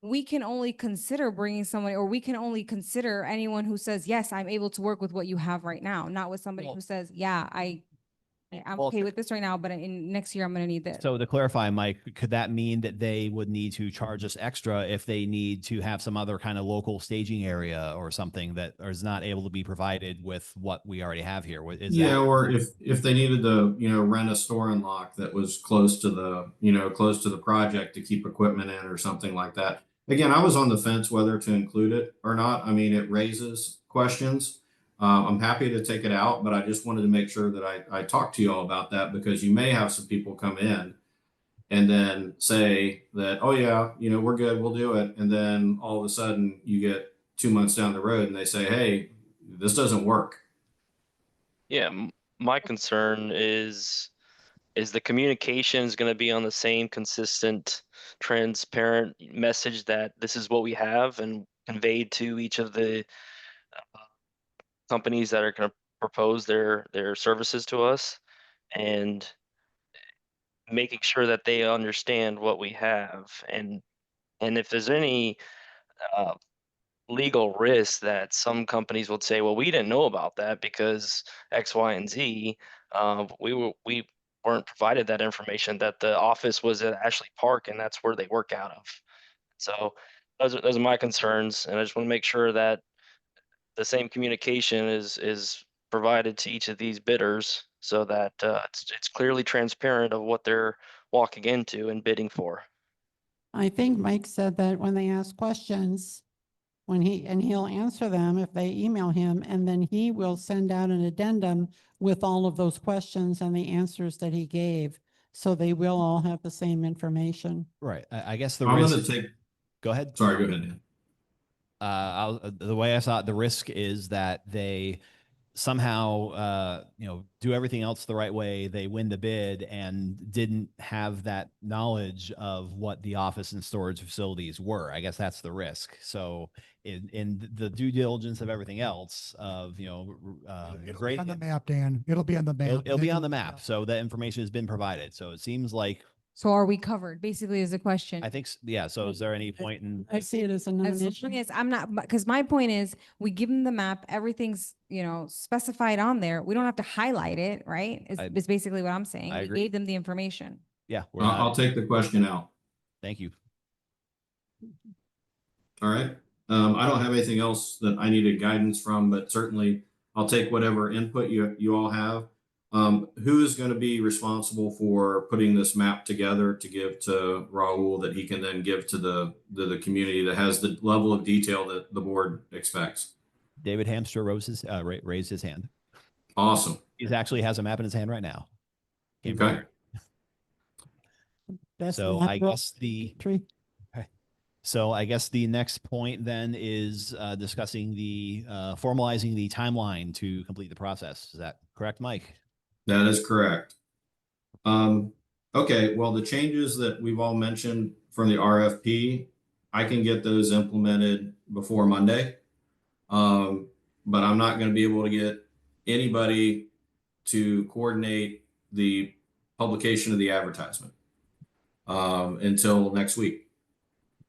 we can only consider bringing somebody, or we can only consider anyone who says, yes, I'm able to work with what you have right now, not with somebody Well- who says, yeah, I'm Well, okay with this right now, but in next year I'm going to need this. So to clarify, Mike, could that mean that they would need to charge us extra if they need to have some other kind of local staging area or something that is not able to be provided with what we already have here? Yeah, or if they needed to, rent a store and lock that was close to the project to keep equipment in or something like that. Again, I was on the fence whether to include it or not. I mean, it raises questions. I'm happy to take it out, but I just wanted to make sure that I talked to you all about that, because you may have some people come in and then say that, oh yeah, we're good, we'll do it. And then all of a sudden you get 2 months down the road and they say, hey, this doesn't work. Yeah, my concern is the communication is going to be on the same consistent, transparent message that this is what we have and conveyed to each of the companies that are going to propose their services to us, and making sure that they understand what we have, and if there's any uh, legal risk that some companies would say, well, we didn't know about that because X, Y, and Z. We weren't provided that information that the office was at Ashley Park and that's where they work out of. So those are my concerns, and I just want to make sure that the same communication is provided to each of these bidders so that it's clearly transparent of what they're walking into and bidding for. I think Mike said that when they ask questions, he'll answer them if they email him, and then he will send out an addendum with all of those questions and the answers that he gave. So they will all have the same information. Right. I guess the I'm risk. going to take. Go ahead. Sorry, go ahead, Dan. The way I saw it, the risk is that they somehow, do everything else the right way, they win the bid and didn't have that knowledge of what the office and storage facilities were. I guess that's the risk. So in the due diligence of everything else of, It'll be great, on the map, Dan. It'll be on the map. it'll be Then on the you'll- map. So that information has been provided. So it seems like, So are we covered? Basically is the question. I think, yeah. So is there any point in, I see it as a As non-issue. long as I'm not, because my point is, we give them the map, everything's, specified on there. We don't have to highlight it, right? Is basically what I'm saying. I We agree. gave them the information. yeah, we're I'll not, take the question out. thank you. All right. I don't have anything else that I needed guidance from, but certainly I'll take whatever input you all have. Who is going to be responsible for putting this map together to give to Raul that he can then give to the community that has the level of detail that the board expects? David Hamster raised his hand. Awesome. He actually has a map in his hand right now. Came Okay. forward. Best So map I of guess the tree. next point then is discussing formalizing the timeline to complete the process. Is that correct, Mike? That is correct. Okay, well, the changes that we've all mentioned from the RFP, I can get those implemented before Monday. But I'm not going to be able to get anybody to coordinate the publication of the advertisement until next week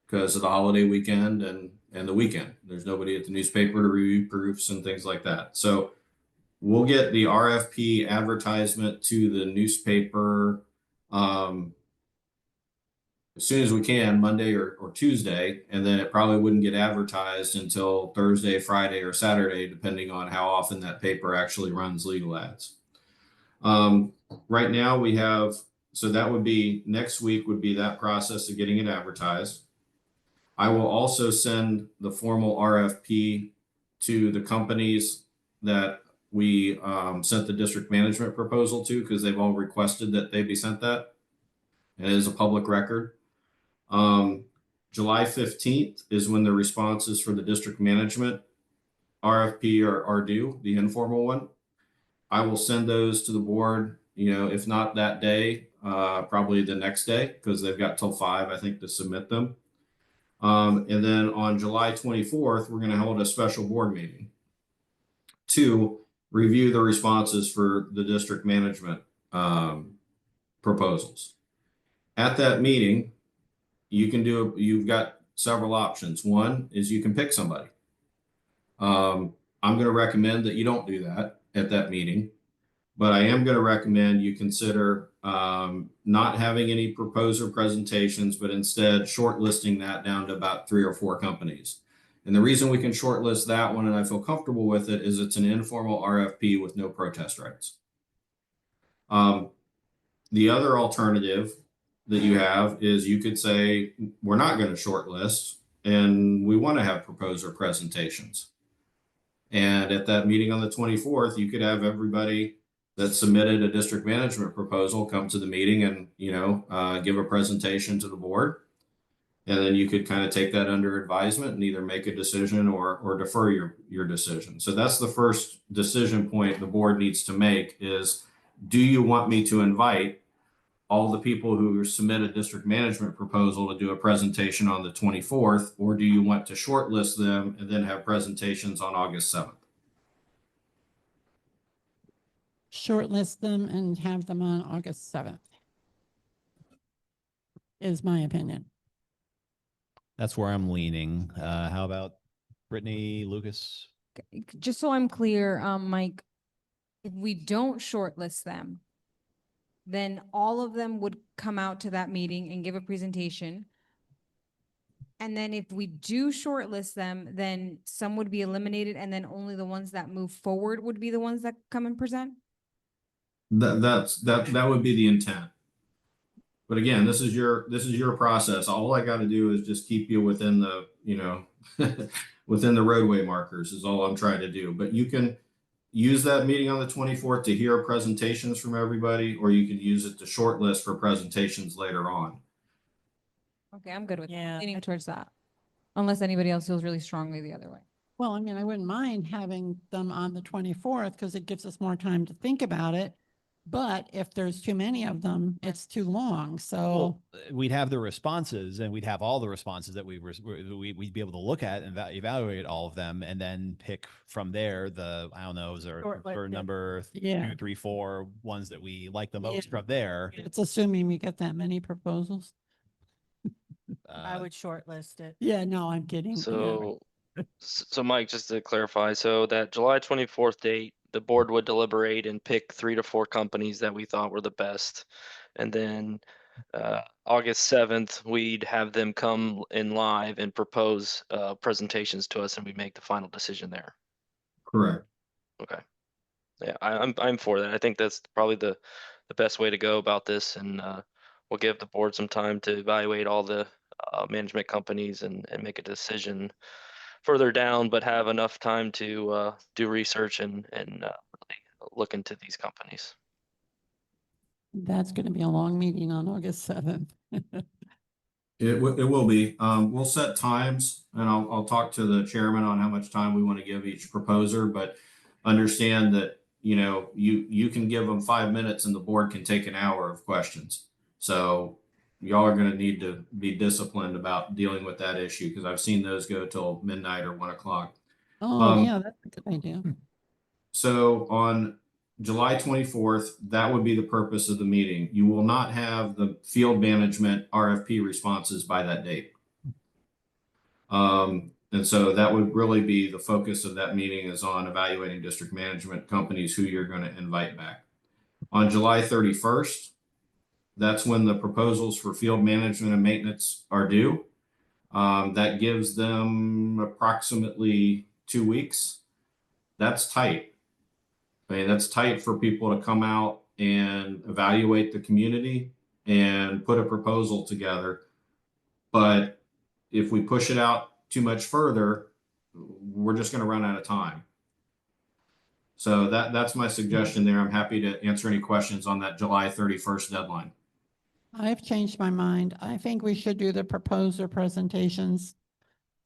because of the holiday weekend and the weekend. There's nobody at the newspaper to review proofs and things like that. So we'll get the RFP advertisement to the newspaper as soon as we can, Monday or Tuesday, and then it probably wouldn't get advertised until Thursday, Friday, or Saturday, depending on how often that paper actually runs legal ads. Right now we have, so that would be next week would be that process of getting it advertised. I will also send the formal RFP to the companies that we sent the district management proposal to because they've all requested that they be sent that. It is a public record. July 15th is when the responses for the district management RFP are due, the informal one. I will send those to the board, if not that day, probably the next day, because they've got till 5, I think, to submit them. And then on July 24th, we're going to hold a special board meeting to review the responses for the district management proposals. At that meeting, you've got several options. One is you can pick somebody. I'm going to recommend that you don't do that at that meeting, but I am going to recommend you consider not having any proposer presentations, but instead shortlisting that down to about 3 or 4 companies. And the reason we can shortlist that one, and I feel comfortable with it, is it's an informal RFP with no protest rights. The other alternative that you have is you could say, we're not going to shortlist and we want to have proposer presentations. And at that meeting on the 24th, you could have everybody that submitted a district management proposal come to the meeting and, give a presentation to the board. And then you could kind of take that under advisement and either make a decision or defer your decision. So that's the first decision point the board needs to make is, do you want me to invite all the people who submit a district management proposal to do a presentation on the 24th, or do you want to shortlist them and then have presentations on August 7th? Shortlist them and have them on August 7th. Is my opinion. That's where I'm leaning. How about Brittany, Lucas? Just so I'm clear, Mike, if we don't shortlist them, then all of them would come out to that meeting and give a presentation. And then if we do shortlist them, then some would be eliminated and then only the ones that move forward would be the ones that come and present? That would be the intent. But again, this is your process. All I got to do is just keep you within the, within the roadway markers is all I'm trying to do. But you can use that meeting on the 24th to hear presentations from everybody, or you can use it to shortlist for presentations later on. Okay, I'm good with Yeah. leaning towards that. Unless anybody else feels really strongly the other way. Well, I mean, I wouldn't mind having them on the 24th because it gives us more time to think about it. But if there's too many of them, it's too long. So, Well, we'd have the responses and we'd have all the responses that we'd be able to look at and evaluate all of them and then pick from there the, I don't know, is there Short for list. number Yeah. 2, 3, 4 ones that we like the Yeah. most from there. it's assuming we get that many proposals. I Uh, would shortlist it. Yeah, no, I'm kidding. Yeah. So, so Mike, just to clarify, so that July 24th date, the board would deliberate and pick 3 to 4 companies that we thought were the best. And then August 7th, we'd have them come in live and propose presentations to us and we make the final decision there. Correct. Okay. Yeah, I'm for that. I think that's probably the best way to go about this, and we'll give the board some time to evaluate all the management companies and make a decision further down, but have enough time to do research and really look into these companies. That's going to be a long meeting on August 7th. It will be. We'll set times and I'll talk to the chairman on how much time we want to give each proposer, but understand that, you know, you can give them 5 minutes and the board can take an hour of questions. So y'all are going to need to be disciplined about dealing with that issue because I've seen those go till midnight or 1 o'clock. Oh, yeah, that's a good idea. So on July 24th, that would be the purpose of the meeting. You will not have the field management RFP responses by that date. And so that would really be the focus of that meeting is on evaluating district management companies who you're going to invite back. On July 31st, that's when the proposals for field management and maintenance are due. That gives them approximately 2 weeks. That's tight. I mean, that's tight for people to come out and evaluate the community and put a proposal together. But if we push it out too much further, we're just going to run out of time. So that's my suggestion there. I'm happy to answer any questions on that July 31st deadline. I've changed my mind. I think we should do the proposer presentations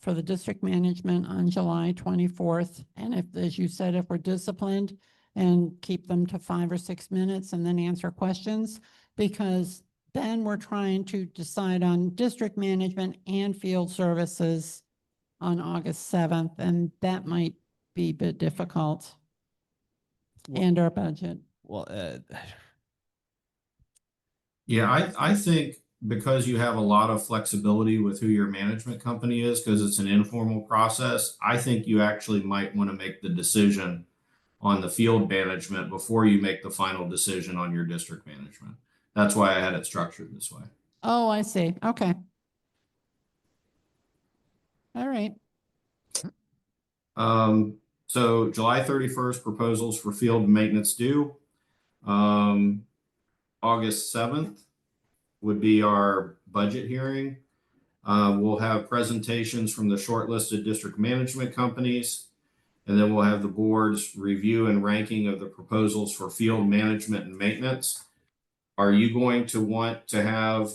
for the district management on July 24th. And if, as you said, if we're disciplined and keep them to 5 or 6 minutes and then answer questions, because then we're trying to decide on district management and field services on August 7th, and that might be a bit difficult. Well- And our budget. well, Yeah, I think because you have a lot of flexibility with who your management company is, because it's an informal process, I think you actually might want to make the decision on the field management before you make the final decision on your district management. That's why I had it structured this way. Oh, I see. Okay. All right. So July 31st, proposals for field maintenance due. August 7th would be our budget hearing. We'll have presentations from the shortlisted district management companies, and then we'll have the board's review and ranking of the proposals for field management and maintenance. Are you going to want to have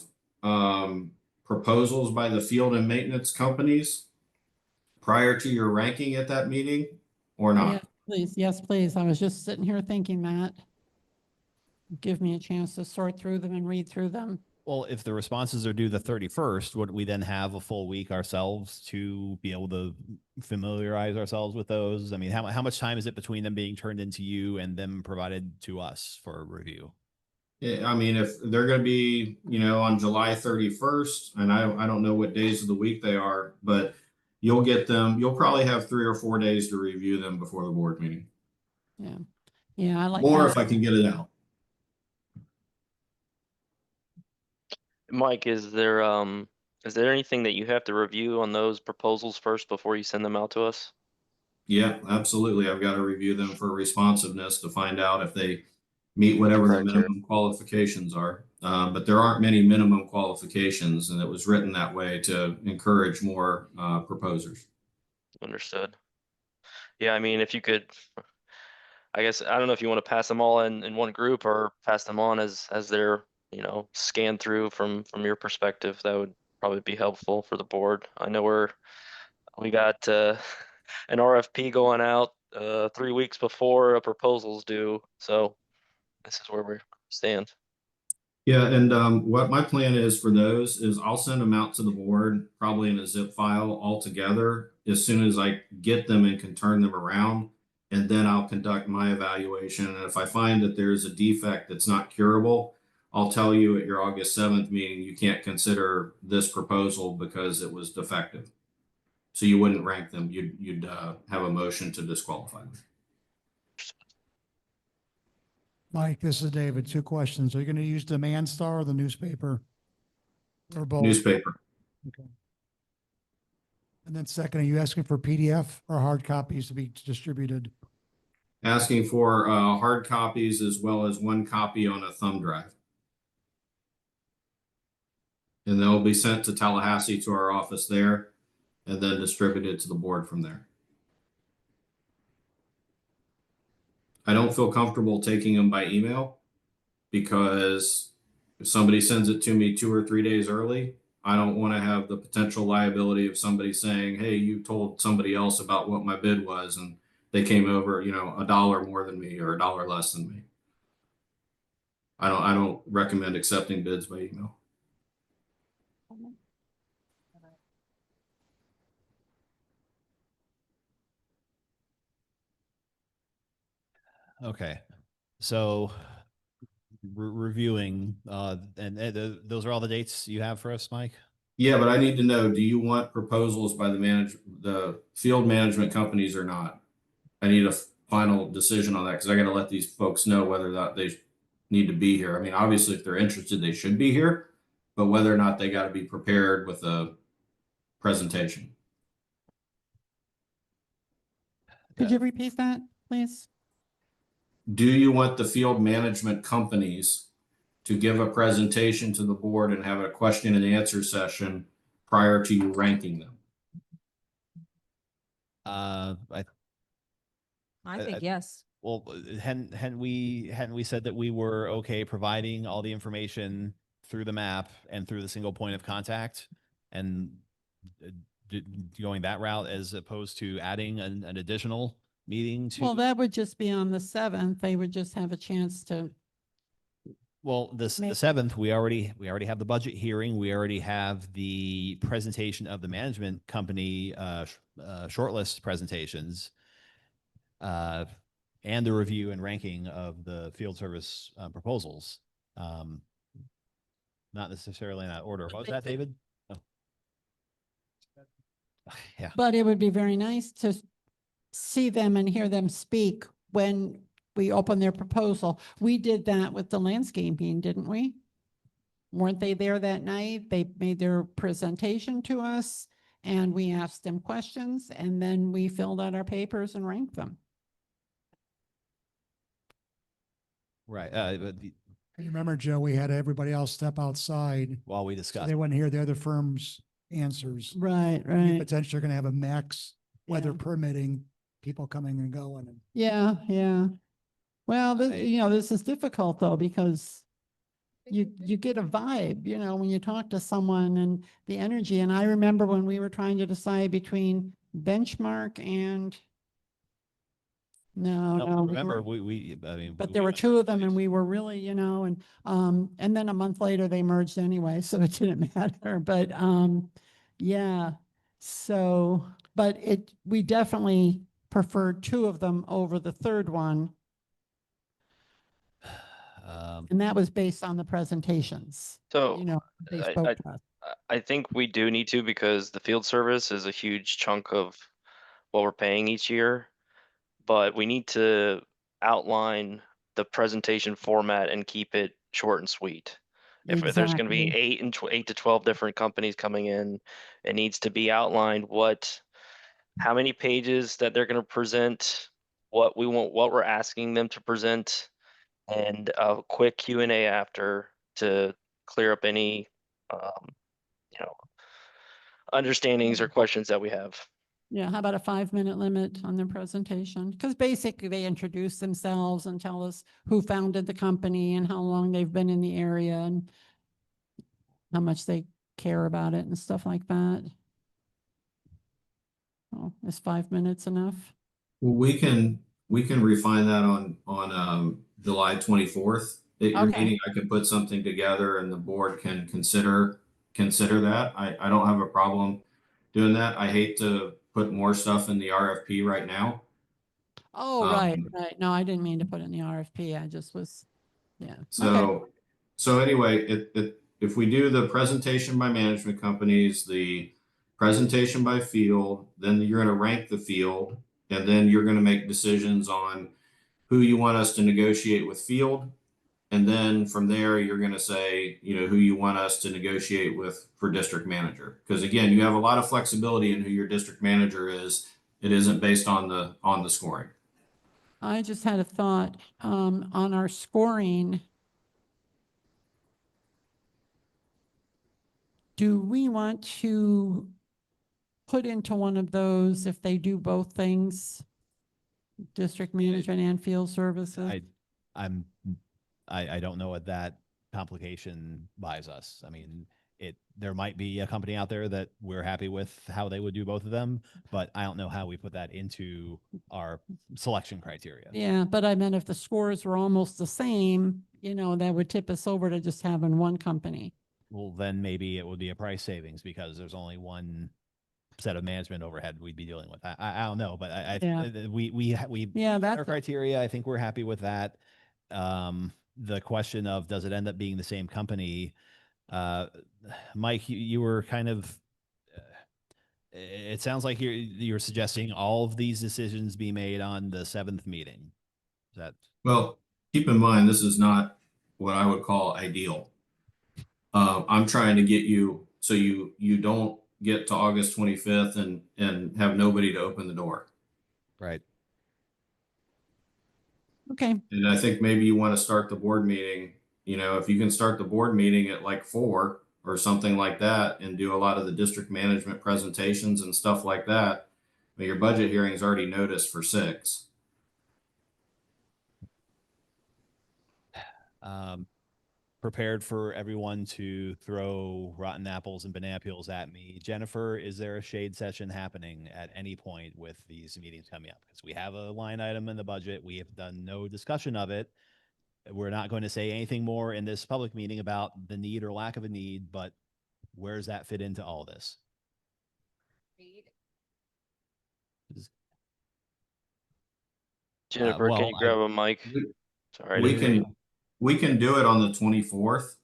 proposals by the field and maintenance companies prior to your ranking at that meeting or not? Yes, please. Yes, please. I was just sitting here thinking that. Give me a chance to sort through them and read through them. well, if the responses are due the 31st, would we then have a full week ourselves to be able to familiarize ourselves with those? I mean, how much time is it between them being turned into you and them provided to us for review? Yeah, I mean, if they're going to be, you know, on July 31st, and I don't know what days of the week they are, but you'll get them, you'll probably have 3 or 4 days to review them before the board meeting. Yeah. Yeah, I like More that. if I can get it out. Mike, is there anything that you have to review on those proposals first before you send them out to us? Yeah, absolutely. I've got to review them for responsiveness to find out if they meet whatever the Criteria. minimum qualifications are. But there aren't many minimum qualifications, and it was written that way to encourage more proposers. Understood. Yeah, I mean, if you could, I guess, I don't know if you want to pass them all in one group or pass them on as they're, you know, scanned through from your perspective. That would probably be helpful for the board. I know we got an RFP going out 3 weeks before a proposal's due. So this is where we stand. Yeah, and what my plan is for those is I'll send them out to the board, probably in a zip file all together, as soon as I get them and can turn them around. And then I'll conduct my evaluation. And if I find that there's a defect that's not curable, I'll tell you at your August 7th meeting, you can't consider this proposal because it was defective. So you wouldn't rank them. You'd have a motion to disqualify them. Mike, this is David. Two questions. Are you going to use Demand Star or the newspaper? Or both? Newspaper. Okay. And then second, are you asking for PDF or hard copies to be distributed? Asking for hard copies as well as one copy on a thumb drive. And they'll be sent to Tallahassee to our office there and then distributed to the board from there. I don't feel comfortable taking them by email because if somebody sends it to me 2 or 3 days early, I don't want to have the potential liability of somebody saying, hey, you told somebody else about what my bid was and they came over, you know, $1 more than me or $1 less than me. I don't recommend accepting bids by email. Okay, so reviewing, and those are all the dates you have for us, Mike? Yeah, but I need to know, do you want proposals by the field management companies or not? I need a final decision on that because I got to let these folks know whether or not they need to be here. I mean, obviously, if they're interested, they should be here, but whether or not they got to be prepared with a presentation. Could you repeat that, please? Do you want the field management companies to give a presentation to the board and have a question and answer session prior to you ranking them? I I think yes. Well, hadn't we said that we were okay providing all the information through the map and through the single point of contact and going that route as opposed to adding an additional meeting to? Well, that would just be on the 7th. They would just have a chance to. Well, the 7th, we already have the budget hearing. We already have the presentation of the management company shortlist presentations. And the review and ranking of the field service proposals. Not necessarily in that order. What was that, David? Oh. Yeah. But it would be very nice to see them and hear them speak when we open their proposal. We did that with the landscaping, didn't we? Weren't they there that night? They made their presentation to us and we asked them questions and then we filled out our papers and ranked them. Right. But You remember, Joe, we had everybody else step outside while we so discussed, they wouldn't hear the other firm's answers. Right, You right. potentially are going to have a max weather Yeah. permitting, people coming and going. And Yeah, yeah. Well, this, I- you know, this is difficult though, because you get a vibe, you know, when you talk to someone and the energy. And I remember when we were trying to decide between Benchmark and no, we remember, were- I mean, but there were two of them and we were really, you know, and then a month later they merged anyway, so it didn't matter. But yeah. So, but we definitely preferred two of them over the third one. And that was based on the presentations, So you know, they I- spoke to us. I think we do need to because the field service is a huge chunk of what we're paying each year. But we need to outline the presentation format and keep it short and sweet. If there's going to be Exactly. 8 to 12 different companies coming in, it needs to be outlined how many pages that they're going to present, what we're asking them to present, and a quick Q&A after to clear up any, you know, understandings or questions that we have. Yeah, how about a 5-minute limit on their presentation? Because basically they introduce themselves and tell us who founded the company and how long they've been in the area and how much they care about it and stuff like that. Oh, is 5 minutes enough? Well, we can refine that on July 24th. At your Okay. meeting, I can put something together and the board can consider that. I don't have a problem doing that. I hate to put more stuff in the RFP right now. Oh, right, Um, right. No, I didn't mean to put it in the RFP. I just was, yeah. Okay. So anyway, if we do the presentation by management companies, the presentation by field, then you're going to rank the field, and then you're going to make decisions on who you want us to negotiate with field. And then from there, you're going to say, you know, who you want us to negotiate with for district manager. Because again, you have a lot of flexibility in who your district manager is. It isn't based on the scoring. I just had a thought, on our scoring. Do we want to put into one of those if they do both things? District management and field services? I don't know what that complication buys us. I mean, there might be a company out there that we're happy with how they would do both of them, but I don't know how we put that into our selection criteria. Yeah, but I meant if the scores were almost the same, that would tip us over to just having one company. Well, then maybe it would be a price savings because there's only one set of management overhead we'd be dealing with. I don't know, but we Yeah, our that's, criteria. I think we're happy with that. The question of does it end up being the same company? Mike, you were kind of. It sounds like you're suggesting all of these decisions be made on the 7th meeting. Is that Well, keep in mind, this is not what I would call ideal. I'm trying to get you so you don't get to August 25th and have nobody to open the door. right? okay. And I think maybe you want to start the board meeting, if you can start the board meeting at like 4 or something like that and do a lot of the district management presentations and stuff like that. But your budget hearing is already noticed for 6. Prepared for everyone to throw rotten apples and banapules at me. Jennifer, is there a shade session happening at any point with these meetings coming up? Because we have a line item in the budget. We have done no discussion of it. We're not going to say anything more in this public meeting about the need or lack of a need, but where does that fit into all this? Jennifer, can you grab a mic? Sorry. We can do it on the 24th.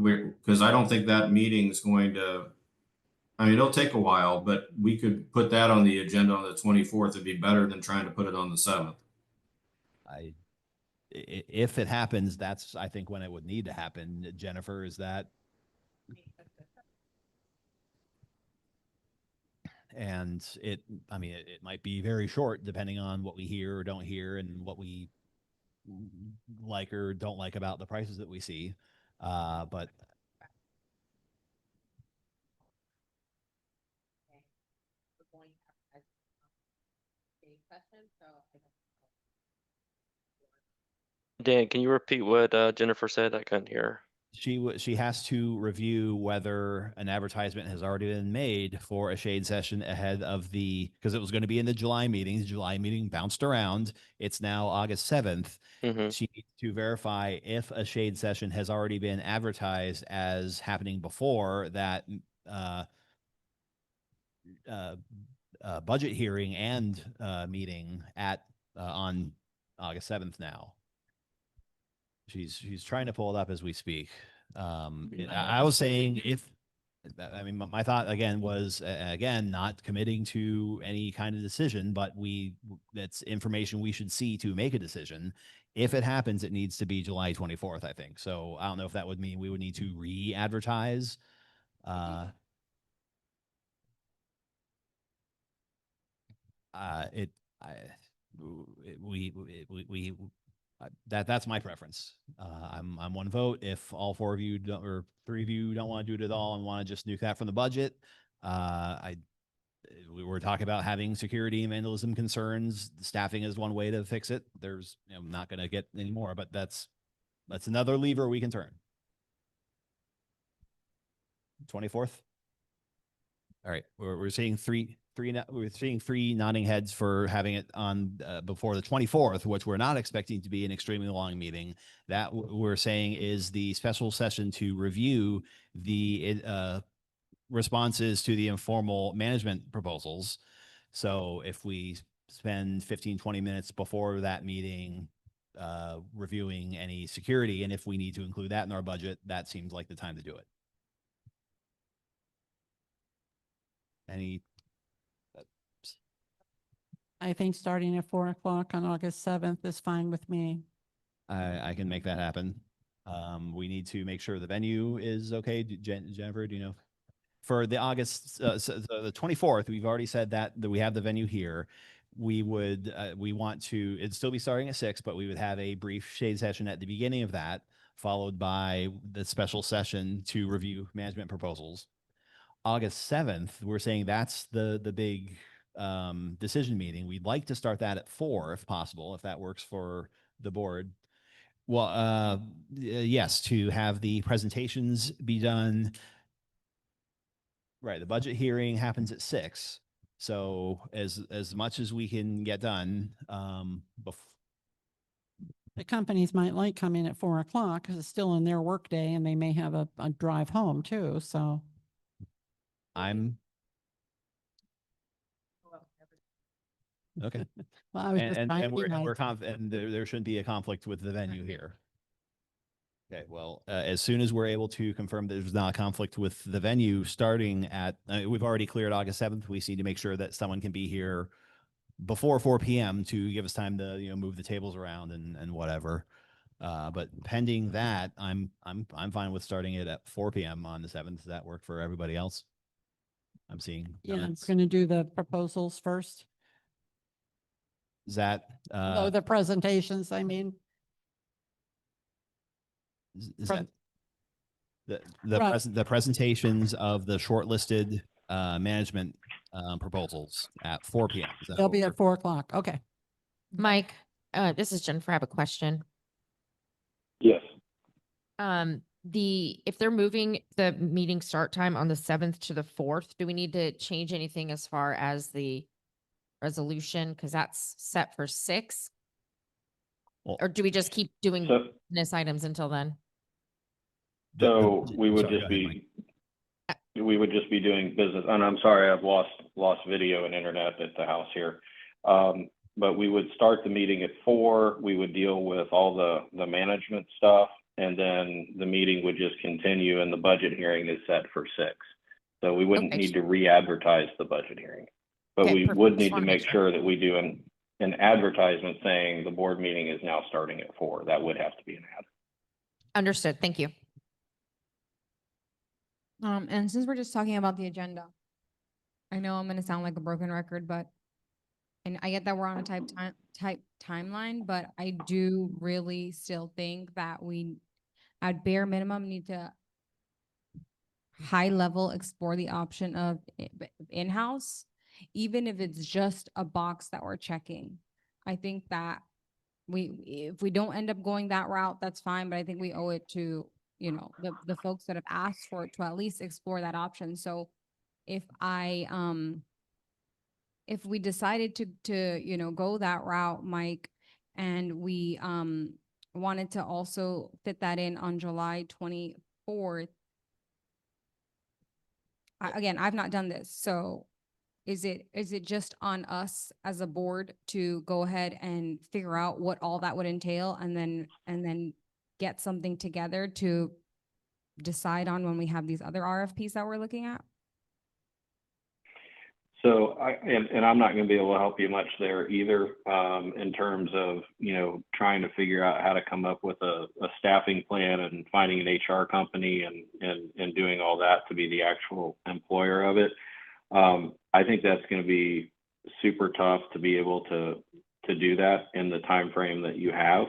Because I don't think that meeting is going to, I mean, it'll take a while, but we could put that on the agenda on the 24th. It'd be better than trying to put it on the 7th. If it happens, that's, I think, when it would need to happen. Jennifer, is that? And it might be very short depending on what we hear or don't hear and what we like or don't like about the prices that we see. But Dan, can you repeat what Jennifer said? I couldn't hear. she has to review whether an advertisement has already been made for a shade session ahead of because it was going to be in the July meeting. The July meeting bounced around. It's now August 7th. Mm-hmm. She needs to verify if a shade session has already been advertised as happening before that budget hearing and meeting on August 7th now. She's trying to pull it up as we speak. I was saying my thought again was not committing to any kind of decision, but that's information we should see to make a decision. If it happens, it needs to be July 24th, I think. So I don't know if that would mean we would need to re-advertise. That's my preference. I'm one vote. If all 4 of you or 3 of you don't want to do it at all and want to just nuke that from the budget, we were talking about having security and vandalism concerns. Staffing is one way to fix it. There's not going to get any more, but that's another lever we can turn. 24th. All right, we're seeing we're seeing three nodding heads for having it on before the 24th, which we're not expecting to be an extremely long meeting. That we're saying is the special session to review the responses to the informal management proposals. So if we spend 15, 20 minutes before that meeting reviewing any security, and if we need to include that in our budget, that seems like the time to do it. Any I think starting at 4 o'clock on August 7th is fine with me. I can make that happen. We need to make sure the venue is okay. Jennifer, do you know? For the August, so the 24th, we've already said that we have the venue here. We would, we want to, it'd still be starting at 6, but we would have a brief shade session at the beginning of that, followed by the special session to review management proposals. August 7th, we're saying that's the big decision meeting. We'd like to start that at 4 if possible, if that works for the board. Well, yes, to have the presentations be done. Right, the budget hearing happens at 6. So as much as we can get done, The companies might like coming at 4 o'clock because it's still in their workday and they may have a drive home too, so. I'm okay. Well, I was just trying to And be nice. we're confident there shouldn't be a conflict with the venue here. Okay, well, as soon as we're able to confirm that there's not a conflict with the venue starting at, we've already cleared August 7th. We need to make sure that someone can be here before 4 p.m. to give us time to, move the tables around and whatever. But pending that, I'm fine with starting it at 4 p.m. on the 7th. Does that work for everybody else? I'm seeing. Yeah, I'm comments. going to do the proposals first. Is that, Oh, the presentations, I mean. is from- that Right. the presentations of the shortlisted management proposals at 4 p.m. Is that They'll what be we're- at 4 o'clock. Okay. Mike, this is Jennifer. I have a question. Yes. If they're moving the meeting start time on the 7th to the 4th, do we need to change anything as far as the resolution? Because that's set for 6. Well, Or do we just keep doing So, business items until then? so we would sorry, just go ahead, Mike. we would just be doing business, and I'm sorry, I've lost video and internet at the house here. But we would start the meeting at 4. We would deal with all the management stuff, and then the meeting would just continue, and the budget hearing is set for 6. So we wouldn't Okay. need to re-advertise the budget hearing. But Okay, we perfect. would Just need to wanna make make sure that we do an advertisement saying the board meeting is now starting at 4. That would have to be an ad. Understood. Thank you. And since we're just talking about the agenda, I know I'm gonna sound like a broken record, but, and I get that we're on a type timeline, but I do really still think that we, at bare minimum, need to high level explore the option of in-house, even if it's just a box that we're checking. I think that if we don't end up going that route, that's fine, but I think we owe it to, the folks that have asked for it to at least explore that option. So if if we decided to go that route, Mike, and we wanted to also fit that in on July 24th. Again, I've not done this, so is it just on us as a board to go ahead and figure out what all that would entail and then get something together to decide on when we have these other RFPs that we're looking at? So I'm not going to be able to help you much there either, in terms of, trying to figure out how to come up with a staffing plan and finding an HR company and doing all that to be the actual employer of it. I think that's going to be super tough to be able to do that in the time frame that you have.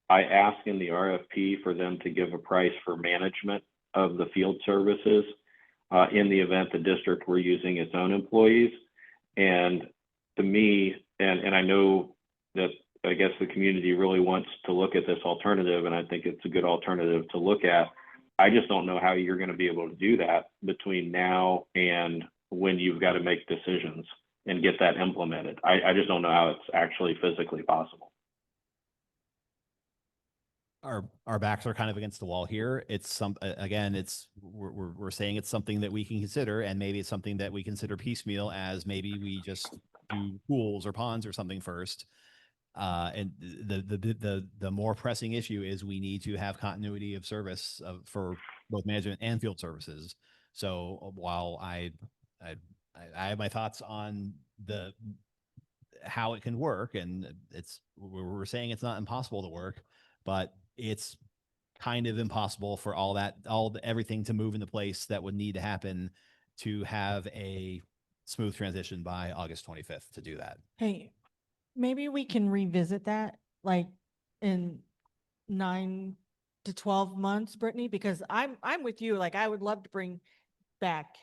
I asked in the RFP for them to give a price for management of the field services in the event the district were using its own employees. And to me, and I know that I guess the community really wants to look at this alternative, and I think it's a good alternative to look at. I just don't know how you're going to be able to do that between now and when you've got to make decisions and get that implemented. I just don't know how it's actually physically possible. Our backs are kind of against the wall here. It's again, we're saying it's something that we can consider, and maybe it's something that we consider piecemeal, as maybe we just do pools or ponds or something first. And the more pressing issue is we need to have continuity of service for both management and field services. So while I have my thoughts on how it can work, and we're saying it's not impossible to work, but it's kind of impossible for everything to move into place that would need to happen to have a smooth transition by August 25th to do that. Hey, maybe we can revisit that like in 9 to 12 months, Brittany, because I'm with you. Like, I would love to bring back.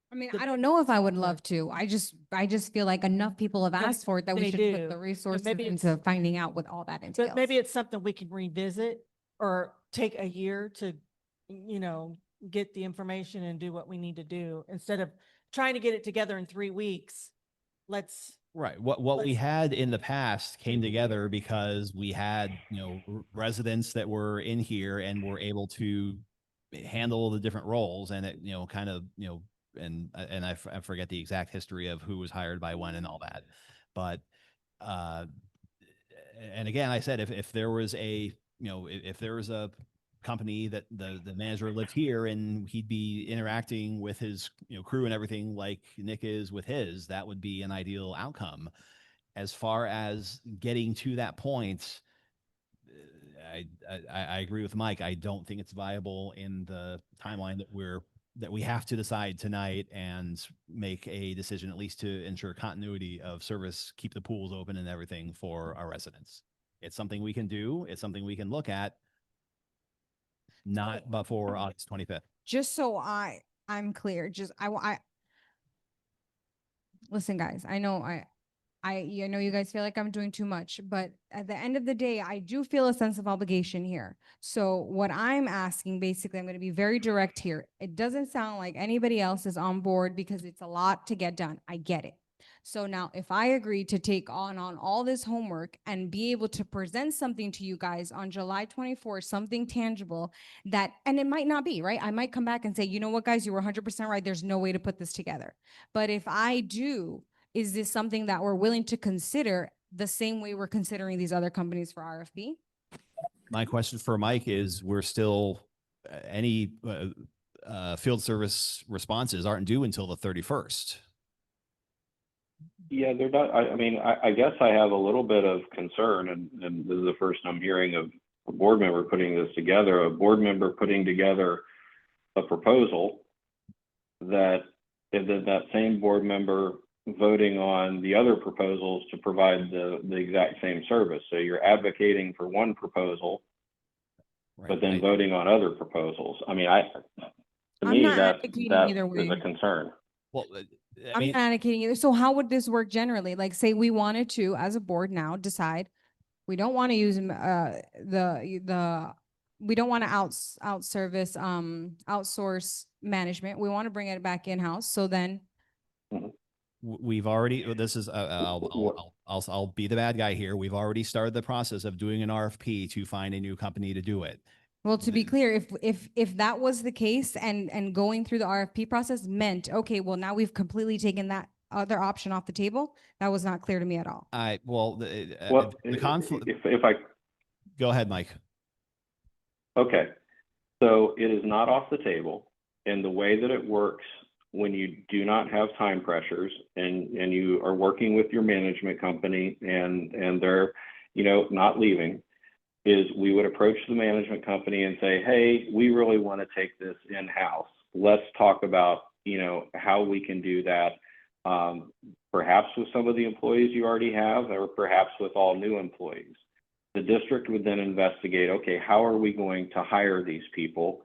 I mean, The I don't know if I would software. love to. I just feel like enough people have No, asked for it that we they should do. put the And resources maybe into finding out what all that entails. But maybe it's something we can revisit or take a year to, get the information and do what we need to do instead of trying to get it together in 3 weeks. Let's, Right. What we let's- had in the past came together because we had, residents that were in here and were able to handle the different roles, and it, kind of, and I forget the exact history of who was hired by when and all that. But, and again, I said, if there was if there was a company that the manager lived here and he'd be interacting with his crew and everything like Nick is with his, that would be an ideal outcome. As far as getting to that point, I agree with Mike. I don't think it's viable in the timeline that we have to decide tonight and make a decision, at least to ensure continuity of service, keep the pools open and everything for our residents. It's something we can do. It's something we can look at, not before August 25th. Just so I'm clear, listen, guys, I know you guys feel like I'm doing too much, but at the end of the day, I do feel a sense of obligation here. So what I'm asking, basically, I'm going to be very direct here. It doesn't sound like anybody else is on board because it's a lot to get done. I get it. So now if I agree to take on all this homework and be able to present something to you guys on July 24th, something tangible and it might not be, right? I might come back and say, you know what, guys, you were 100% right. There's no way to put this together. But if I do, is this something that we're willing to consider the same way we're considering these other companies for RFP? My question for Mike is, we're still, any field service responses aren't due until the 31st. Yeah, they're not. I mean, I guess I have a little bit of concern, and this is the first I'm hearing of a board member putting this together, a board member putting together a proposal and then that same board member voting on the other proposals to provide the exact same service. So you're advocating for one proposal, Right. but then voting on other proposals. I mean, to I'm me, not that advocating is either a way. concern. Well, I'm not advocating either. So how would this work generally? Like, say we wanted to, as a board now, decide we don't want to use we don't want to outsource management. We want to bring it back in-house. So then we've already, this is, I'll be the bad guy here. We've already started the process of doing an RFP to find a new company to do it. well, to be clear, if that was the case and going through the RFP process meant, okay, well, now we've completely taken that other option off the table, that was not clear to me at all. The conflict. If I Go ahead, Mike. Okay, so it is not off the table, and the way that it works when you do not have time pressures and you are working with your management company and they're not leaving, is we would approach the management company and say, hey, we really want to take this in-house. Let's talk about how we can do that, perhaps with some of the employees you already have, or perhaps with all new employees. The district would then investigate, okay, how are we going to hire these people?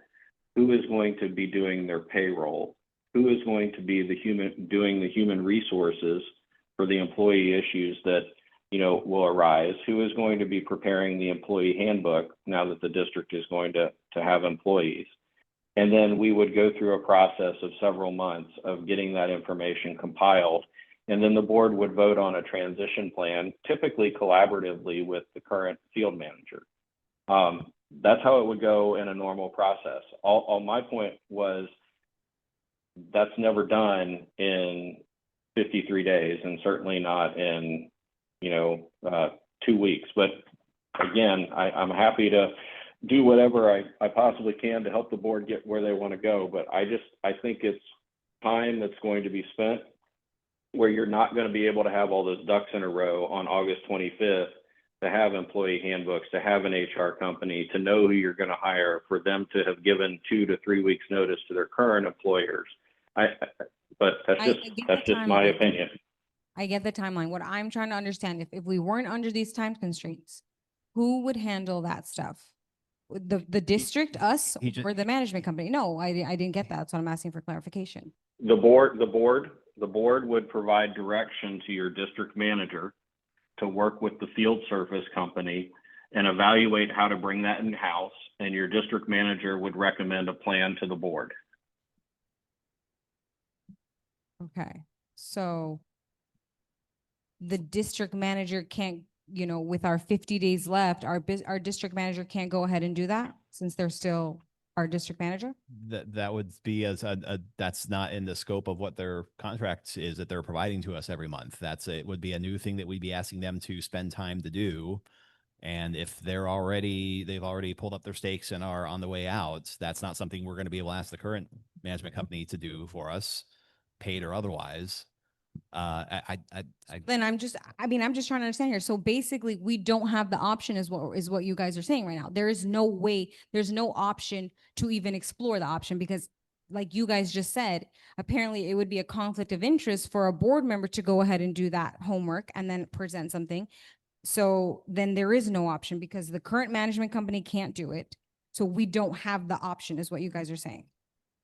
Who is going to be doing their payroll? Who is going to be doing the human resources for the employee issues that will arise. Who is going to be preparing the employee handbook now that the district is going to have employees? And then we would go through a process of several months of getting that information compiled. And then the board would vote on a transition plan, typically collaboratively with the current field manager. That's how it would go in a normal process. All my point was that's never done in 53 days, and certainly not in 2 weeks. But again, I'm happy to do whatever I possibly can to help the board get where they want to go. But I think it's time that's going to be spent where you're not going to be able to have all those ducks in a row on August 25th to have employee handbooks, to have an HR company, to know who you're going to hire, for them to have given 2 to 3 weeks notice to their current employers. But that's just my opinion. I get the timeline. What I'm trying to understand, if we weren't under these time constraints, who would handle that stuff? The district, us, or the management company? No, I didn't get that. So I'm asking for clarification. The board would provide direction to your district manager to work with the field service company and evaluate how to bring that in-house, and your district manager would recommend a plan to the board. Okay, so the district manager can't, with our 50 days left, our district manager can't go ahead and do that since they're still our district manager? That would be that's not in the scope of what their contract is that they're providing to us every month. It would be a new thing that we'd be asking them to spend time to do. And if they've already pulled up their stakes and are on the way out, that's not something we're going to be able to ask the current management company to do for us, paid or otherwise. Then I'm just trying to understand here. So basically we don't have the option is what you guys are saying right now. There is no way, there's no option to even explore the option, because like you guys just said, apparently it would be a conflict of interest for a board member to go ahead and do that homework and then present something. So then there is no option because the current management company can't do it. So we don't have the option is what you guys are saying.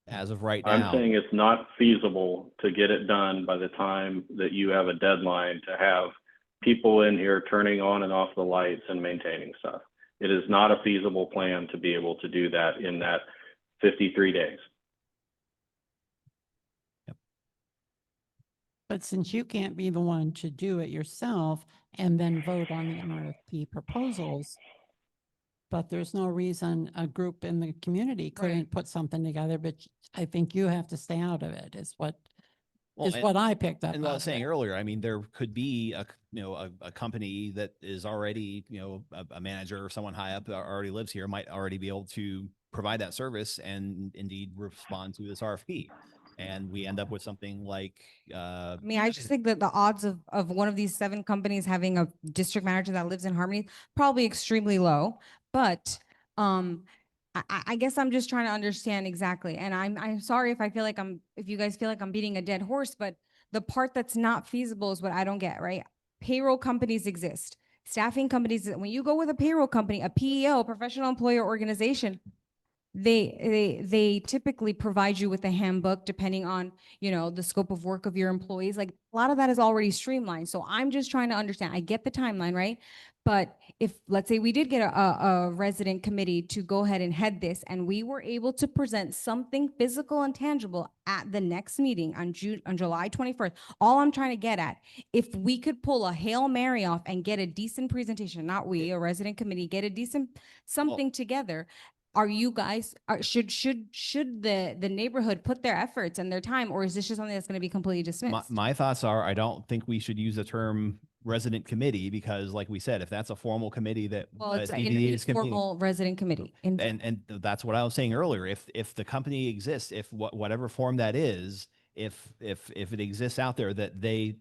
As of right now, I'm saying it's not feasible to get it done by the time that you have a deadline to have people in here turning on and off the lights and maintaining stuff. It is not a feasible plan to be able to do that in that 53 days. But since you can't be the one to do it yourself and then vote on the RFP proposals, but there's no reason a group in the community couldn't put something together, but I think you have to stay out of it is what I picked up. And I was saying earlier, I mean, there could be a company that is already, a manager or someone high up that already lives here might already be able to provide that service and indeed respond to this RFP. And we end up with something like, I just think that the odds of one of these 7 companies having a district manager that lives in Harmony, probably extremely low. But I guess I'm just trying to understand exactly. And I'm sorry if if you guys feel like I'm beating a dead horse, but the part that's not feasible is what I don't get, right? Payroll companies exist. Staffing companies, when you go with a payroll company, a PEO, professional employer organization, they typically provide you with a handbook depending on, the scope of work of your employees. Like a lot of that is already streamlined. So I'm just trying to understand. I get the timeline, right? But if, let's say we did get a resident committee to go ahead and head this, and we were able to present something physical and tangible at the next meeting on July 21st, all I'm trying to get at, if we could pull a Hail Mary off and get a decent presentation, not we, a resident committee, get a decent something together. Are you guys, should the neighborhood put their efforts and their time, or is this just something that's going to be completely dismissed? my thoughts are, I don't think we should use the term resident committee because, like we said, if that's a formal committee that It's an is informal resident committee. and that's what I was saying earlier. If the company exists, if whatever form that is, if it exists out there, that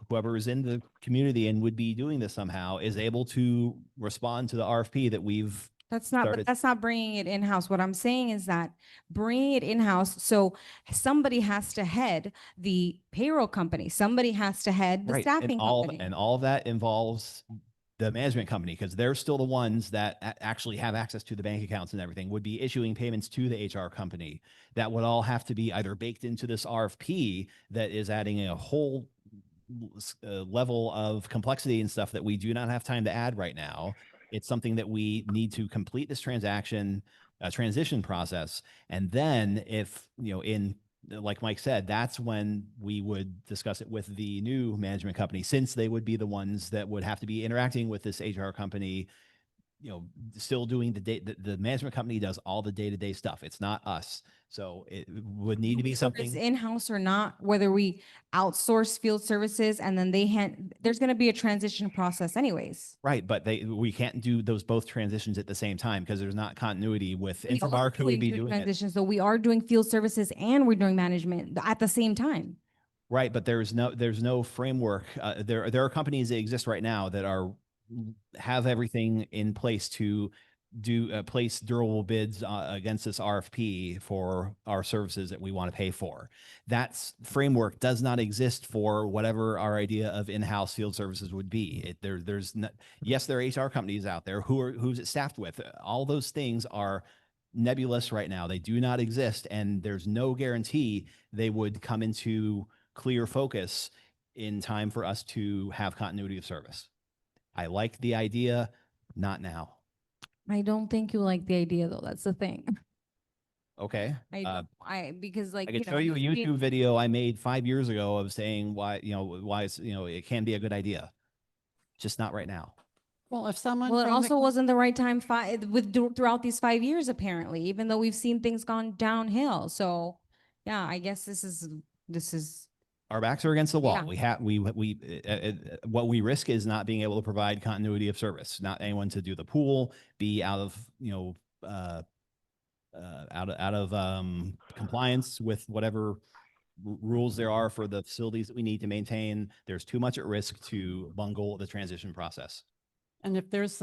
whoever is in the community and would be doing this somehow is able to respond to the RFP that we've. But that's not bringing it in-house. What I'm saying is that bringing it in-house, so somebody has to head the payroll company. Somebody has to head the staffing company. And all of that involves the management company, because they're still the ones that actually have access to the bank accounts and everything, would be issuing payments to the HR company. That would all have to be either baked into this RFP that is adding a whole level of complexity and stuff that we do not have time to add right now. It's something that we need to complete this transition process. And then if, like Mike said, that's when we would discuss it with the new management company, since they would be the ones that would have to be interacting with this HR company, still doing the management company does all the day-to-day stuff. It's not us. So it would need to be Whether it's something. in-house or not, whether we outsource field services and then there's going to be a transition process anyways. Right, but we can't do those both transitions at the same time because there's not continuity with We are Infomark who would be doing doing it. transitions, so we are doing field services and we're doing management at the same time. Right, but there's no framework. There are companies that exist right now that have everything in place to place durable bids against this RFP for our services that we want to pay for. That framework does not exist for whatever our idea of in-house field services would be. There's not, yes, there are HR companies out there who's it staffed with. All those things are nebulous right now. They do not exist, and there's no guarantee they would come into clear focus in time for us to have continuity of service. I like the idea, not now. I don't think you like the idea though. That's the thing. Okay. Because like, I can show you a YouTube video I made 5 years ago of saying why it can be a good idea. Just not right now. Well, if someone. Well, it from the- also wasn't the right time throughout these 5 years, apparently, even though we've seen things gone downhill. So yeah, I guess this is Our backs are against the wall. Yeah. What we risk is not being able to provide continuity of service, not anyone to do the pool, be out of, out of compliance with whatever rules there are for the facilities that we need to maintain. There's too much at risk to bungle the transition process. And if there's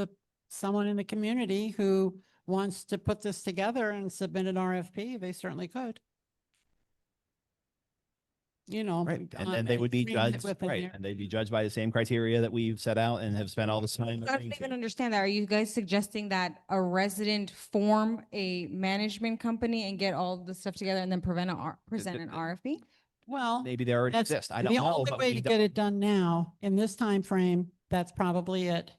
someone in the community who wants to put this together and submit an RFP, they certainly could. Right. And then they would be judged, right. And they'd be judged by the same criteria that we've set out and have spent all this time. I don't even understand that. Are you guys suggesting that a resident form a management company and get all the stuff together and then present an RFP? Well, Maybe they already that's exist. I don't the know. only But way to get it done now in this time frame. That's probably it.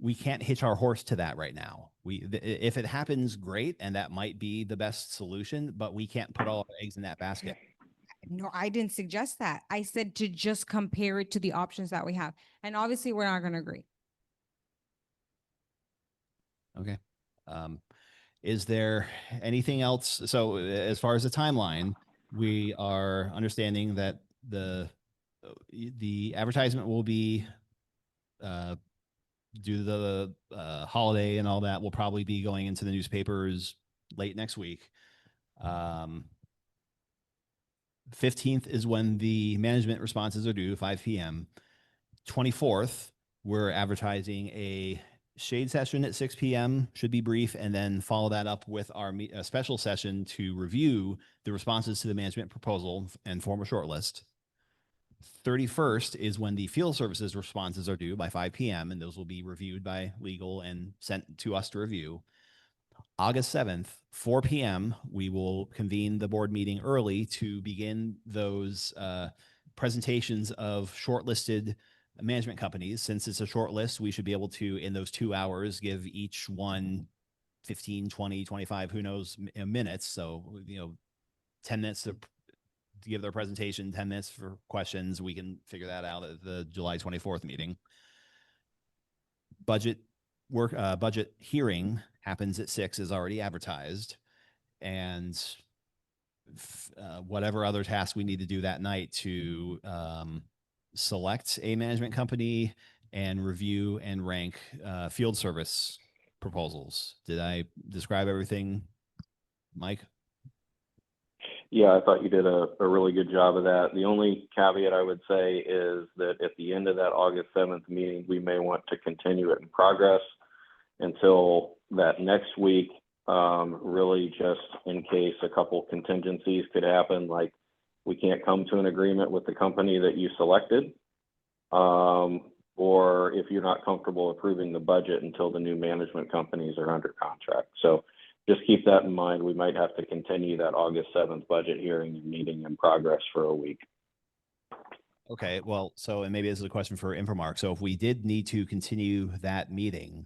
we can't hitch our horse to that right now. If it happens, great. And that might be the best solution, but we can't put all our eggs in that basket. No, I didn't suggest that. I said to just compare it to the options that we have. And obviously we're not going to agree. Okay. Is there anything else? So as far as the timeline, we are understanding that the advertisement will be due to the holiday and all that will probably be going into the newspapers late next week. 15th is when the management responses are due, 5 p.m. 24th, we're advertising a shade session at 6 p.m. should be brief, and then follow that up with our special session to review the responses to the management proposal and form a shortlist. 31st is when the field services responses are due by 5 p.m. and those will be reviewed by legal and sent to us to review. August 7th, 4 p.m., we will convene the board meeting early to begin those presentations of shortlisted management companies. Since it's a short list, we should be able to, in those 2 hours, give each one 15, 20, 25, who knows, minutes. So, 10 minutes to give their presentation, 10 minutes for questions. We can figure that out at the July 24th meeting. Budget hearing happens at 6, is already advertised, and whatever other tasks we need to do that night to select a management company and review and rank field service proposals. Did I describe everything, Mike? Yeah, I thought you did a really good job of that. The only caveat I would say is that at the end of that August 7th meeting, we may want to continue it in progress until that next week, really just in case a couple contingencies could happen, like we can't come to an agreement with the company that you selected, or if you're not comfortable approving the budget until the new management companies are under contract. So just keep that in mind. We might have to continue that August 7th budget hearing and meeting in progress for a week. Okay, well, so, and maybe this is a question for Infomark. So if we did need to continue that meeting,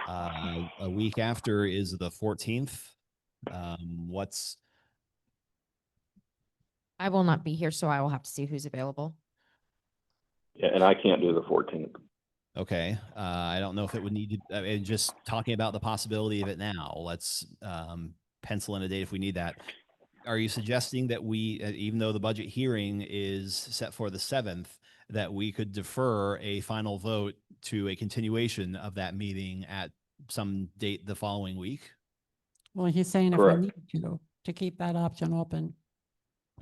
a week after is the 14th. What's, I will not be here, so I will have to see who's available. Yeah, and I can't do the 14th. okay, I don't know if it would need to, I mean, just talking about the possibility of it now, let's pencil in a date if we need that. Are you suggesting that we, even though the budget hearing is set for the 7th, that we could defer a final vote to a continuation of that meeting at some date the following week? Well, he's saying if we Correct. need to keep that option open.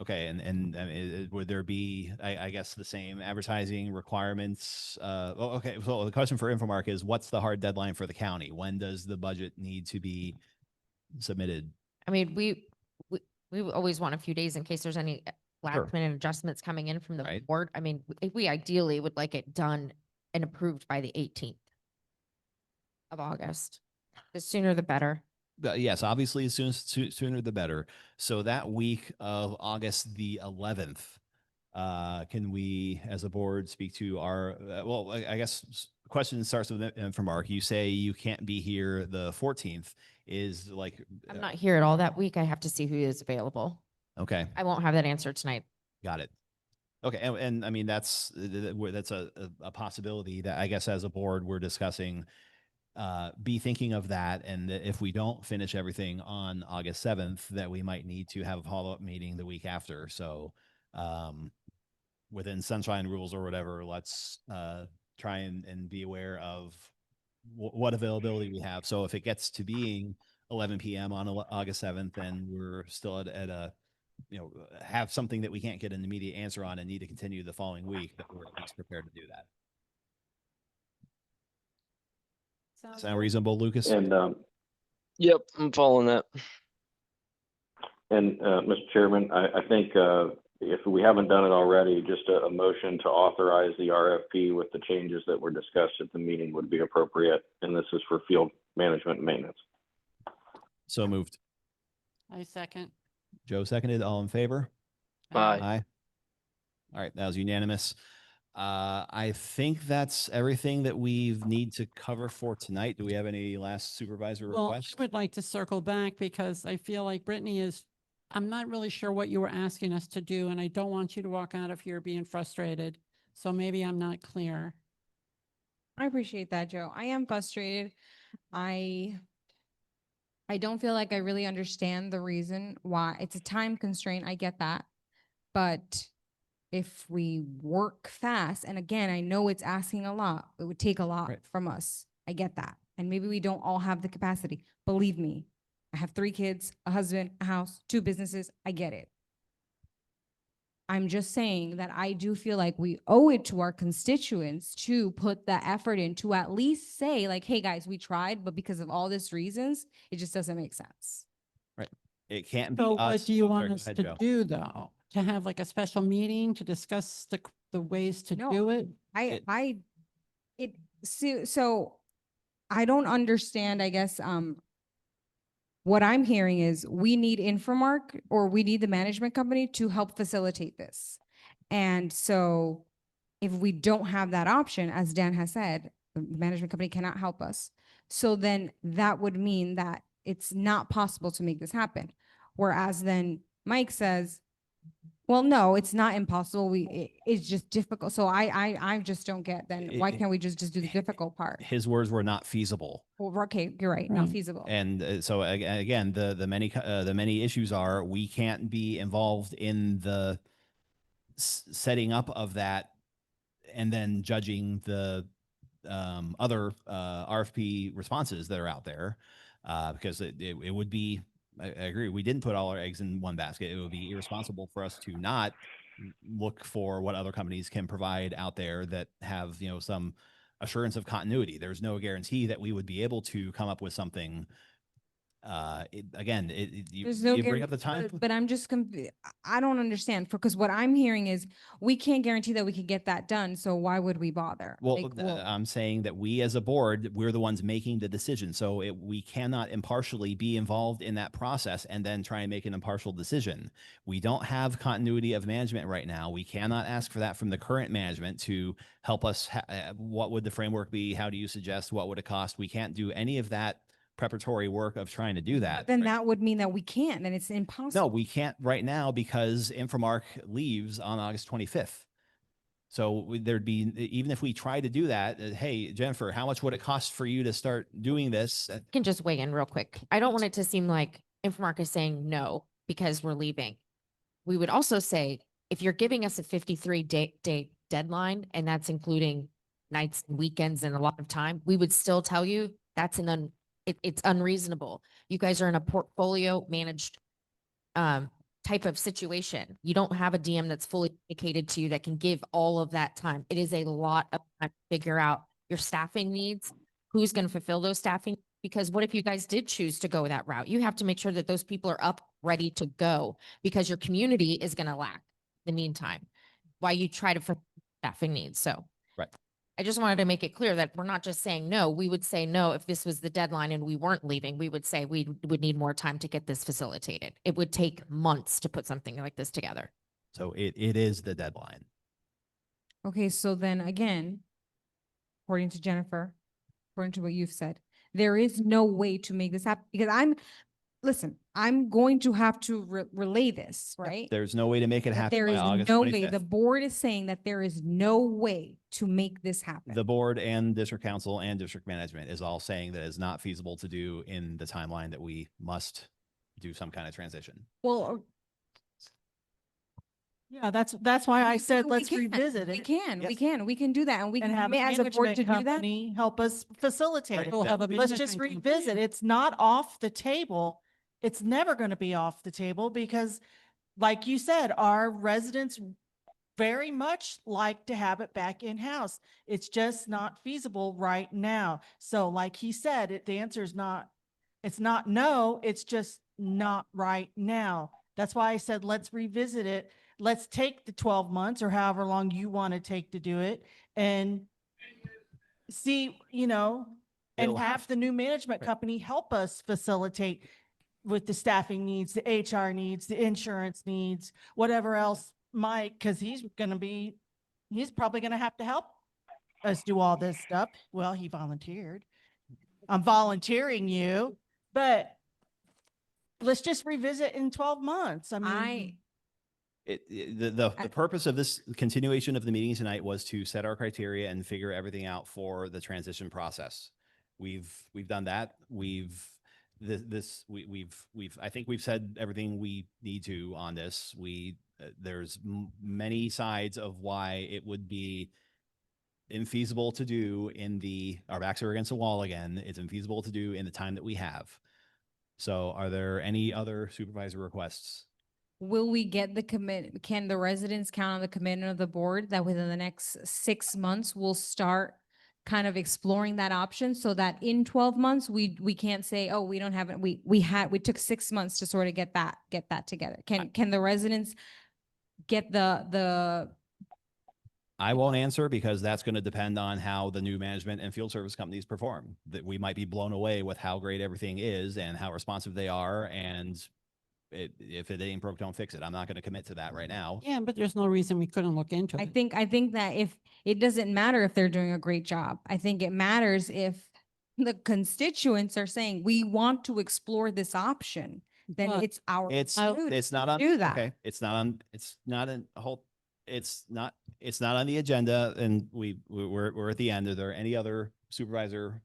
Okay, and would there be, I guess, the same advertising requirements? Okay, so the question for Infomark is, what's the hard deadline for the county? When does the budget need to be submitted? I mean, we always want a few days in case there's any Sure. last minute adjustments coming in from the Right. board. I mean, we ideally would like it done and approved by the 18th of August. The sooner the better. Yes, obviously, as soon as sooner the better. So that week of August the 11th, can we, as a board, speak to our? Well, I guess the question starts with from Mark. You say you can't be here the 14th. Is like I'm not here at all that week. I have to see who is available. okay. I won't have that answer tonight. Got it. Okay, and I mean that's a possibility that I guess as a board we're discussing. Be thinking of that, and that if we don't finish everything on August 7th, that we might need to have a follow-up meeting the week after. So, within sunshine rules or whatever, let's try and be aware of what availability we have. So if it gets to being 11 p.m. on August 7th, then we're still at a have something that we can't get an immediate answer on and need to continue the following week, that we're at least prepared to do that. Sound reasonable, Lucas? And Yep, I'm following that. Mr. Chairman, I think if we haven't done it already, just a motion to authorize the RFP with the changes that were discussed at the meeting would be appropriate. And this is for field management and maintenance. So moved. I second. Joe seconded. All in favor? Aye. Aye. All right, that was unanimous. I think that's everything that we need to cover for tonight. Do we have any last supervisor Well, requests? I would like to circle back because I feel like Brittany I'm not really sure what you were asking us to do, and I don't want you to walk out of here being frustrated. So maybe I'm not clear. I appreciate that, Joe. I am frustrated. I don't feel like I really understand the reason why. It's a time constraint. I get that. But if we work fast, and again, I know it's asking a lot, it would take a lot Right. from us. I get that. And maybe we don't all have the capacity. Believe me, I have 3 kids, a husband, a house, 2 businesses. I get it. I'm just saying that I do feel like we owe it to our constituents to put that effort in to at least say like, hey guys, we tried, but because of all these reasons, it just doesn't make sense. It can't be So us. what do you Sorry, want go us ahead, to Joe. do though? To have like a special meeting to discuss the ways to No. do it? So I don't understand, I guess, what I'm hearing is we need Infomark or we need the management company to help facilitate this. And so if we don't have that option, as Dan has said, the management company cannot help us. So then that would mean that it's not possible to make this happen. Whereas then Mike says, well, no, it's not impossible. It's just difficult. So I just don't get then why can't we just do the difficult part? His words were not feasible. Well, okay, you're right, not Right. feasible. And so again, the many issues are we can't be involved in the setting up of that and then judging the other RFP responses that are out there because it would be, I agree, we didn't put all our eggs in one basket. It would be irresponsible for us to not look for what other companies can provide out there that have, some assurance of continuity. There's no guarantee that we would be able to come up with something Again, There's no you bring up the guarantee, time. but I'm just I don't understand because what I'm hearing is we can't guarantee that we can get that done. So why would we bother? Well, Like, I'm saying that we as a board, we're the ones making the decision. So we cannot impartially be involved in that process and then try and make an impartial decision. We don't have continuity of management right now. We cannot ask for that from the current management to help us. What would the framework be? How do you suggest? What would it cost? We can't do any of that preparatory work of trying to do that. then right? that would mean that we can't, and it's No, impossible. we can't right now because Infomark leaves on August 25th. So there'd be, even if we try to do that, hey, Jennifer, how much would it cost for you to start doing this? Can just weigh in real quick. I don't want it to seem like Infomark is saying no because we're leaving. We would also say, if you're giving us a 53-day deadline, and that's including nights and weekends and a lot of time, we would still tell you that's it's unreasonable. You guys are in a portfolio managed type of situation. You don't have a DM that's fully dedicated to you that can give all of that time. It is a lot of time to figure out your staffing needs, who's going to fulfill those staffing. Because what if you guys did choose to go that route? You have to make sure that those people are up, ready to go, because your community is going to lack in the meantime while you try to fulfill staffing needs. So Right. I just wanted to make it clear that we're not just saying no. We would say no if this was the deadline and we weren't leaving. We would say we would need more time to get this facilitated. It would take months to put something like this together. So it is the deadline. Okay, so then again, according to Jennifer, according to what you've said, there is no way to make this happen because listen, I'm going to have to relay this, right? There's no way to make it But happen there by is August no 25th. way. The board is saying that there is no way to make this happen. The board and district council and district management is all saying that it's not feasible to do in the timeline that we must do some kind of transition. Well, Yeah, that's why I said, we let's can. revisit We it can, we can do that. And we and can, have a as a board management to do that. company help us facilitate it. We'll have a Let's just management company. revisit. It's not off the table. It's never going to be off the table because like you said, our residents very much like to have it back in-house. It's just not feasible right now. So like he said, the answer is it's not no, it's just not right now. That's why I said, let's revisit it. Let's take the 12 months or however long you want to take to do it and see, and It'll have the new management Right. company help us facilitate with the staffing needs, the HR needs, the insurance needs, whatever else Mike, because he's probably going to have to help us do all this stuff. Well, he volunteered. I'm volunteering you, but let's just revisit in 12 months. I mean, The purpose of this continuation of the meeting tonight was to set our criteria and figure everything out for the transition process. We've done that. I think we've said everything we need to on this. There's many sides of why it would be infeasible to do our backs are against the wall again. It's infeasible to do in the time that we have. So are there any other supervisor requests? Will we get can the residents count on the commitment of the board that within the next 6 months, we'll start kind of exploring that option so that in 12 months, we can't say, oh, we don't have it. We took 6 months to sort of get that together. Can the residents get the I won't answer because that's going to depend on how the new management and field service companies perform. That we might be blown away with how great everything is and how responsive they are. And if it ain't broke, don't fix it. I'm not going to commit to that right now. Yeah, but there's no reason we couldn't look into I it. think that if it doesn't matter if they're doing a great job, I think it matters if the constituents are saying we want to explore this option, then But it's our It's duty not to on. do that. Okay, it's not on the agenda, and we're at the end. Are there any other supervisor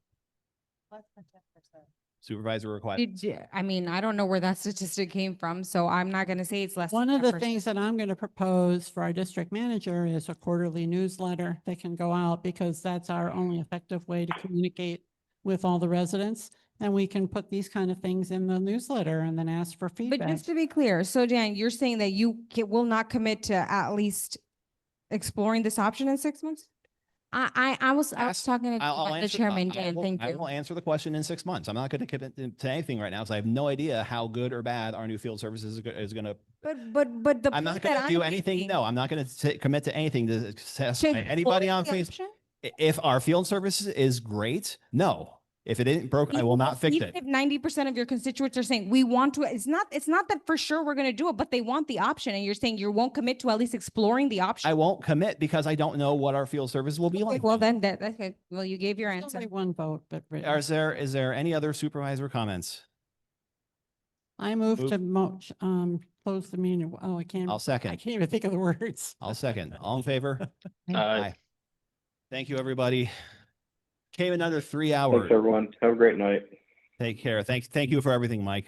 requests? I mean, I don't know where that statistic came from, so I'm not going to say it's less. One than of the 10%. things that I'm going to propose for our district manager is a quarterly newsletter that can go out because that's our only effective way to communicate with all the residents. And we can put these kind of things in the newsletter and then ask for But feedback. just to be clear, so Dan, you're saying that you will not commit to at least exploring this option in 6 months? I was Ask- talking to I'll the answer- chairman, I Dan, will- thank I will you. answer the question in 6 months. I'm not going to commit to anything right now, because I have no idea how good or bad our new field services is going to. But the I'm not point going that to do I'm anything. making- No, I'm not going to commit to anything to success. to Anybody explore on the Facebook. option? If our field services is great, no. If it ain't broke, I will not fix Even it. if 90% of your constituents are saying, we want to, it's not that for sure we're going to do it, but they want the option. And you're saying you won't commit to at least exploring the option. I won't commit because I don't know what our field service will be Okay, like. well, then okay. Well, you gave your It's answer. only one vote, but written. Is there any other supervisor comments? I move Move- to close the meeting. Oh, I can't. I'll I second. can't even think of the words. I'll second. All in favor? Aye. Thank you, everybody. Came in under 3 Thanks, hours. everyone. Have a great night. Take care. Thank you for everything, Mike.